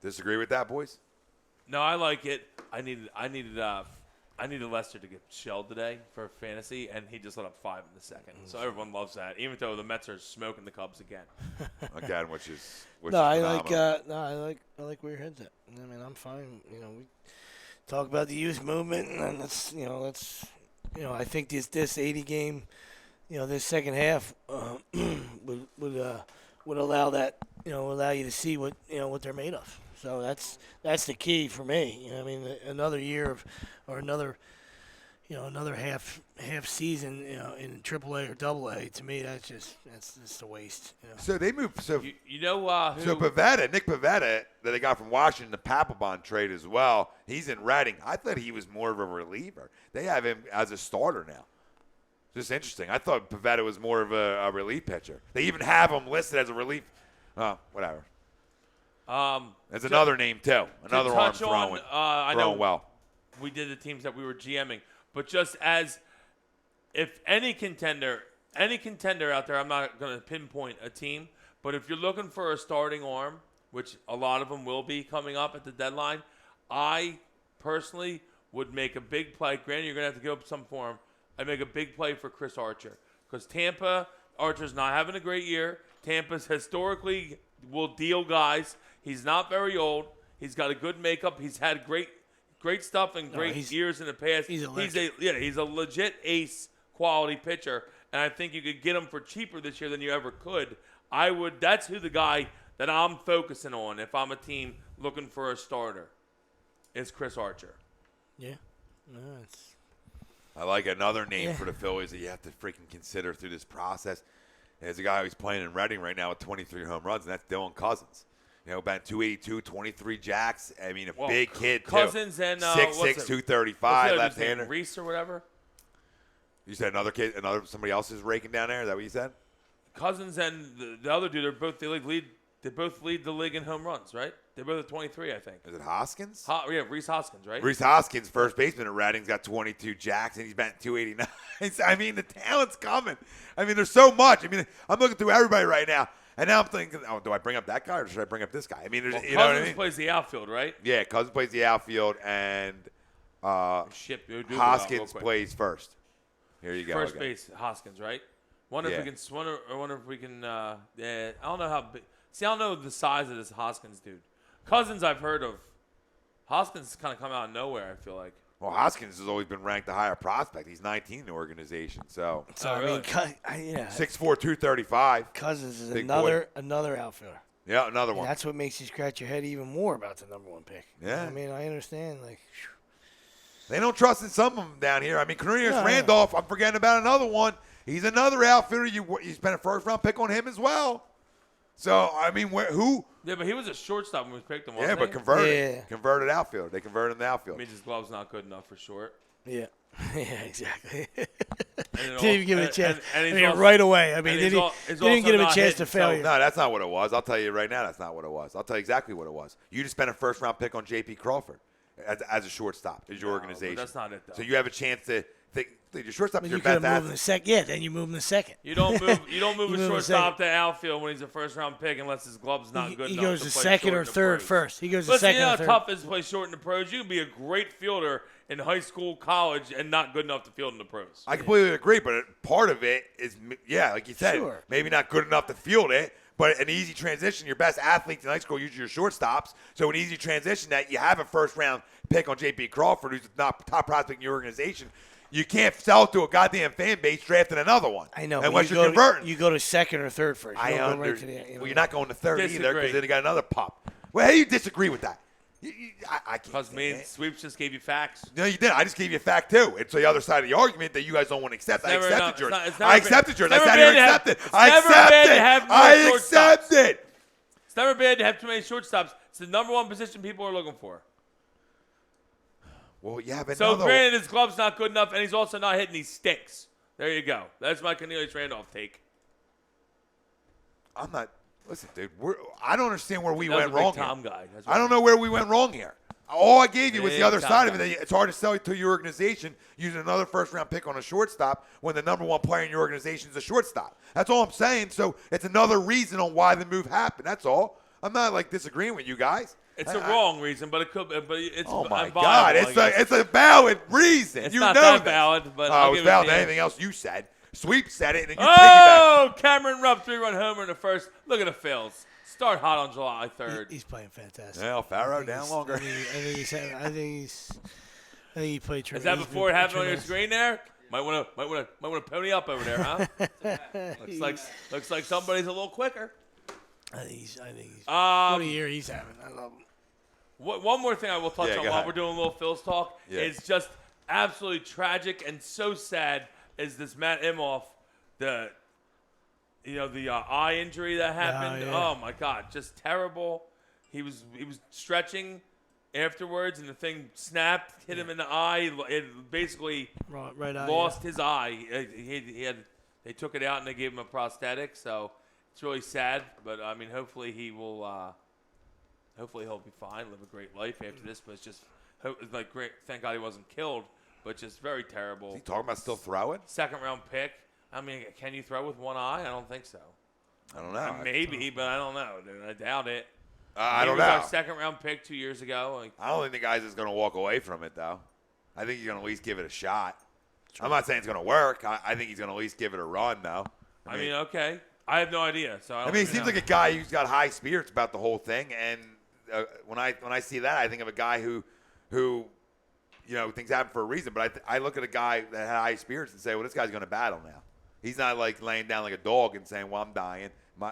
Disagree with that, boys? No, I like it. I needed Lester to get shelled today for fantasy, and he just let up 5 in the second. So everyone loves that, even though the Mets are smoking the Cubs again. Again, which is I phenomenal. like where your head's at. I mean, I'm fine. We talk about the youth movement, and I think this 80 game, this second half would allow that, allow you to see what they're made of. So that's the key for me. I mean, another year of, or another half season, in AAA or AA. To me, that's just a waste. So they moved. So You know who? So Nick Pivetta, that they got from Washington, the Papelbon trade as well. He's in Reading. I thought he was more of a reliever. They have him as a starter now. Just interesting. I thought Pivetta was more of a relief pitcher. They even have him listed as a relief. Whatever. There's another name too. Another arm touch throwing. I know throwing well. we did the teams that we were GMing, but just as if any contender out there, I'm not going to pinpoint a team, but if you're looking for a starting arm, which a lot of them will be coming up at the deadline, I personally would make a big play. Granted, you're going to have to give up some for him. I'd make a big play for Chris Archer because Tampa, Archer's not having a great year. Tampa's historically will deal guys. He's not very old. He's got a good makeup. He's had great great stuff and great he's- years in the past. he's He's a legit ace quality pitcher, and I think you could get him for cheaper this year than you ever could. That's who the guy that I'm focusing on if I'm a team looking for a starter is Chris Archer. Yeah. No, it's I like another name for the Phillies that you have to freaking consider through this process. There's a guy who's playing in Reading right now with 23 home runs, and that's Dylan Cousins. You know, about 282, 23 jacks. I mean, big kid, too. Cousins and 6'6", 235, left-hander. Reese or whatever. You said another kid, somebody else is raking down there? Is that what you said? Cousins and the other dude they both lead the league in home runs, right? They're both at 23, I think. Is it Hoskins? Reese Hoskins, right? Reese Hoskins, first baseman at Reading's got 22 jacks, and he's batting 289. I mean, the talent's coming. I mean, there's so much. I mean, I'm looking through everybody right now, and now I'm thinking, do I bring up that guy or should I bring up this guy? I mean, there's, you know what I mean? Cousins plays the outfield, right? Yeah, Cousins plays the outfield, and Hoskins plays first. Here you go. First base, Hoskins, right? Wonder if we can. Yeah, I don't know how big. See, I don't know the size of this Hoskins dude. Cousins, I've heard of. Hoskins kind of come out of nowhere, I feel like. Well, Hoskins has always been ranked a higher prospect. He's 19 in the organization, so. I really? mean, 6'4", 235. Cousins is Big another outfielder. Yeah, another And one. that's what makes you scratch your head even more about the number 1 pick. Yeah. I mean, I understand. Like, They don't trust in some of them down here. I mean, Cornelius Randolph, I'm forgetting about another one. He's another outfielder. You spent a first-round pick on him as well. So, I mean, who? Yeah, but he was a shortstop when we picked him. Yeah, but converted outfield. They converted him to outfield. I mean, his glove's not good enough for short. yeah. Yeah, exactly. Didn't even give him a chance. And Right away. I mean, he's didn't give him a chance to fail. No, that's not what it was. I'll tell you right now, that's not what it was. I'll tell you exactly what it was. You just spent a first-round pick on J.P. Crawford as a shortstop, as your organization. But that's not it, though. So you have a chance to think your shortstop is You your could have best moved him asset. to second. Yeah, then you move him to second. You don't move You a move shortstop to outfield when he's a first-round pick unless his glove's not good He enough goes to to play second short or in the third pros. first. He goes to Listen, second you know or how third. tough it is to play short in the pros? You can be a great fielder in high school, college, and not good enough to field in the pros. I completely agree, but part of it is, like you said, Sure. maybe not good enough to field it, but an easy transition. Your best athletes in high school usually your shortstops, so an easy transition that you have a first-round pick on J.P. Crawford, who's not top prospect in your organization. You can't sell it to a goddamn fan base drafting another one. I know. Unless but you're converting. You go to second or third first. You don't go right to the, Well, you're not going to third either Disagree. because then you got another pup. Well, how do you disagree with that? I can't. Because me and Sweeps just gave you facts. No, you didn't. I just gave you a fact, too. It's the other side of the argument that you guys don't want to accept. I accepted yours. I accepted yours. I sat here and accepted. I accepted. I accepted. It's never bad to have too many shortstops. It's the number 1 position people are looking for. Well, you have another. So, granted, his glove's not good enough, and he's also not hitting. He stinks. There you go. That's my Cornelius Randolph take. I'm not. Listen, dude. I don't understand where we That was went a big wrong Tom here. guy. That's I don't know where we went wrong here. All I gave you was the Big other Tom side of guy. it. It's hard to sell it to your organization using another first-round pick on a shortstop when the number 1 player in your organization is a shortstop. That's all I'm saying. So it's another reason on why the move happened. That's all. I'm not disagreeing with you guys. It's a wrong reason, but it could. But it's Oh my viable, God! I guess. It's a valid reason. It's you not know that this. valid, but Oh, I'll it was give it valid to than you. anything else you said. Sweep said it, and then you piggyback. Oh, Cameron Rupp 3-run homer in the first. Look at the Phils. Start hot on July 3rd. He's playing fantastic. Well, Farrow down longer. I think he played tremendous. Is that before it happened on your screen there? Might want to pony up over there, huh? looks like somebody's a little quicker. I think he's what a year he's having. I love him. One more thing I will touch Yeah, on go while ahead. we're doing a little Phil's talk is just absolutely tragic and so sad is this Matt Imhoff, the eye injury that happened. Oh my God, just terrible. He was eye, stretching afterwards, and the thing snapped, hit him in the eye. It basically right eye, lost his eye. They took it out and they gave him a prosthetic. So it's really sad. But I mean, hopefully he will. Hopefully he'll be fine, live a great life after this. But it's just great. Thank God he wasn't killed. But just very terrible. Is he talking about still throwing? Second round pick. I mean, can you throw with one eye? I don't think so. I don't know. Maybe, but I don't know, dude. I doubt it. I don't He was know. our second round pick 2 years ago. I don't think the guy's just going to walk away from it, though. I think he's going to at least give it a shot. I'm not saying it's going to work. I think he's going to at least give it a run, though. I mean, okay. I have no idea. So I he seems like a guy who's got high spirits about the whole thing. And when I see that, I think of a guy who things happen for a reason. But I look at a guy that had high spirits and say, well, this guy's going to battle now. He's not like laying down like a dog and saying, well, I'm dying.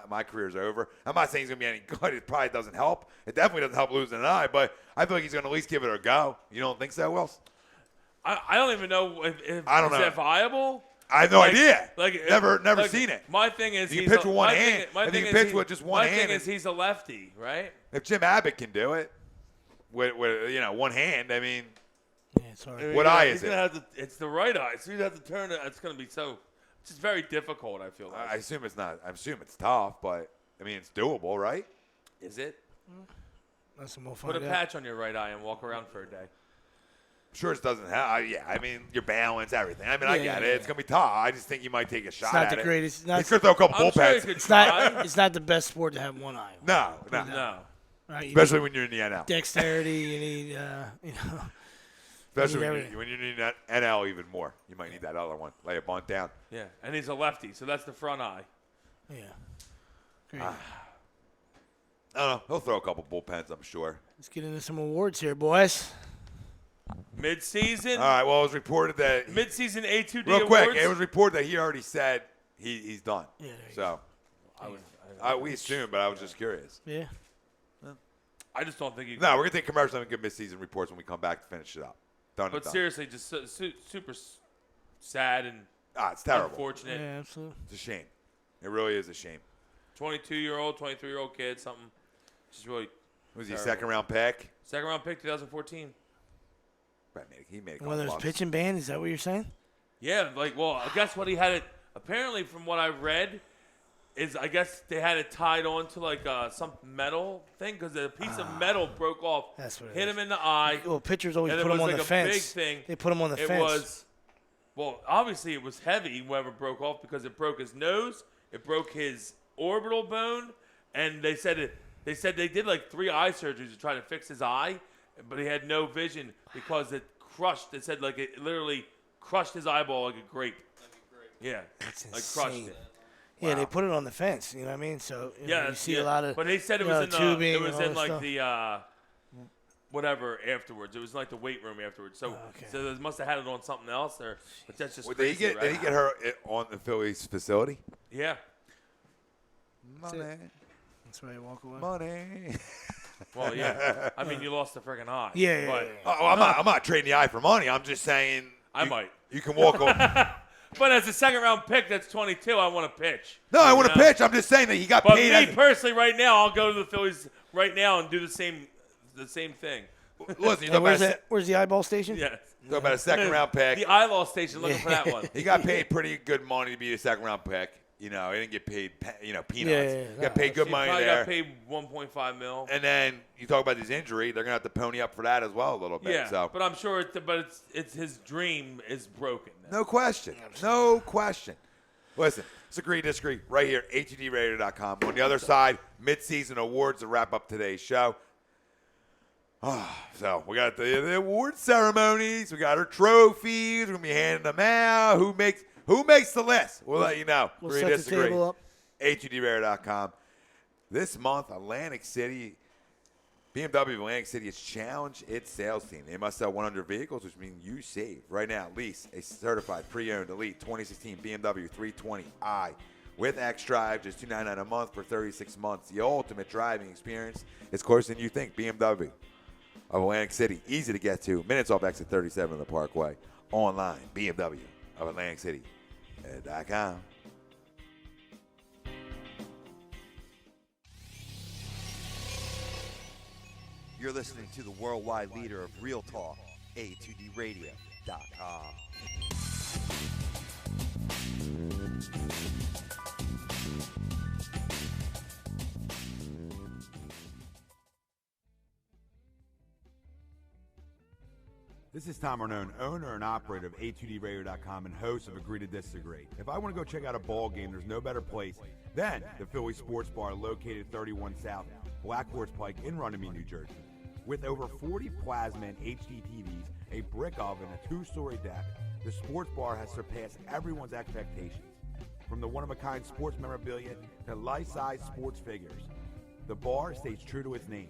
My career's over. I'm not saying he's going to be any good. It probably doesn't help. It definitely doesn't help losing an eye, but I feel like he's going to at least give it a go. You don't think so, Wills? I don't even know if I don't know. that viable. I have no idea. Never like, seen it. My thing is you can pitch with one hand. My thing you can pitch with just one hand. My thing is he's a lefty, right? If Jim Abbott can do it with one hand, I mean, Yeah, it's hard. what eye is it? It's the right eye. So you have to turn it. It's going to be so. It's just very difficult. I feel like. I assume it's not. I assume it's tough, but I mean, it's doable, right? Is it? That's some more Put a patch on your right eye and walk around for a day. I'm sure it doesn't have. Yeah, I mean, your balance, everything. I mean, I get it. Yeah. It's gonna be tough. I just think you might take a shot It's not at the it. greatest. He's gonna throw a couple I'm sure bullpens. you could It's try. not. It's not the best sport to have one eye. No. Right? Especially when you're in the NL. Dexterity. You need. Especially everything. when you're in the NL even more. You might need that other one. Lay a bunt down. Yeah, and he's a lefty, so that's the front eye. Yeah. Great. I don't know. He'll throw a couple bullpens, I'm sure. Let's get into some awards here, boys. Mid-season. All right. Well, it was reported that Mid-season A2D real awards. quick. It was reported that he already said he's done. Yeah. There you So we assumed, but I was just curious. go. Yeah. I just don't think you. No, we're gonna take commercial and give mid-season reports when we come back to finish it up. Done. But and done. seriously, just super sad and It's terrible. unfortunate. Yeah. Absolutely. It's a shame. It really is a shame. 22-year-old, 23-year-old kid, something. Just really. Was he a Terrible. second-round pick? Second-round pick, 2014. Right, he made a couple One of those bucks. pitching band. Is that what you're saying? Yeah, I guess what he had it. Apparently, from what I read, is I guess they had it tied on to some metal thing because a piece of metal broke off. That's what it hit is. him in the eye. Well, pitchers always And put it them was on like the a fence. big thing. They put them on the It fence. was, obviously it was heavy. Whoever broke off because it broke his nose, it broke his orbital bone, and they said they did like 3 eye surgeries to try to fix his eye, but he had no vision because it crushed. They said like it literally crushed his eyeball like a grape. Yeah, That's crushed insane. it. Yeah, they put it on the fence. You know what I mean? So you see a lot of. But they said it you know, was in tubing it was and all in that like stuff. the whatever afterwards. It was like the weight room afterwards. So okay. so they must have had it on something else, but that's just Did he crazy, get right? her on the Phillies facility? Yeah. Money, That's why you walk away. money. Well, yeah. I mean, you lost the friggin' eye. Yeah, But yeah. Oh, I'm not trading the eye for money. I'm just saying. I might. You can walk over. But as a second-round pick, that's 22. I want to pitch. No, I want to You know? pitch. I'm just saying that he got But paid. me personally, right now, I'll go to the Phillies right now and do the same thing. Listen, you Hey, talk where's the eyeball station? Yeah. about a second-round pick. The eye law station looking for that one. He got paid pretty good money to be a second-round pick. You know, he didn't get paid, peanuts. Yeah. He got paid good He money probably there. got paid 1.5 mil. And then you talk about his injury, they're gonna have to pony up for that as well a little bit. Yeah, So but I'm sure it's his dream is broken. no question, no question. Listen, it's agree disagree right here, HUDRadio.com. On the other side, mid-season awards to wrap up today's show. So we got the award ceremonies, we got our trophies, we're gonna be handing them out. Who makes the list? We'll let you know. We'll Agree, set the disagree. table up. HUDRadio.com. This month, Atlantic City, BMW of Atlantic City has challenged its sales team. They must sell 100 vehicles, which means you save. Right now, lease a certified pre-owned Elite 2016 BMW 320i with X-Drive, just $299 a month for 36 months. The ultimate driving experience is closer than you think. BMW of Atlantic City, easy to get to. Minutes off exit 37 of the Parkway. Online, BMW of Atlantic City.com. You're listening to the worldwide leader of Real Talk, A2DRadio.com. This is Tom Arnone, owner and operator of A2DRadio.com and host of Agree to Disagree. If I want to go check out a ball game, there's no better place than the Philly Sports Bar located 31 South Black Horse Pike in Runnymede, New Jersey. With over 40 plasma and HD TVs, a brick oven, a 2-story deck, the sports bar has surpassed everyone's expectations. From the one-of-a-kind sports memorabilia to life-size sports figures, the bar stays true to its name.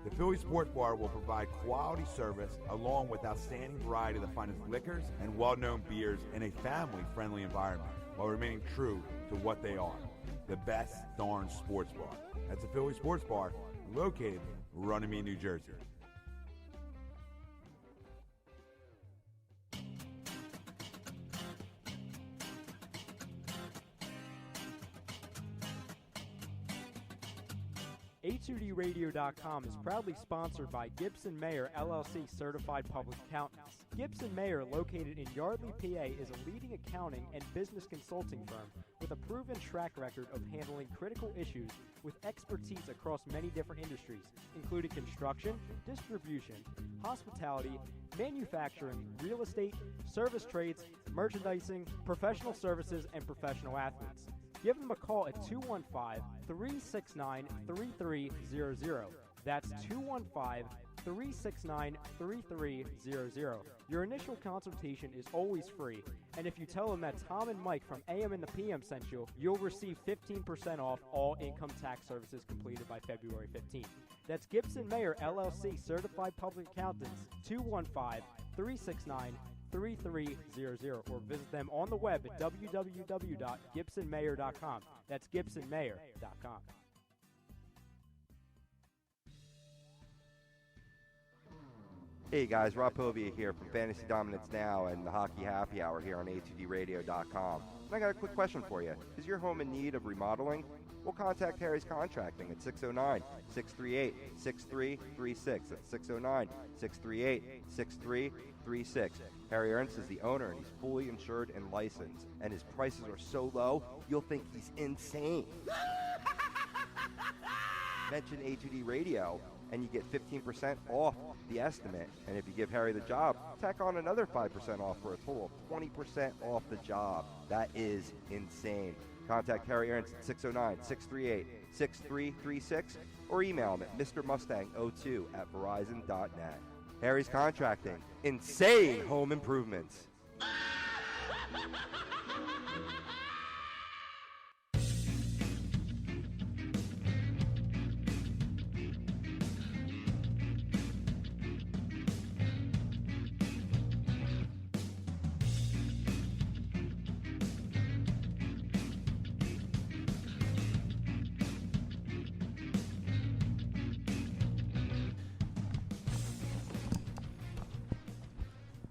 The Philly Sports Bar will provide quality service along with outstanding variety of the finest liquors and well-known beers in a family-friendly environment while remaining true to what they are, the best darn sports bar. That's the Philly Sports Bar, located in Runnymede, New Jersey. A2DRadio.com is proudly sponsored by Gibson Mayer LLC Certified Public Accountants. Gibson Mayer, located in Yardley, PA, is a leading accounting and business consulting firm with a proven track record of handling critical issues with expertise across many different industries, including construction, distribution, hospitality, manufacturing, real estate, service trades, merchandising, professional services, and professional athletes. Give them a call at 215-369-3300. That's 215-369-3300. Your initial consultation is always free, and if you tell them that Tom and Mike from AM and the PM sent you, you'll receive 15% off all income tax services completed by February 15th. That's Gibson Mayer LLC Certified Public Accountants, 215-369-3300, or visit them on the web at www.gibsonmayer.com. That's gibsonmayer.com. Hey guys, Rob Povia here from Fantasy Dominance Now and the Hockey Happy Hour here on A2DRadio.com. And I got a quick question for you. Is your home in need of remodeling? Well, contact Harry's Contracting at 609-638-6336. That's 609-638-6336. Harry Ernst is the owner, and he's fully insured and licensed. And his prices are so low, you'll think he's insane. Mention A2D Radio, and you get 15% off the estimate. And if you give Harry the job, tack on another 5% off for a total of 20% off the job. That is insane. Contact Harry Ernst at 609-638-6336 or email him at mrmustang02@verizon.net. Harry's Contracting. Insane home improvements.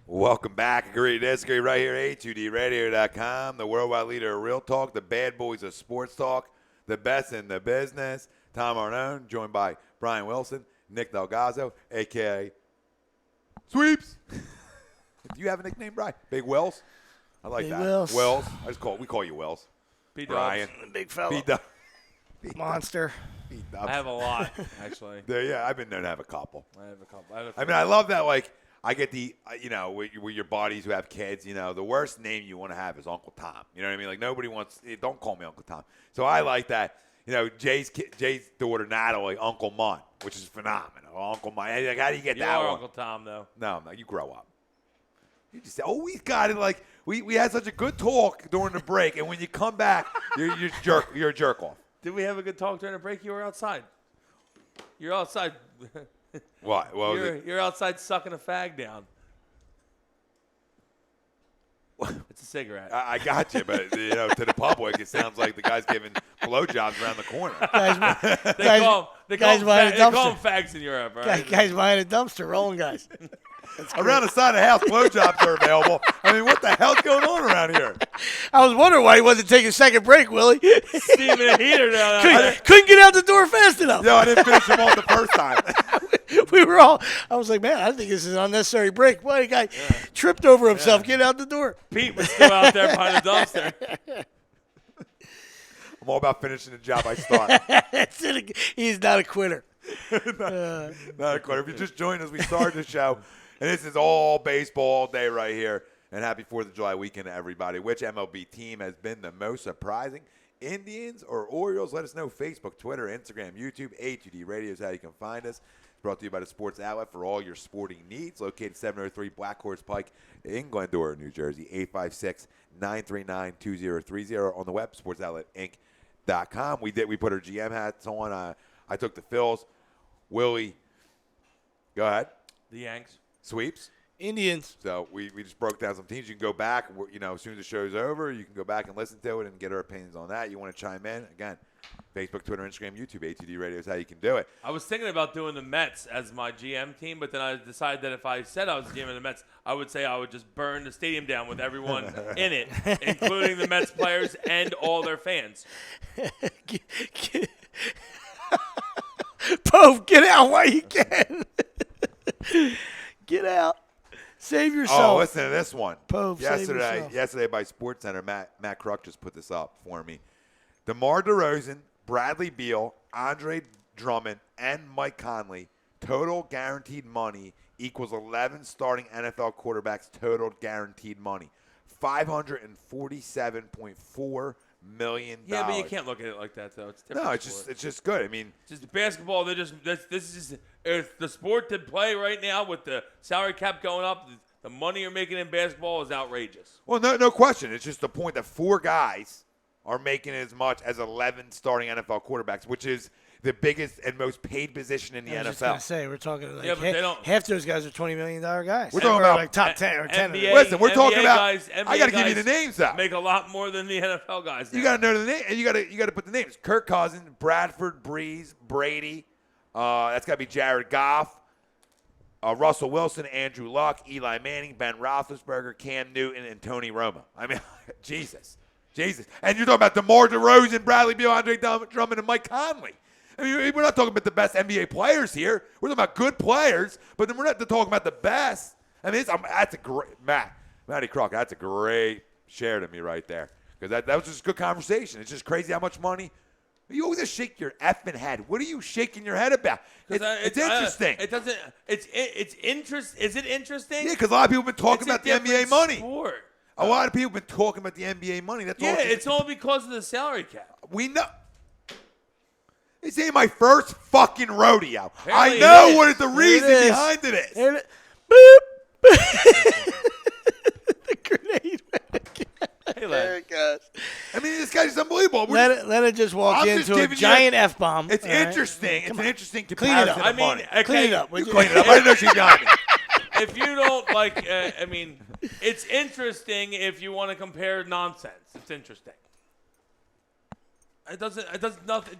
Welcome back. Agree to disagree right here, A2DRadio.com, the worldwide leader of real talk, the bad boys of sports talk, the best in the business. Tom Arnone, joined by Brian Wilson, Nick Delgazzo, a.k.a. Sweeps. Do you have a nickname, Brian? Big Wells? I like Big that. Wells. We call you Wells. B-Dubs. Brian. Big fella. B-Dub. Monster. I have a lot, actually. Yeah, I've been known to have a couple. I have a couple. I love that, like, I get the, with your buddies who have kids, the worst name you want to have is Uncle Tom. You know what I mean? Like, nobody wants, don't call me Uncle Tom. So I like that. Jay's daughter, Natalie, Uncle Mun, which is phenomenal. Uncle Mun. Like, how do you get that one? Uncle Tom, though. No, you grow up. You just always got it. Like, we had such a good talk during the break, and when you come back, you're a jerk off. Did we have a good talk during the break? You were outside. You're outside. What? Well, you're outside sucking a fag down. It's a cigarette. I got you, but to the public, it sounds like the guy's giving blowjobs around the corner. They call them fags in Europe, right? Guys behind a dumpster, rolling guys. Around the side of the house, blowjobs are available. I mean, what the hell's going on around here? I was wondering why he wasn't taking a second break, Willie. Steaming a heater down there. Couldn't get out the door fast enough. No, I didn't finish him off the first time. I was like, man, I think this is an unnecessary break. Why the guy tripped over himself, get out the door. Pete was still out there behind the dumpster. I'm all about finishing the job I start. That's it. He's not a quitter. Not a quitter. If you just joined us, we started the show, and this is all baseball all day right here. And happy 4th of July weekend to everybody. Which MLB team has been the most surprising? Indians or Orioles? Let us know. Facebook, Twitter, Instagram, YouTube. A2D Radio is how you can find us. It's brought to you by the Sports Outlet for all your sporting needs. Located 703 Black Horse Pike in Glendora, New Jersey. 856-939-2030 on the web, sportsoutletinc.com. We put our GM hats on. I took the Phils. Willie Go ahead. The Yanks. Sweeps. Indians. So we just broke down some teams. You can go back, as soon as the show's over, you can go back and listen to it and get our opinions on that. You want to chime in? Again, Facebook, Twitter, Instagram, YouTube, ATD Radio is how you can do it. I was thinking about doing the Mets as my GM team, but then I decided that if I said I was GM of the Mets, I would say I would just burn the stadium down with everyone in it, including the Mets players and all their fans. Pove, get out while you can. Get out. Save yourself. Oh, listen to this one. Pove, save yourself. Yesterday by SportsCenter, Matt Kruk just put this up for me. DeMar DeRozan, Bradley Beal, Andre Drummond, and Mike Conley, total guaranteed money equals 11 starting NFL quarterbacks total guaranteed money. $547.4 million. Yeah, but you can't look at it like that, though. It's different. No, it's just good. I mean, just basketball. This is just the sport to play right now with the salary cap going up. The money you're making in basketball is outrageous. Well, no question. It's just the point that 4 guys are making as much as 11 starting NFL quarterbacks, which is the biggest and most paid position in the NFL. I was just going to say, we're talking like but they don't. Half those guys are $20 million guys. We're talking about like top 10 or 10. NBA, Listen, we're NBA talking about. Guys, I got to give you the names out. Make a lot more than the NFL guys. You got to know the name, and you got to put the names. Kirk Cousins, Bradford, Breeze, Brady. That's got to be Jared Goff, Russell Wilson, Andrew Luck, Eli Manning, Ben Roethlisberger, Cam Newton, and Tony Romo. I mean, Jesus. And you're talking about DeMar DeRozan, Bradley Beal, Andre Drummond, and Mike Conley. I mean, we're not talking about the best NBA players here. We're talking about good players, but then we're not talking about the best. I mean, that's a great Matty Crocker. That's a great share to me right there, because that was just a good conversation. It's just crazy how much money. You always just shake your effing head. What are you shaking your head about? It's interesting. It doesn't. It's interest. Is it interesting? Yeah, because a lot of people have been talking about the NBA money. Sport. A lot of people have been talking about the NBA money. That's all. Yeah, it's all because of the salary cap. We know. This ain't my first fucking rodeo. Apparently I know what the reason behind it is. Boop. The grenade went again. Hey, there it goes. I mean, this guy's unbelievable. Let it just walk into a giant F-bomb. It's interesting. It's an interesting comparison. Clean it up. I mean, okay. Clean it up. You clean it up. I didn't know she got me. If you don't like, I mean, it's interesting if you want to compare nonsense. It's interesting. It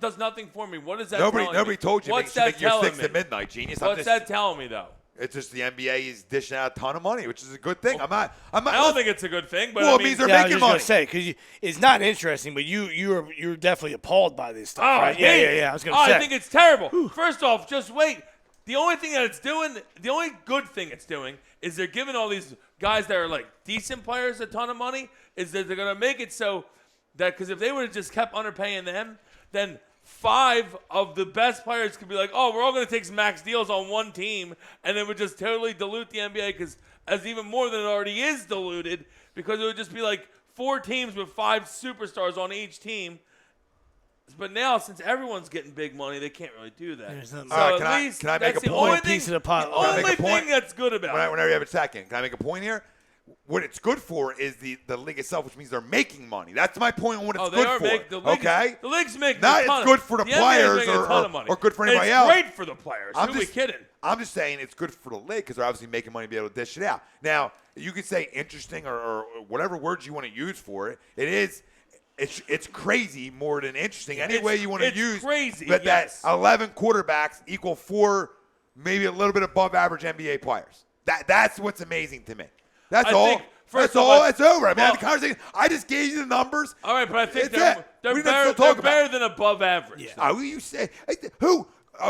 does nothing for me. What is that? Nobody told you What's to make that your telling 6 me? at midnight, genius. What's that telling me, though? It's just the NBA is dishing out a ton of money, which is a good thing. I'm not. I don't think it's a good thing, but well, I it mean, means they're I was making just money. gonna say because it's not interesting, but you're definitely appalled by this stuff. Oh, right? Yeah. I was gonna say. I think it's terrible. First off, just wait. The only thing that it's doing, the only good thing it's doing, is they're giving all these guys that are like decent players a ton of money. Is that they're gonna make it so that because if they would have just kept underpaying them, then 5 of the best players could be like, oh, we're all going to take some max deals on one team, and it would just totally dilute the NBA because as even more than it already is diluted, because it would just be like 4 teams with 5 superstars on each team. But now, since everyone's getting big money, they can't really do that. So All right, at least can I make that's a the only point? thing, Piece of the pot. the Can I make only a point? thing that's good about it. Whenever you have a second, can I make a point here? What it's good for is the league itself, which means they're making money. That's my point on what it's good for. The league's making not a ton it's good for the NBA is players making a ton of money. or good for anybody it's else. It's great for the players. Who are we kidding? I'm just saying it's good for the league because they're obviously making money to be able to dish it out. Now, you could say interesting or whatever words you want to use for it. It's crazy more than interesting. Any way you want to use crazy, but yes. that 11 quarterbacks equal 4 maybe a little bit above average NBA players. That's what's amazing to me. That's all. That's all. It's over. I mean, the conversation. I just gave you the numbers. All right, but I think they're better than above average. Yeah. Who you say? Who?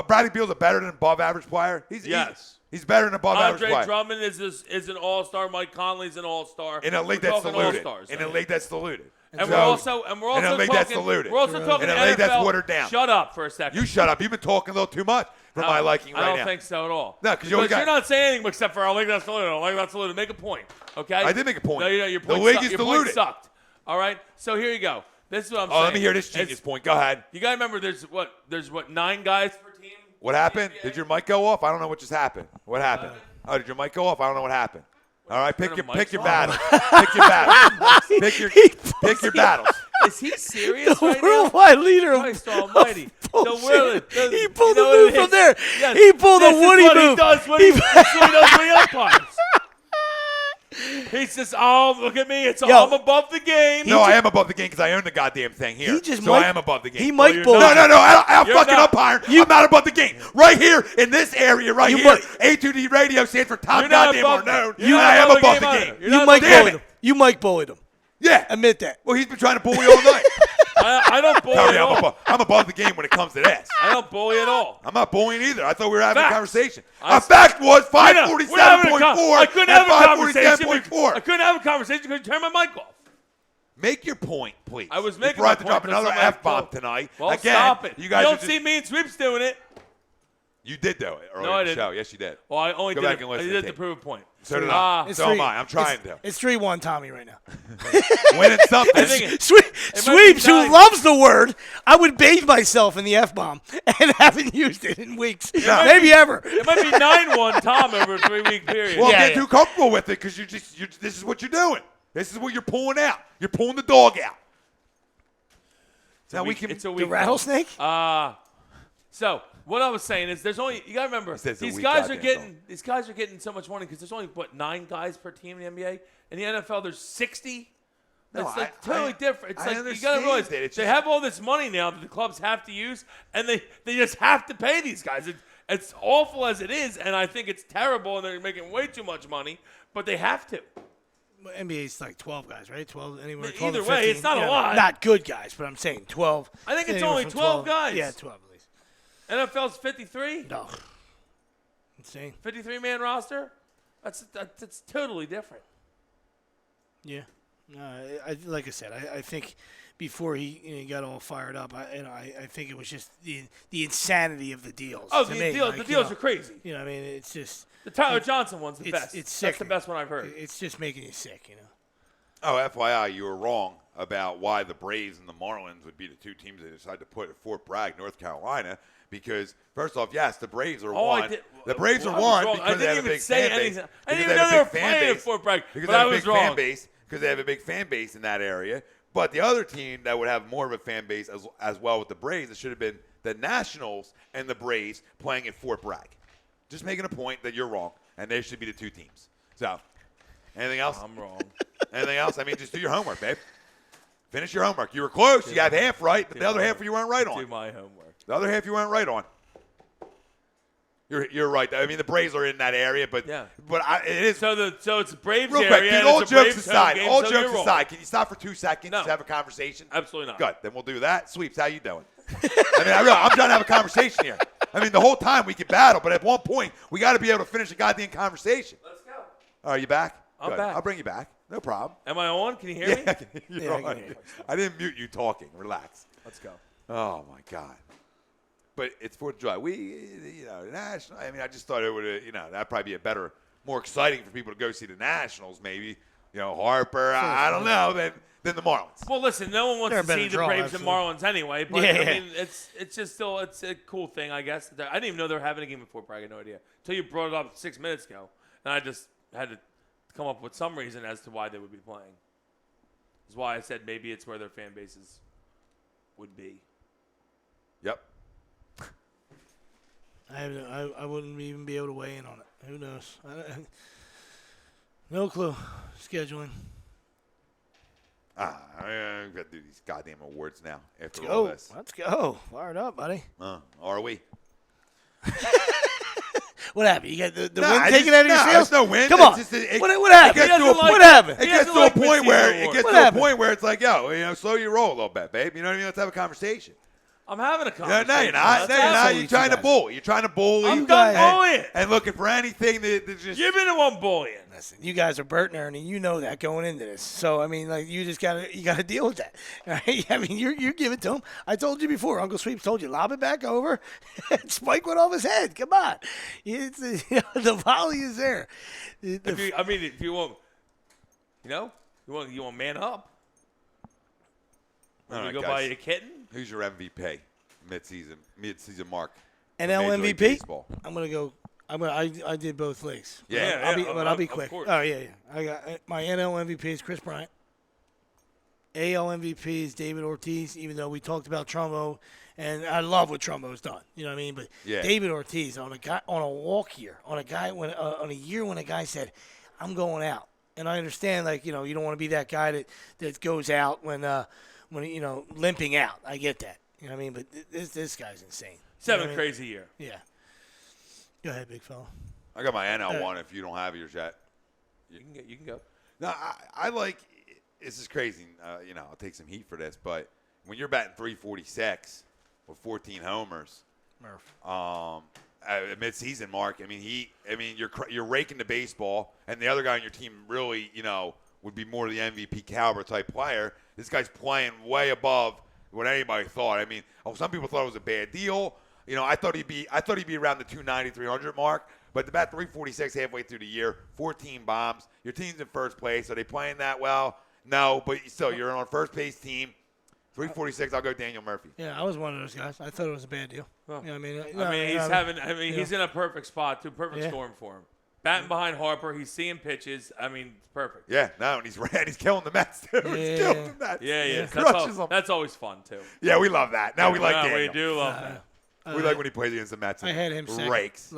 Bradley Beal's a better than above average player. Yes. He's better than above average player. Andre Drummond is an all-star. Mike Conley's an all-star. In a league that's diluted. In a league that's diluted. And we're also in a league that's diluted. We're also talking in a league NFL. that's watered down. Shut up for a second. You shut up. You've been talking a little too much for my liking right now. I don't think so at all. No, because you're not saying anything except for our league that's diluted. Our league that's diluted. Make a point, okay? I did make a point. No, your point the league is your diluted. point sucked. All right. So here you go. This is what I'm saying. Let me hear this genius point. Go ahead. You got to remember, there's 9 guys per team. What happened? Did your mic go off? I don't know what just happened. What happened? Oh, did your mic go off? I don't know what happened. All right, pick your battles. Pick your battles. Pick your battles. Is he serious The right now? worldwide leader of Christ Almighty. bullshit. He pulled you the know move what it from is? there. Yes, He pulled the this is Woody what move. He does when this is what he does when he umpires. He says, "Oh, look at me! I'm above the game." No, I am above the game because I own the goddamn thing here. I am above the game. He might bull. No, I'm fucking not. umpiring. I'm not above the game. Right here in this area, right here. A2D Radio stands for Tom You're not Goddamn above- Arnone. you're I not am above above the the game game. either. You might Damn bullied it. him. You might bullied him. Yeah. Admit that. Well, he's been trying to bully all night. I don't bully Tell at me all. I'm above the game when it comes to this. I don't bully at all. I'm not bullying either. I thought we were having Facts. a conversation. I- A fact was We're having a 547.4 I couldn't and have a conversation. 547.4. I couldn't have a conversation because you turned my mic off. Make your point, please. I was making Before I have to my drop point, another but somebody F-bomb told- tonight. Well, Again, stop it. You guys don't are just, see me and Sweeps doing it. You did, though, earlier No, I in the didn't. show. Yes, you did. Well, I only Go did back it, and I listen did to it to tape. prove a point. So did I. It's So am I. I'm trying to. It's 3-1 Tommy right now. Winning something. I think it- Sweeps, who tied. loves the word, I would bathe myself in the F-bomb and haven't used it in weeks. Maybe ever. It might be 9-1 Tom over a 3-week period. Well, Yeah, get too comfortable with it because this is what you're doing. This is what you're pulling out. You're pulling the dog out. Now we can. It's a The week. rattlesnake? So what I was saying is, there's only you gotta remember says the these weak guys are goddamn getting so much money because there's only 9 guys per team in the NBA. In the NFL, there's 60. No, That's like I- totally different. It's I like you understand gotta realize that. It's they just- have all this money now that the clubs have to use, and they just have to pay these guys. It's awful as it is, and I think it's terrible, and they're making way too much money, but they have to. NBA's like 12 guys, right? 12 anywhere. 12 Either to way, 15. it's not a Yeah, lot. Not good guys, but I'm saying 12. I think it's Anywhere only from 12 guys. Yeah, 12 at least. NFL's 53. No. Insane. 53-man roster. That's totally different. Yeah. Like I said, I think before he got all fired up, I think it was just the insanity of the deals. Oh, to the me. deals, Like, the deals are crazy. You know, I mean, it's just The Tyler Johnson one's the it's- best. it's That's the sickening. best one I've heard. It's just making you sick, you know. Oh, FYI, you were wrong about why the Braves and the Marlins would be the two teams they decided to put at Fort Bragg, North Carolina. Because first off, yes, the Braves are one. The Braves I are was one wrong. because they have a big fan base. I didn't Because even know have a they were big fan playing at base. Fort Bragg, Because but they I have a was big wrong. fan base. Because they have a big fan base in that area. But the other team that would have more of a fan base as well with the Braves, it should have been the Nationals and the Braves playing at Fort Bragg. Just making a point that you're wrong, and they should be the two teams. So, anything else? I'm wrong. Anything else? I mean, just do your homework, babe. Finish your homework. You were close. You have half right, but the other half you weren't right on. Do my homework. The other half you weren't right on. You're right. I mean, the Braves are in that area, but Yeah. It is. So it's Braves Real area. quick, dude, and all it's a jokes Braves aside, home game, all so jokes you're wrong. aside, can you stop for 2 seconds No. to have a conversation? Absolutely not. Good. Then we'll do that. Sweeps, how you doing? I mean, I'm trying to have a conversation here. I mean, the whole time we can battle, but at one point, we got to be able to finish a goddamn conversation. Let's go. Are you back? I'm Good. back. I'll bring you back. No problem. Am I on? Can you hear me? Yeah, you're I can on. hear you. I didn't mute you talking. Relax. Let's go. Oh, my God. But it's 4th of July. National. I mean, I just thought it would, that'd probably be a better, more exciting for people to go see the Nationals, maybe. Harper, I don't know, than the Marlins. Well, listen, no one wants They're a to better see the draw, Braves absolutely. and Marlins anyway. But Yeah, I yeah. mean, it's just still it's a cool thing, I guess. I didn't even know they were having a game in Fort Bragg. I had no idea until you brought it up 6 minutes ago, and I just had to come up with some reason as to why they would be playing. That's why I said maybe it's where their fan bases would be. Yep. I wouldn't even be able to weigh in on it. Who knows? No clue. Scheduling. I got to do these goddamn awards now after Let's all go. this. Let's go. Fired up, buddy. Are we? What happened? You got the Nah, wind I taken just- out of your nah, sails? there's no wind. Come It's on. just What happened? It gets to a point. What happened? It He gets doesn't to a like point mid-season where awards. it gets What to a happened? point where it's like, slow your roll a little bit, babe. You know what I mean? Let's have a conversation. I'm having a No, conversation. no, you're not. That's No, you're not. absolutely You're trying to too bad. bully. You're trying to bully. I'm done bullying. And looking for anything that just. You've been the one bullying. Listen, you guys are Bert and Ernie. You know that going into this. So I mean, like, you just gotta deal with that. All right? I mean, you give it to him. I told you before. Uncle Sweeps told you, lob it back over. Spike went off his head. Come on, the volley is there. If you want, you want man up. All You right, go guys. buy a kitten. Who's your MVP mid-season mark? NL Major League MVP. Baseball. I'm gonna go. I did both leagues. Yeah. I'll be of quick. course. Oh yeah. I got my NL MVP is Chris Bryant. AL MVP is David Ortiz, even though we talked about Trumbo, and I love what Trumbo's done. You know what I mean? But Yeah. David Ortiz on a walk here, on a year when a guy said, "I'm going out," and I understand, like, you don't want to be that guy that goes out when limping out. I get that. You know what I mean? But this guy's insane. Seventh crazy year. Yeah. Go ahead, big fella. I got my NL one if you don't have yours yet. You can go. No, I like – this is crazy. I'll take some heat for this, but when you're batting 346 with 14 homers at midseason mark, you're raking the baseball, and the other guy on your team really, would be more the MVP caliber type player. This guy's playing way above what anybody thought. Some people thought it was a bad deal. I thought he'd be around the 290, 300 mark. But to bat 346 halfway through the year, 14 bombs. Your team's in first place. Are they playing that well? No, but still, you're on a first base team. 346. I'll go Daniel Murphy. Yeah, I was one of those guys. I thought it was a bad deal. Well, he's he's in a perfect spot, too. Perfect storm for him. Batting behind Harper, he's seeing pitches. It's perfect. Yeah, no, and he's killing the Mets too. He's killing the Mets. Yeah. That's always fun too. Yeah, we love that. Now we like Daniel. We do love that. We like when he plays against the Mets. I had him second. Rakes.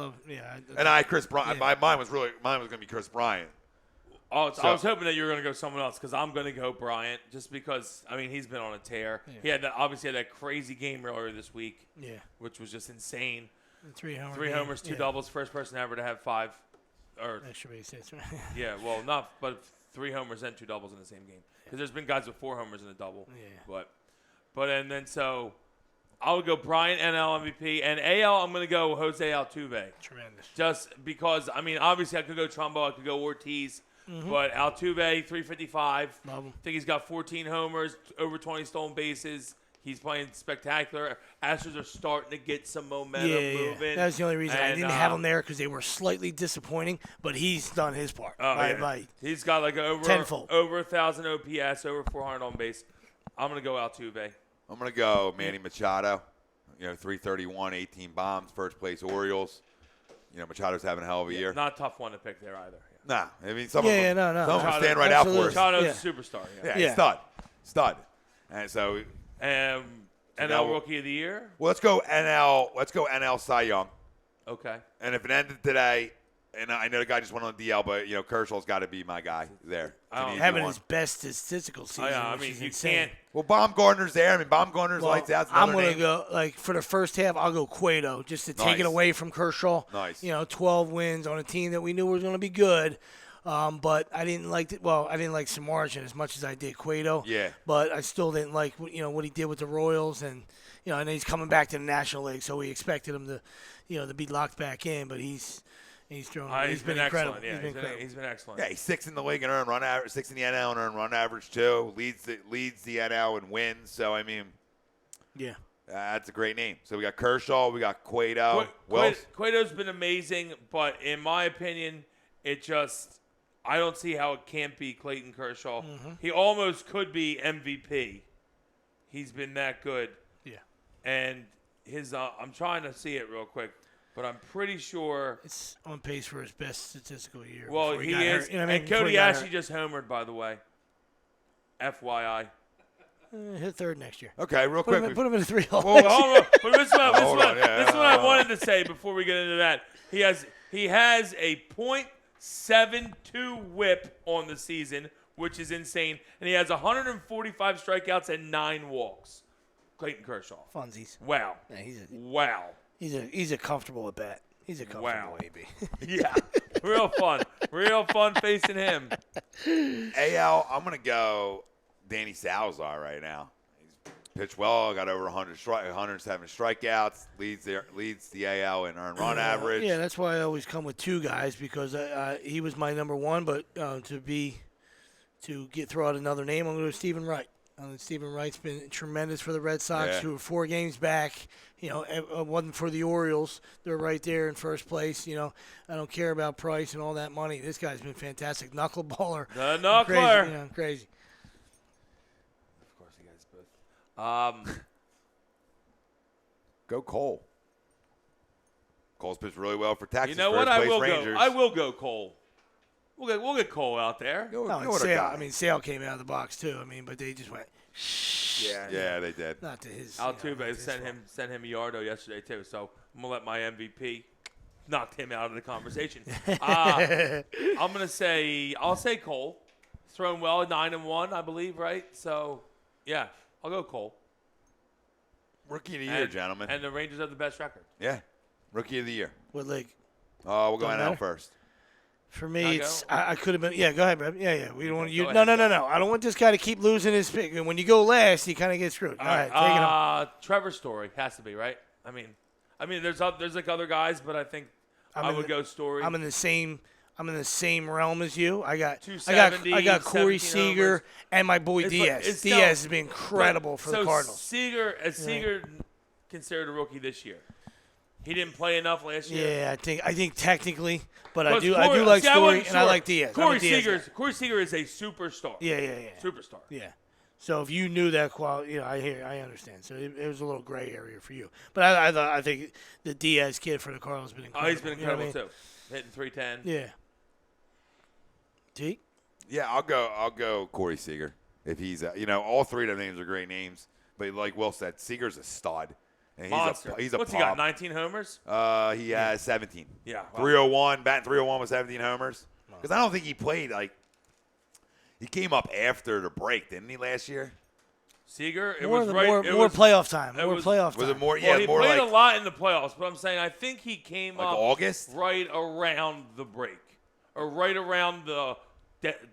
Chris Bryant. Yeah. Mine was going to be Chris Bryant. I was hoping that you were going to go someone else because I'm going to go Bryant just because, he's been on a tear. Yeah. He had that crazy game earlier this week, which was just insane. 3 homers. 3 homers, 2 doubles, first person ever to have 5. That should be 6, right? Yeah, well, but 3 homers and 2 doubles in the same game. Because there's been guys with 4 homers in a double. Yeah. So I'll go Bryant, NL MVP, and AL I'm going to go Jose Altuve. Tremendous. Just because, obviously I could go Trumbo, I could go Ortiz. Mm-hmm. But Altuve, 355. Love him. I think he's got 14 homers, over 20 stolen bases. He's playing spectacular. Astros are starting to get some momentum moving. That's the only reason I didn't have him there because they were slightly disappointing, but he's done his part. He's got tenfold. over 1,000 OPS, over 400 on base. I'm going to go Altuve. I'm going to go Manny Machado. 331, 18 bombs, first place Orioles. Machado's having a hell of a year. Not a tough one to pick there either. Nah, some of them stand right out for us. Machado's a superstar. Yeah, stud. And so, NL Rookie of the Year. Well, let's go NL. Let's go NL Cy Young. Okay. And if it ended today, and I know the guy just went on the DL, but Kershaw's got to be my guy there. Having his best statistical season. You can't. Well, Baumgartner's there. Baumgartner's lights out. I'm going to go for the first half. I'll go Cueto just to take it away from Kershaw. Nice. 12 wins on a team that we knew was going to be good. But I didn't like it. Well, I didn't like Samardzija as much as I did Cueto. Yeah. But I still didn't like what he did with the Royals, and and he's coming back to the National League, so we expected him to to be locked back in, but he's thrown. He's been incredible. Excellent. He's been excellent. Yeah, he's 6th in the league in earned run average, 6th in the NL in earned run average too. Leads the NL in wins. So that's a great name. So we got Kershaw, we got Cueto. Cueto's been amazing, but in my opinion, I don't see how it can't be Clayton Kershaw. Mm-hmm. He almost could be MVP. He's been that good. Yeah. And his I'm trying to see it real quick, but I'm pretty sure it's on pace for his best statistical year. Well, he is. And Cody Ashley just homered, by the way. FYI. Hit third next year. Okay, real quick. Put him in a 3 hole. Well, hold on. But this is what I wanted to say before we get into that. He has a .72 whip on the season, which is insane, and he has 145 strikeouts and 9 walks. Clayton Kershaw. Funsies. Wow. Yeah, wow. He's a comfortable at bat. He's a comfortable AB. Yeah. Real fun. Real fun facing him. AL, I'm going to go Danny Salazar right now. He's pitched well, got over 107 strikeouts, leads the AL in earned run average. Yeah, that's why I always come with 2 guys because he was my number 1, but throw out another name, I'm going to go Stephen Wright. Stephen Wright's been tremendous for the Red Sox, who were 4 games back. It wasn't for the Orioles. They're right there in first place. I don't care about price and all that money. This guy's been fantastic. Knuckleballer. The knuckler. Crazy. Crazy. Of course, you guys both. Go Cole. Cole's pitched really well for Texas. You know what? I will Rangers. go. I will go Cole. We'll get Cole out there. Go, No, go and with a Sale, guy. I mean, Sale came out of the box too. I mean, but they just went Yeah, they did. not to his. Altuve not to his sent him a yardo yesterday too. So I'm gonna let my MVP knock him out of the conversation. I'll say Cole. He's thrown well at 9-1, I believe, right? So yeah, I'll go Cole. Rookie of the year, gentlemen. And the Rangers have the best record. Yeah, rookie of the year. What league? Oh, we're going Don't out matter. first. For me, Can I it's go? I could have been. Yeah, go ahead, Brad. Yeah. We don't want you. Go No. ahead. I don't want this guy to keep losing his pick. And when you go last, you kind of get screwed. All right, take it on. Trevor Story has to be right. I mean, there's like other guys, but I think I would go Story. I'm in the same realm as you. I got 270, Corey 17 Seager homers. and my boy It's- Diaz. it's Diaz still- has been incredible for the Cardinals. Seager considered a rookie this year. He didn't play enough last year. Yeah, I think technically, but I do Corey- like see, I Story wasn't and I sure. like Diaz. I'm a Diaz guy. Corey Seager is a superstar. Yeah. Superstar. Yeah. So if you knew that quality, I understand. So it was a little gray area for you. But I think the Diaz kid for the Cardinals has been incredible. Oh, he's been incredible You know what too. Hitting 310. I mean? Yeah. T? Yeah, I'll go Corey Seager if he's all three of their names are great names, but like Will said, Seager's a stud. And Monster. he's a What's pop. he got? 19 homers? He has 17. Yeah. Wow. 301, batting 301 with 17 homers. Because I don't think he played he came up after the break, didn't he, last year? Seager, it More was right. it was, playoff time. it More was- playoff Was time. it more? Well, Yeah, he more played like a lot in the playoffs, but I'm saying I think he came up August. right around the break or right around the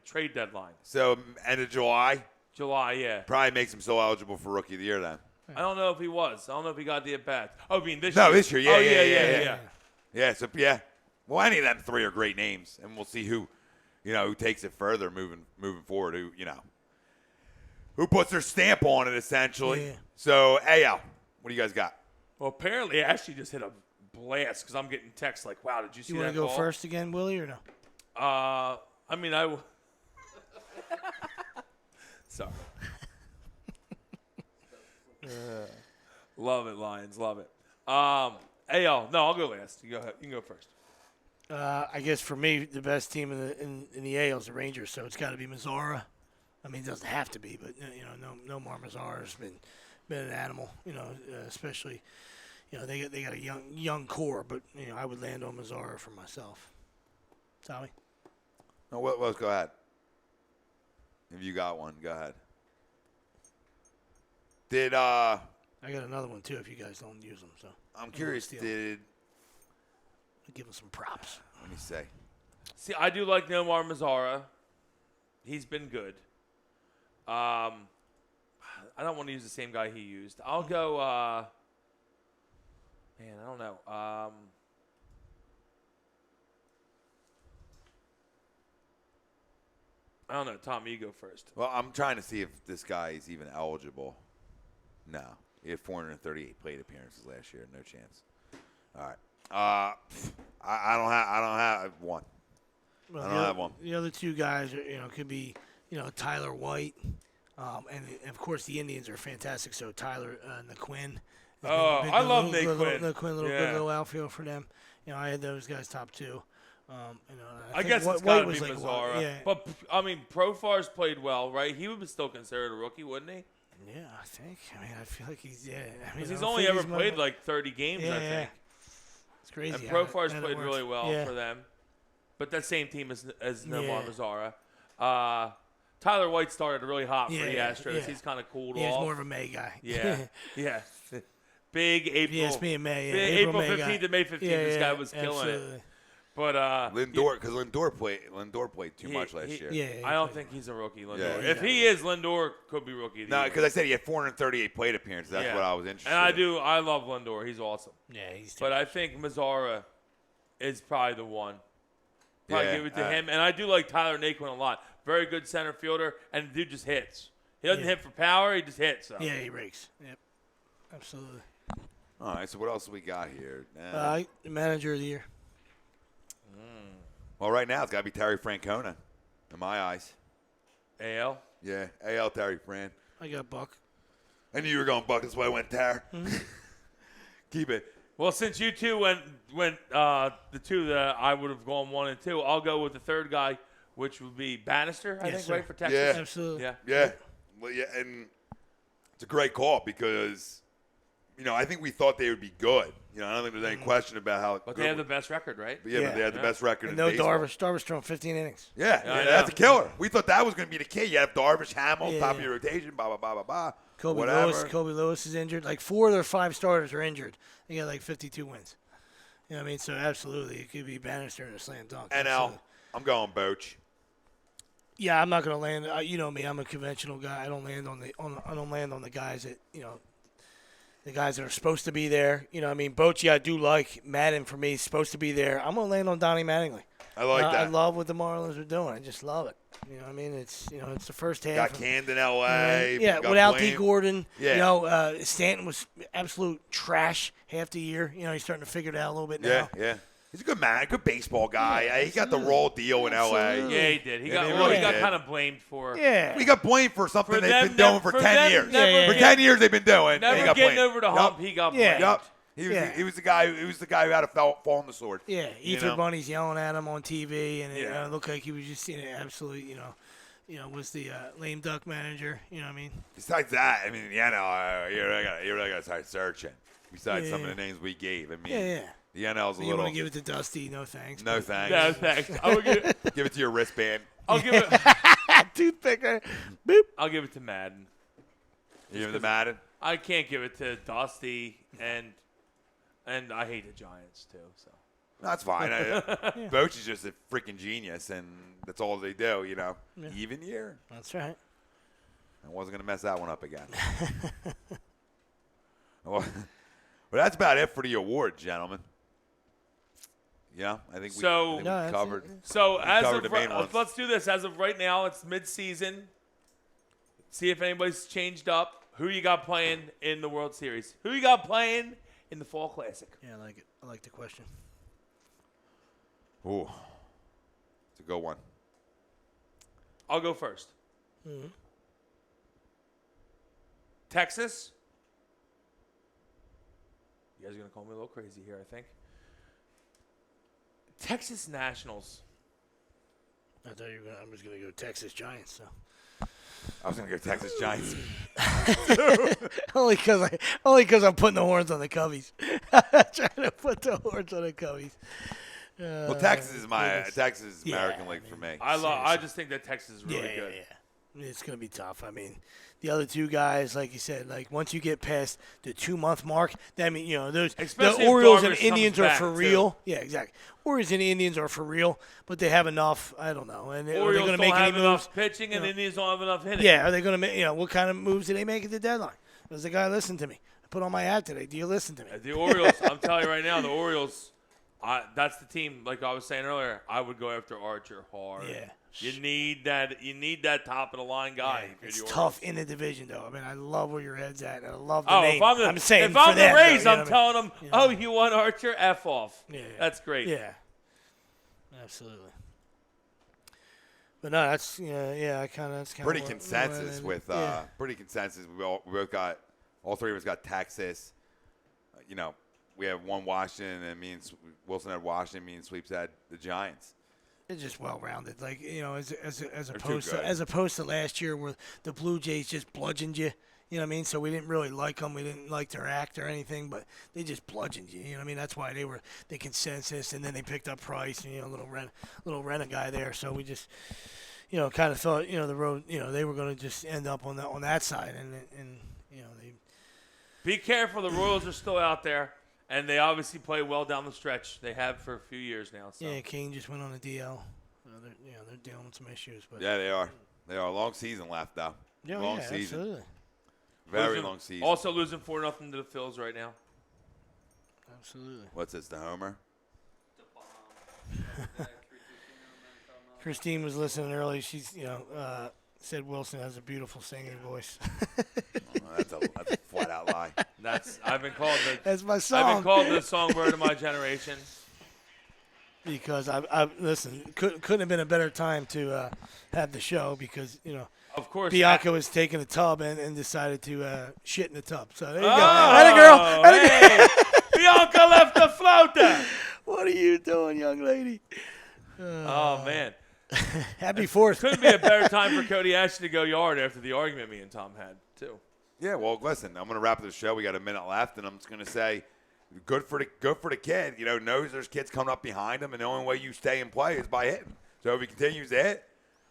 trade deadline. So end of July July, yeah. probably makes him so eligible for Rookie of the Year then. I don't know if he was. I don't know if he got the at-bats. Oh, I mean this No, year. this year, yeah, Oh, yeah. Yeah, so yeah. Well, any of them three are great names, and we'll see who takes it further moving forward. Who puts their stamp on it essentially. Yeah. So, AL, what do you guys got? Well, apparently Ashley just hit a blast because I'm getting texts like, "Wow, did you see You that want to go ball?" first again, Willie, or no? I mean, Sorry. Love it, Lions. Love it. AL. No, I'll go last. You go ahead. You can go first. I guess for me, the best team in the AL is the Rangers, so it's got to be Mazzara. I mean, it doesn't have to be, but no more Mazzara's been an animal. Especially they got a young core, but I would land on Mazzara for myself. Tommy. No, let's go ahead. If you got one, go ahead. I got another one too. If you guys don't use them, so I'm curious. steal. Did give them some props. let me say? See, I do like Nomar Mazara. He's been good. I don't want to use the same guy he used. I'll go. Man, I don't know. I don't know. Tom, you go first. Well, I'm trying to see if this guy is even eligible. No, he had 438 plate appearances last year. No chance. All right. I don't have one. Well, I don't have one. The other two guys are, could be, Tyler White, and of course the Indians are fantastic. So Tyler Naquin. Oh, I love Naquin. Naquin, good Yeah. little outfield for them. I had those guys top two. I guess it's got to be Mazzara. Yeah, But, I mean, Profar's played well, right? He would be still considered a rookie, wouldn't he? yeah, I think. I feel like he's Because he's only ever played like 30 games, I think. It's crazy. And Profar's how that played works. really well Yeah. for them. But that same team as Nomar Yeah. Mazzara. Tyler White started really hot for the Yeah, Astros. yeah. He's kind of cooled Yeah, he's off. more of a May guy. Yeah, yeah. Big April. Yes, me and May. Yeah, Big April May 15th guy. to May 15th, this guy was killing absolutely. it. But Lindor, because Lindor played too much last year. Yeah, I don't think he's a rookie, Lindor. Yeah. If he is, Lindor could be rookie of the No, year. because I said he had 438 plate appearances. That's Yeah. what I was interested And in. I love Lindor. He's awesome. Yeah, he's. But I think Mazzara is probably the one. Probably Yeah, give it to him. And I do like Tyler Naquin a lot. Very good center fielder, and the dude just hits. He doesn't hit for power. He just hits. So. Yeah, he rakes. Yep, absolutely. All right, so what else we got here? Manager of the year. Well, right now it's got to be Terry Francona, in my eyes. AL? Yeah, AL Terry Fran. I got Buck. I knew you were going Buck. That's why I went Terry. Keep it. Well, since you two went the two that I would have gone 1 and 2, I'll go with the third guy which would be Bannister, I Yes, think, sir. right, for Texas? Yeah. Absolutely. Yeah. Yeah. Well, yeah, and it's a great call because, I think we thought they would be good. I don't think there's any question about how But good they have the best record, right? but but they had the best record And in no baseball. Darvish. Darvish thrown 15 innings. Yeah, I that's know. a killer. We thought that was going to be the key. You have Darvish, Hamill, Yeah, top of yeah. your rotation, blah, blah, blah, blah, blah. Kobe whatever. Lewis is injured. Like 4 of their 5 starters are injured. They got like 52 wins. You know what I mean? So absolutely, it could be Bannister and a slam dunk. NL, Absolutely. I'm going Boch. Yeah, I'm not going to land. You know me, I'm a conventional guy. I don't land on the guys that the guys that are supposed to be there. You know, what I mean, Bochy I do like. Madden for me is supposed to be there. I'm going to land on Donnie Mattingly. I like that. I love what the Marlins are doing. I just love it. You know what I mean? It's it's the first half. Got canned in L.A. Yeah, got without D. blamed. Gordon. Yeah. Stanton was absolute trash half the year. He's starting to figure it out a little bit Yeah, now. yeah. He's a good man, good baseball guy. Yeah, He got the raw deal in L.A. Yeah, he did. He got, he well, really he got did. kind of blamed for Yeah. We got blamed for something For they've them been doing nev- for for 10 them years. never For get- 10 years they've been doing. and he never got getting blamed. over the Yup. hump. He got Yeah. blamed. Yup. He was the guy who had a fall on the sword. Yeah, You Ethan know? Bunny's yelling at him on TV, and it Yeah. looked like he was just absolutely, was the lame duck manager. You know what I mean? Besides that, I mean, you really got to start searching. Besides some of the names we gave, I mean, Yeah. the NL's a You little. want to give it to Dusty? No thanks. No thanks. No, thanks. I would Give it to your wristband. I'll give it. Toothpicker. Boop. I'll give it to Madden. You give it to Madden. I can't give it to Dusty, and I hate the Giants too. So No, that's fine. Boch is just a freaking genius, and that's all they do. Even year. That's right. I wasn't going to mess that one up again. Well, that's about it for the award, gentlemen. Yeah, I think we covered. So as covered of the main ones. let's do this. As of right now, it's mid-season. See if anybody's changed up. Who you got playing in the World Series? Who you got playing in the Fall Classic? Yeah, I like it. I like the question. Ooh, it's a good one. I'll go first. Mm-hmm. Texas. You guys are gonna call me a little crazy here, I think. Texas Nationals. I thought I was gonna go Texas Giants. So. I was going to go Texas Giants. only because I'm putting the horns on the Cubbies. Trying to put the horns on the Cubbies. Well, Texas is American League for me. I just think that Texas is really good. Yeah. It's going to be tough. I mean, the other two guys, like you said, like once you get past the 2-month mark, that mean those Especially the if Orioles Darvish and Indians comes are back, for too. real. Yeah, exactly. Orioles and Indians are for real, but they have enough. I don't know. And are they Orioles going to don't make any have moves? enough pitching, and Indians don't have enough hitting. Yeah, are they going to make? What kind of moves do they make at the deadline? Does the guy listen to me? I put on my ad today. Do you listen to me? The Orioles, I'm telling you right now, the Orioles, that's the team. Like I was saying earlier, I would go after Archer hard. Yeah. You need that top of the line guy. Yeah, it's tough in the division, though. I mean, I love where your head's at. And I love the Oh, name. if I'm the I'm saying if I'm for the them, Rays, though, you know I'm what I mean? telling them, oh, you want Archer? F off. Yeah. That's great. Yeah, absolutely. But no, that's I kind of Pretty consensus with pretty consensus. We both got all three of us got Texas. We have one Washington, and me and Wilson had Washington. Me and Sweeps had the Giants. It's just well rounded, like as too opposed good. to last year where the Blue Jays just bludgeoned you. You know what I mean? So we didn't really like them. We didn't like their act or anything, but they just bludgeoned you. You know what I mean? That's why they were the consensus, and then they picked up Price and little Renna guy there. So we just kind of thought the road they were going to just end up on that side, and they. Be careful. The Royals are still out there, and they obviously play well down the stretch. They have for a few years now. So. Yeah, King just went on a DL. They're dealing with some issues, but Yeah, they are. They are. Long season left, though. Long season. Absolutely. Very long season. Also losing 4-0 to the Phils right now. Absolutely. What's this, the homer? Christine was listening early. She's, said Wilson has a beautiful singing voice. That's a flat out lie. I've been called That's my song. I've been called the songbird of my generation. Because I listen, couldn't have been a better time to have the show because Of course, Bianca was taking a tub and decided to shit in the tub. So there you go. Oh, Atta girl. hey, Bianca left the floater. What are you doing, young lady? Oh man. Happy 4th. Couldn't be a better time for Cody Ashton to go yard after the argument me and Tom had, too. Yeah, well, listen, I'm going to wrap up the show. We got a minute left, and I'm just going to say, good for the kid. You know, knows there's kids coming up behind him, and the only way you stay and play is by hitting. So if he continues to hit,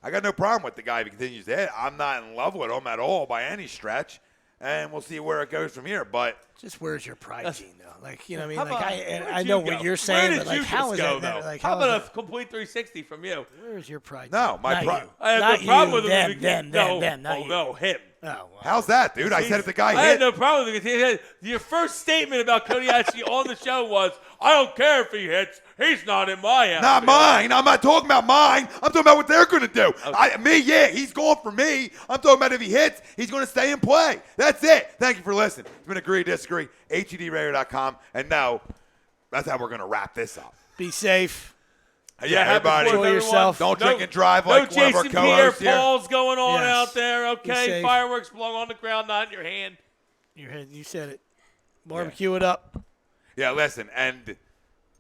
I got no problem with the guy if he continues to hit. I'm not in love with him at all by any stretch, and we'll see where it goes from here. But just where's your pride, Gene? Though, like you know, what I mean, How like about- I know where'd you what go? you're saying, Where but did like you how just is go, that? though? Like How how about is a complete 360 from you? Where's your pride? No, my not pride. you. I have Not no problem you, with him. them, not you. No, him. Oh, wow. How's that, dude? I said if the guy I hit. had no problem with it. Your first statement about Cody Ashton on the show was, I don't care if he hits. He's not in my outfield. Not mine. I'm not talking about mine. I'm talking about what they're going to do. Okay. He's going for me. I'm talking about if he hits, he's going to stay and play. That's it. Thank you for listening. It's been Agree, Disagree, HUDRadio.com. And now, that's how we're going to wrap this up. Be safe. Yeah, everybody. Enjoy yourself. Don't drink and drive like no one of our Jason co-hosts here. Pierre-Paul's going on Yes. out there. Be Okay, safe. fireworks belong on the ground, not in your hand. Your head. You said it. Barbecue it up. Yeah, listen, and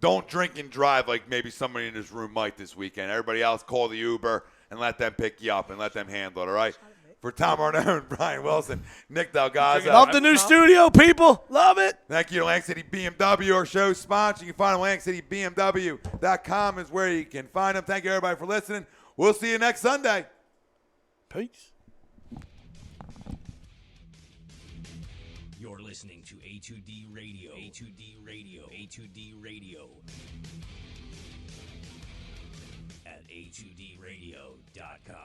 don't drink and drive like maybe somebody in this room might this weekend. Everybody else, call the Uber and let them pick you up and let them handle it, all right? For Tom Arnone, Brian Wilson, Nick Delgazzo. Love the new studio, people. Love it. Thank you to Lang City BMW, our show sponsor. You can find them at langcitybmw.com is where you can find them. Thank you, everybody, for listening. We'll see you next Sunday. Peace. You're listening to A2D Radio. A2D Radio. A2D Radio. At A2DRadio.com.